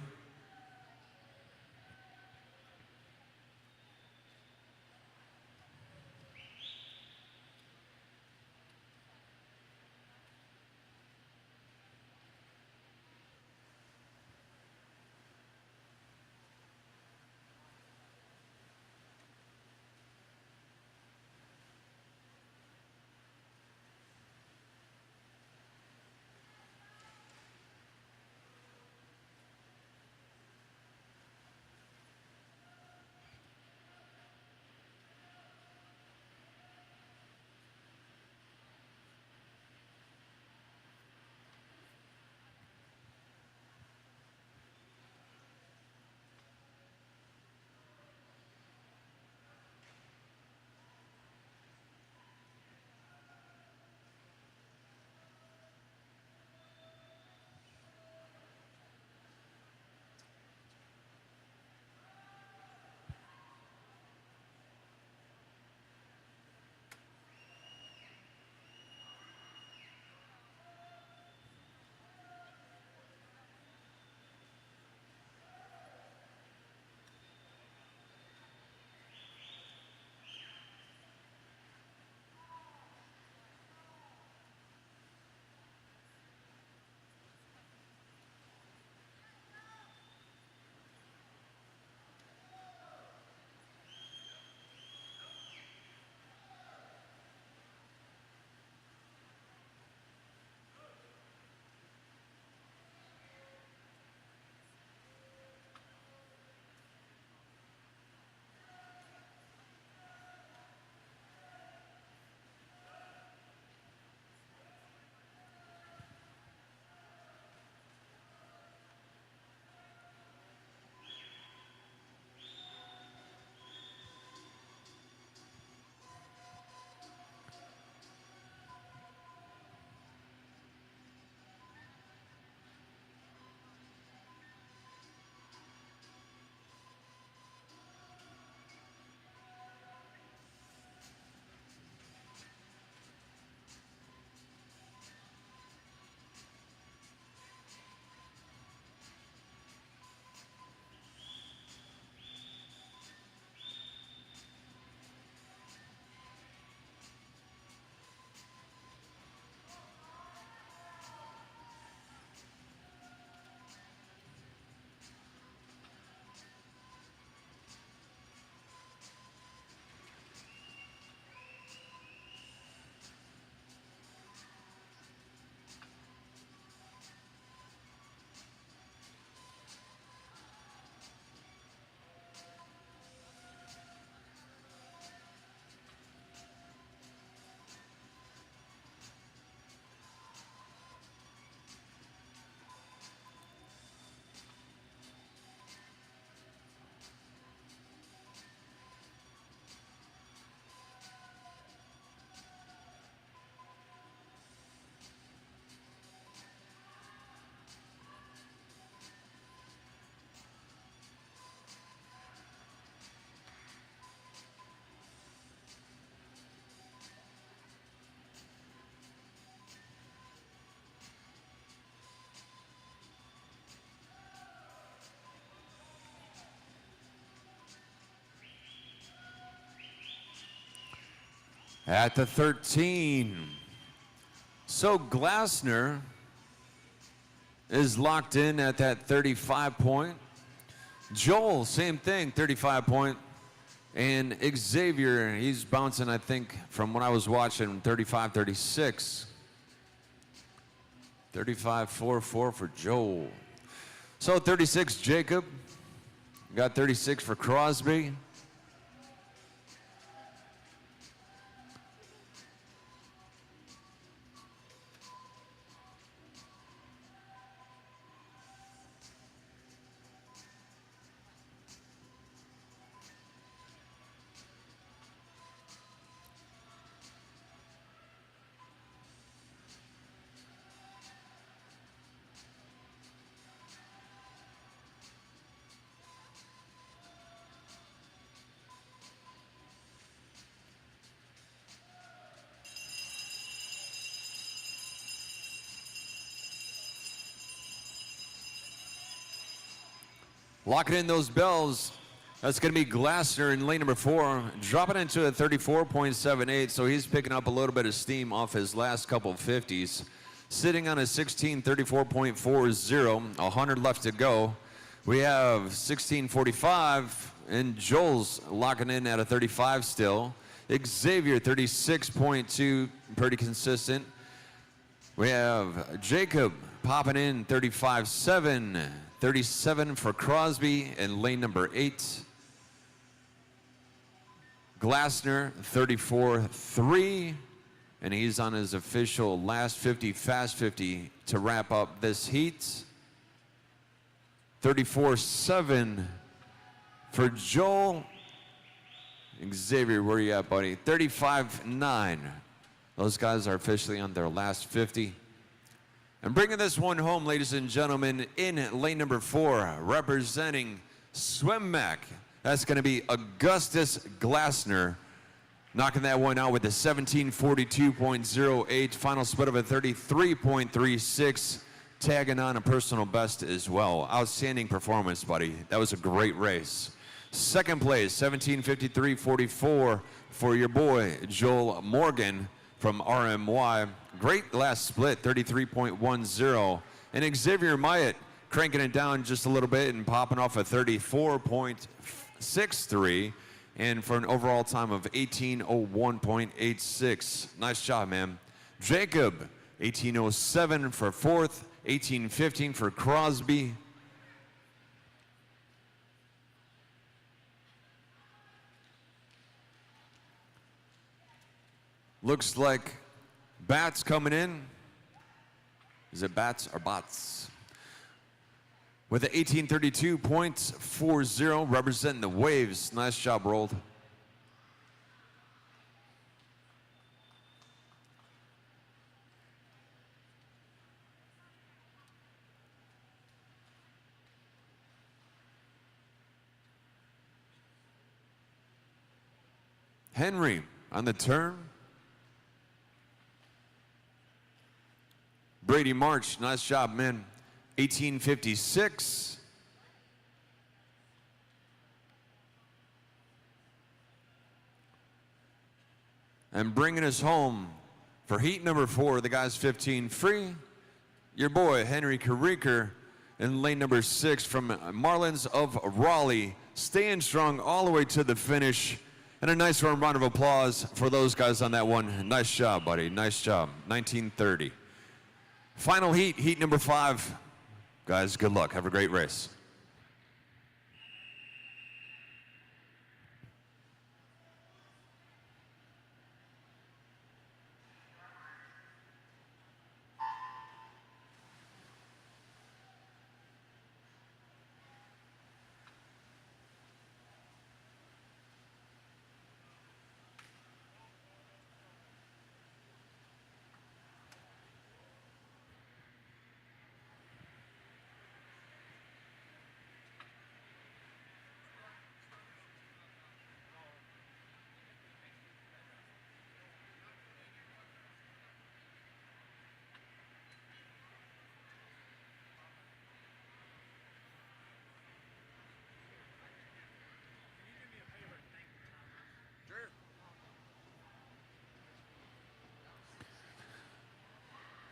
at the 13. So Glassner is locked in at that 35 point. Joel, same thing, 35 point. And Xavier, he's bouncing, I think, from what I was watching, 35, 36. 35-4-4 for Joel. So 36, Jacob. Got 36 for Crosby. Locking in those bells. That's going to be Glassner in lane number 4, dropping into a 34.78, so he's picking up a little bit of steam off his last couple of 50s. Sitting on a 16:34.40, 100 left to go. We have 16:45, and Joel's locking in at a 35 still. Xavier, 36.2, pretty consistent. We have Jacob popping in 35.7. 37 for Crosby in lane number 8. Glassner, 34.3, and he's on his official last 50, fast 50 to wrap up this heat. 34.7 for Joel. Xavier, where you at, buddy? 35.9. Those guys are officially on their last 50. And bringing this one home, ladies and gentlemen, in lane number 4, representing SwimMac, that's going to be Augustus Glassner, knocking that one out with a 17:42.08, final split of a 33.36, tagging on a personal best as well. Outstanding performance, buddy. That was a great race. Second place, 17:53.44 for your boy, Joel Morgan from RMY. Great last split, 33.10. And Xavier Myatt cranking it down just a little bit and popping off a 34.63, and for an overall time of 18:01.86. Nice job, man. Jacob, 18:07 for 4th, 18:15 for Crosby. Looks like Bats coming in. Is it Bats or Bots? With an 18:32.40, representing the Waves. Nice job, rolled. Henry on the turn. Brady March, nice job, man. 18:56. And bringing us home for heat number 4, the guys 15 free, your boy Henry Carriker in lane number 6 from Marlins of Raleigh, staying strong all the way to the finish. And a nice round of applause for those guys on that one. Nice job, buddy, nice job. 19:30. Final heat, heat number 5. Guys, good luck. Have a great race.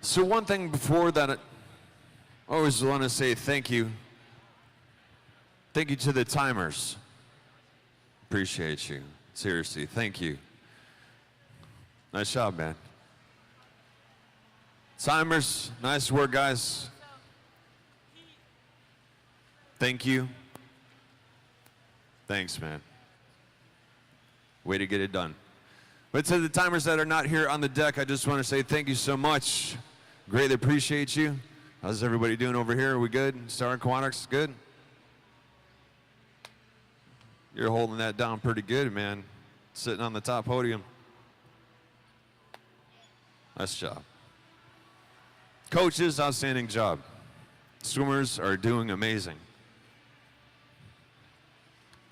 So one thing before that, I always want to say thank you. Thank you to the timers. Appreciate you. Seriously, thank you. Nice job, man. Timers, nice work, guys. Thank you. Thanks, man. Way to get it done. But to the timers that are not here on the deck, I just want to say thank you so much. Greatly appreciate you. How's everybody doing over here? Are we good? Star Aquatics, good? You're holding that down pretty good, man. Sitting on the top podium. Nice job. Coaches, outstanding job. Swimmers are doing amazing.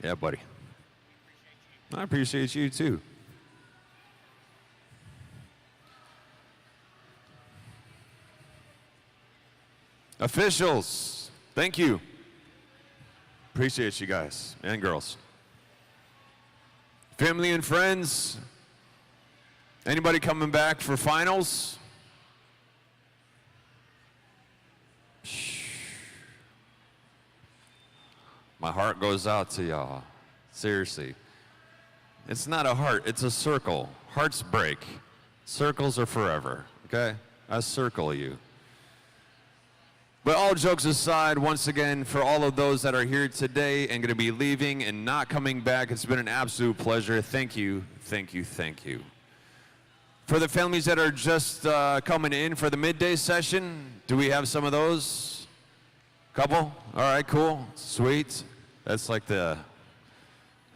Yeah, buddy. I appreciate you too. Officials, thank you. Appreciate you guys and girls. Family and friends, anybody coming back for finals? My heart goes out to y'all. Seriously. It's not a heart, it's a circle. Hearts break. Circles are forever, okay? I circle you. But all jokes aside, once again, for all of those that are here today and going to be leaving and not coming back, it's been an absolute pleasure. Thank you, thank you, thank you. For the families that are just coming in for the midday session, do we have some of those? Couple? All right, cool, sweet. That's like the,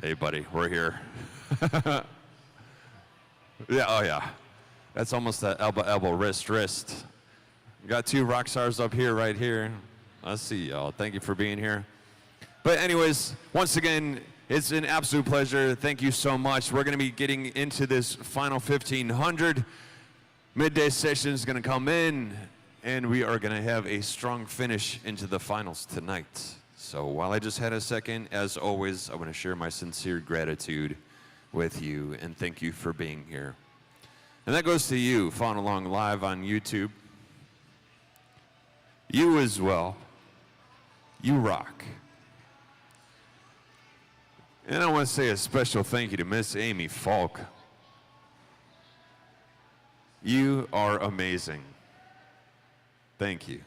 hey buddy, we're here. Yeah, oh yeah. That's almost that elbow, elbow, wrist, wrist. We got two rock stars up here, right here. I see y'all. Thank you for being here. But anyways, once again, it's an absolute pleasure. Thank you so much. We're going to be getting into this final 1500. Midday session is going to come in, and we are going to have a strong finish into the finals tonight. So while I just had a second, as always, I want to share my sincere gratitude with you, and thank you for being here. And that goes to you, following along live on YouTube. You as well. You rock. And I want to say a special thank you to Miss Amy Falk. You are amazing. Thank you.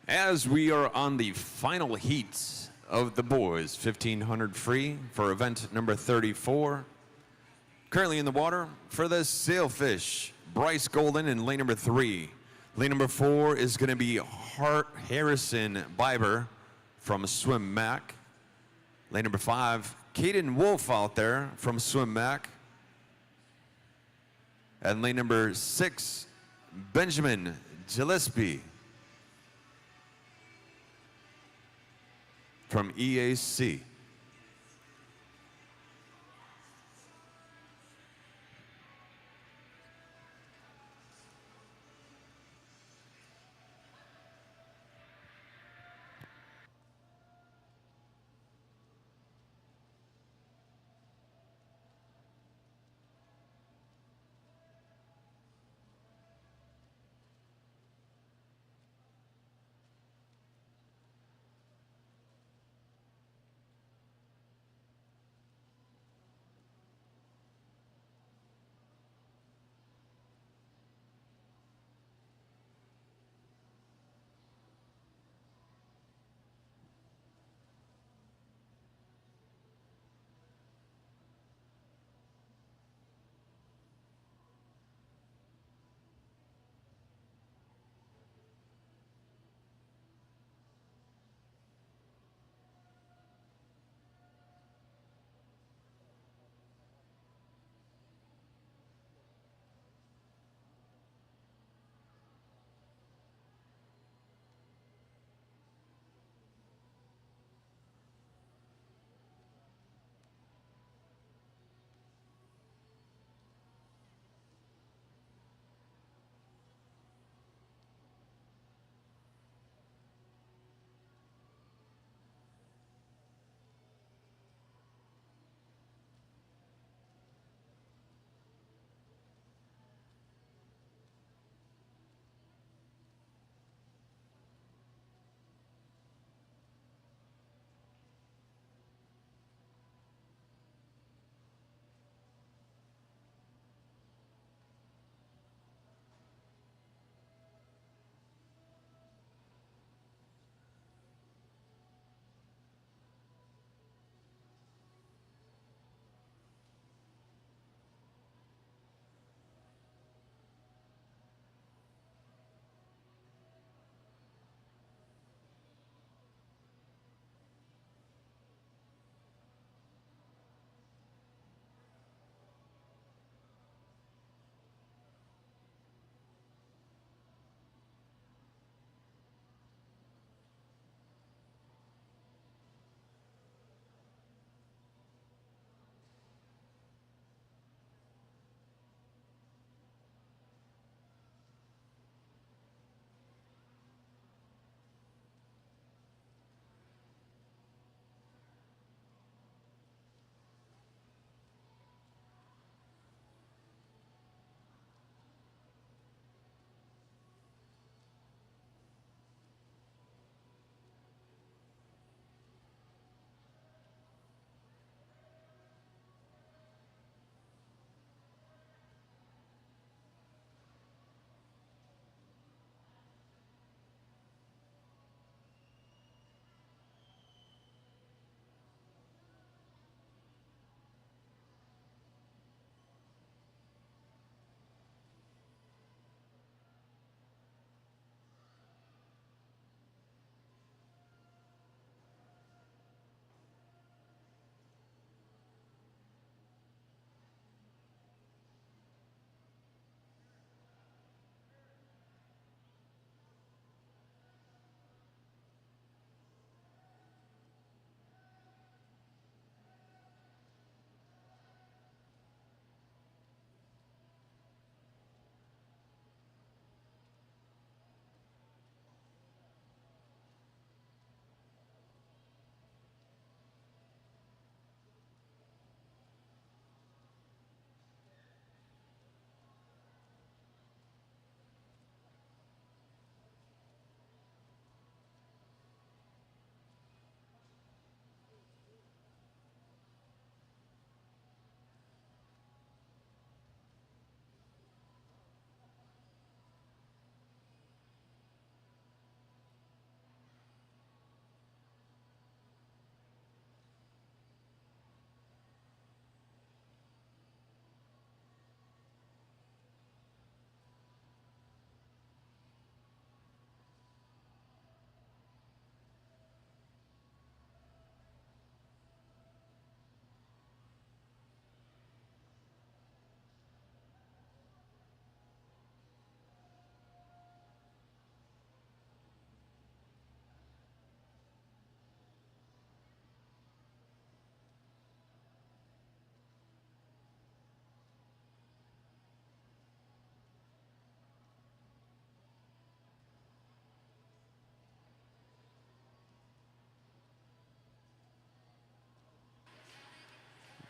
As we are on the final heats of the boys 1500 free for event number 34, currently in the water for the sailfish, Bryce Golden in lane number 3. Lane number 4 is going to be Harrison Biber from Swim Mac. Lane number 5, Caden Wolf out there from Swim Mac. And lane number 6, Benjamin Gillespie from EAC.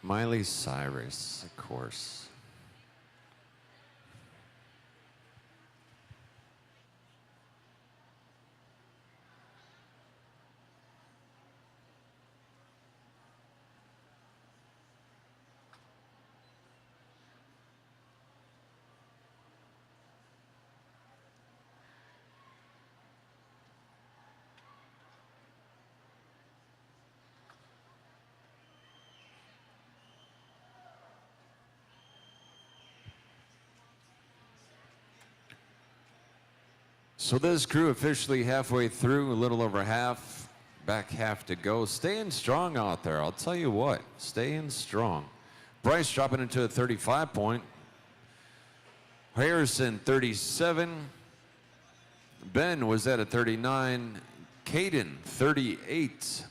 Miley Cyrus, of course. So this crew officially halfway through, a little over half, back half to go. Staying strong out there, I'll tell you what, staying strong. Bryce dropping into a 35 point. Harrison 37. Ben was at a 39. Caden 38.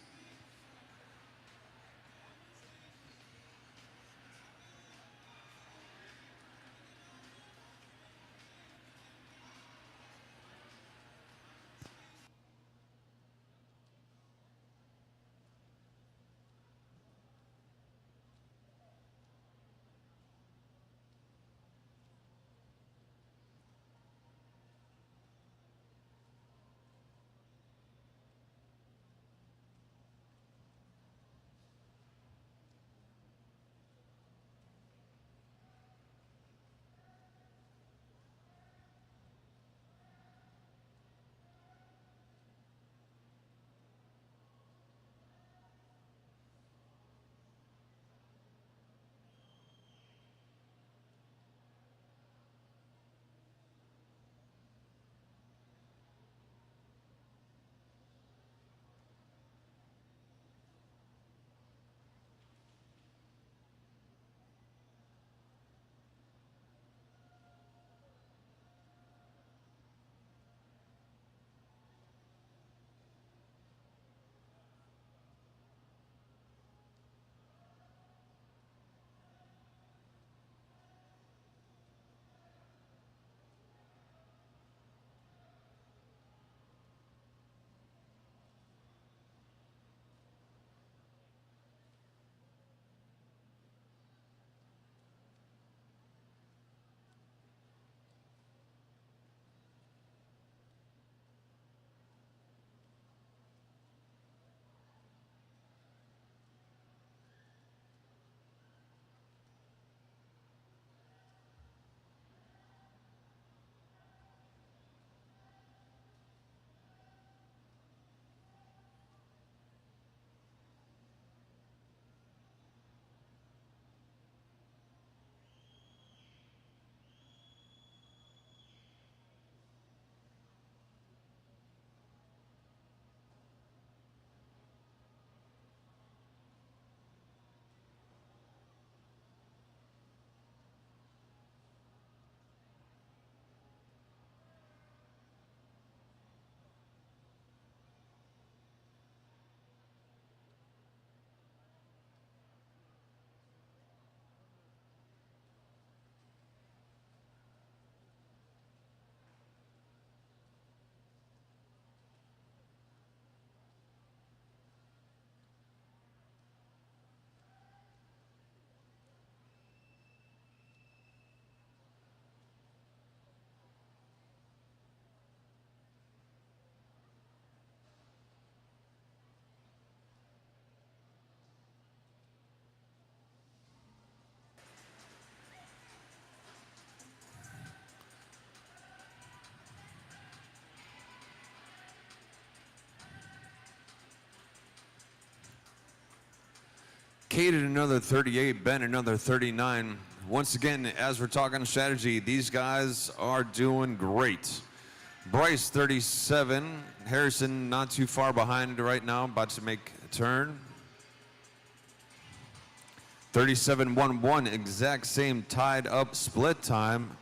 Caden another 38, Ben another 39. Once again, as we're talking strategy, these guys are doing great. Bryce 37, Harrison not too far behind right now, about to make a turn. 37-1-1, exact same tied up split time.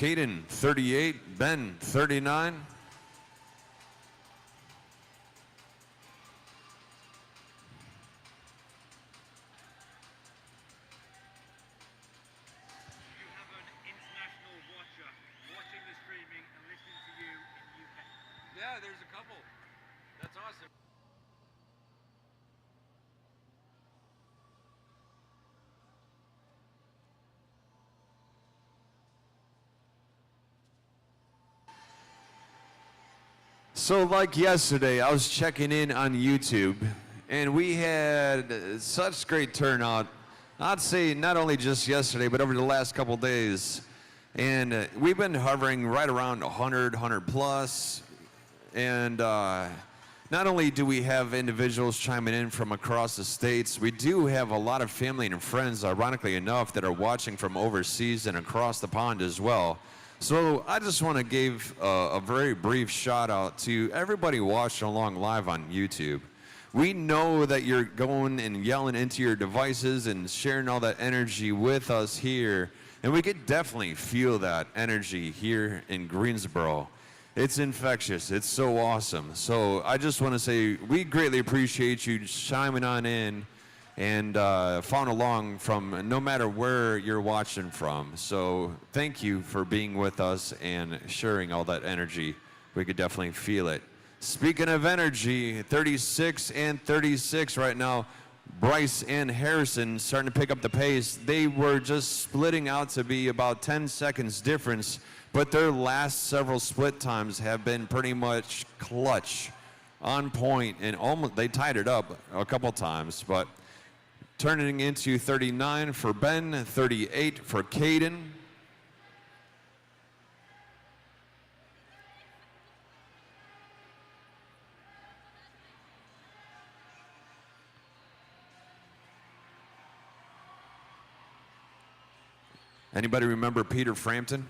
Caden 38, Ben 39. You have an international watcher watching this So like yesterday, I was checking in on YouTube, and we had such great turnout. I'd say not only just yesterday, but over the last couple days. And we've been hovering right around 100, 100 plus. And not only do we have individuals chiming in from across the states, we do have a lot of family and friends, ironically enough, that are watching from overseas and across the pond as well. So I just want to give a very brief shout out to everybody watching along live on YouTube. We know that you're going and yelling into your devices and sharing all that energy with us here, and we could definitely feel that energy here in Greensboro. It's infectious. It's so awesome. So I just want to say we greatly appreciate you chiming on in and following along from no matter where you're watching from. So thank you for being with us and sharing all that energy. We could definitely feel it. Speaking of energy, 36 and 36 right now. Bryce and Harrison starting to pick up the pace. They were just splitting out to be about 10 seconds difference, but their last several split times have been pretty much clutch, on point, and almost they tied it up a couple times, but turning into 39 for Ben, 38 for Caden. Anybody remember Peter Frampton?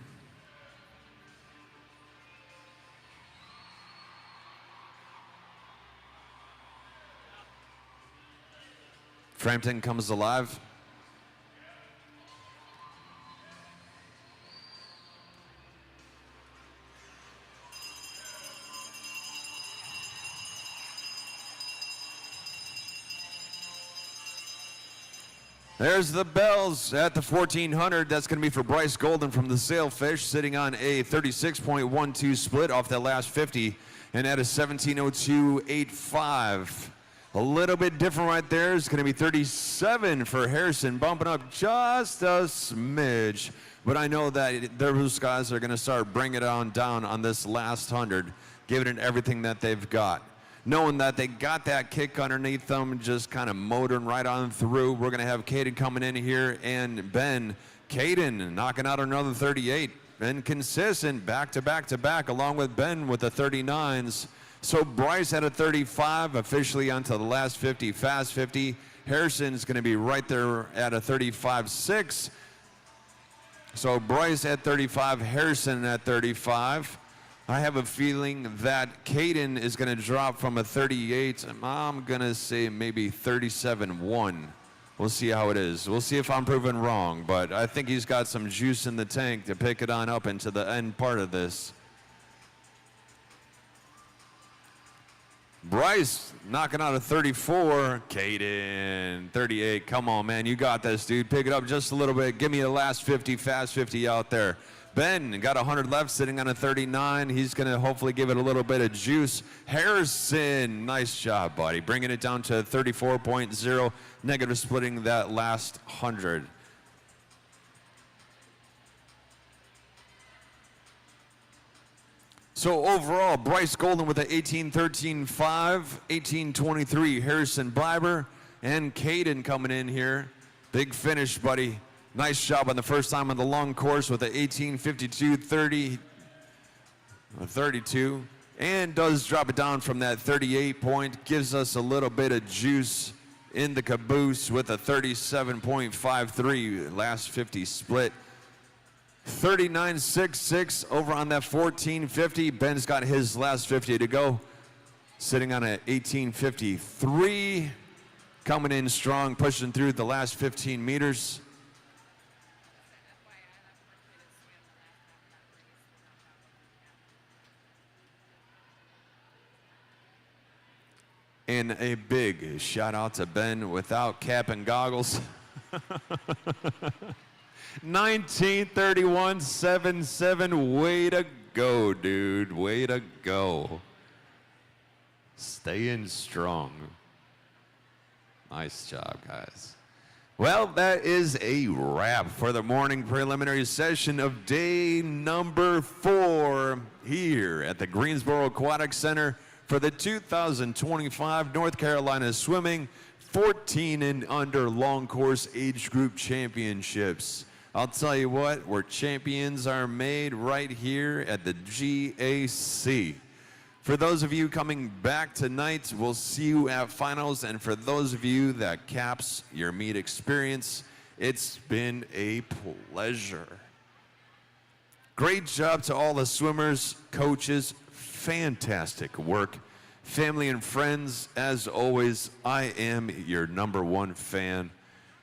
Frampton comes alive. There's the bells at the 1400. That's going to be for Bryce Golden from the Sailfish, sitting on a 36.12 split off that last 50, and at a 17:02.85. A little bit different right there. It's going to be 37 for Harrison, bumping up just a smidge. But I know that those guys are going to start bringing it on down on this last 100, giving it everything that they've got. Knowing that they got that kick underneath them, just kind of motoring right on through. We're going to have Caden coming in here and Ben. Caden knocking out another 38. Been consistent back to back to back, along with Ben with the 39s. So Bryce had a 35, officially onto the last 50, fast 50. Harrison's going to be right there at a 35.6. So Bryce at 35, Harrison at 35. I have a feeling that Caden is going to drop from a 38. I'm going to say maybe 37.1. We'll see how it is. We'll see if I'm proven wrong, but I think he's got some juice in the tank to pick it on up into the end part of this. Bryce knocking out a 34. Caden, 38. Come on, man. You got this, dude. Pick it up just a little bit. Give me the last 50, fast 50 out there. Ben got 100 left, sitting on a 39. He's going to hopefully give it a little bit of juice. Harrison, nice job, buddy. Bringing it down to 34.0, negative splitting that last 100. So overall, Bryce Golden with an 18-13-5, 18-23, Harrison Biber, and Caden coming in here. Big finish, buddy. Nice job on the first time on the long course with an 18-52-30, 32, and does drop it down from that 38 point. Gives us a little bit of juice in the caboose with a 37.53 last 50 split. 39.66 over on that 1450. Ben's got his last 50 to go. Sitting on an 18.53. Coming in strong, pushing through the last 15 meters. And a big shout out to Ben without cap and goggles. 19:31.77. Way to go, dude. Way to go. Staying strong. Nice job, guys. Well, that is a wrap for the morning preliminary session of day number 4 here at the Greensboro Aquatic Center for the 2025 North Carolina Swimming 14 and under long course age group championships. I'll tell you what, where champions are made right here at the GAC. For those of you coming back tonight, we'll see you at finals. And for those of you that caps your meet experience, it's been a pleasure. Great job to all the swimmers, coaches, fantastic work. Family and friends, as always, I am your #1 fan.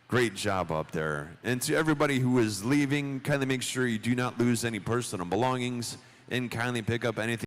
Great job up there. And to everybody who is leaving, kindly make sure you do not lose any personal belongings and kindly pick up anything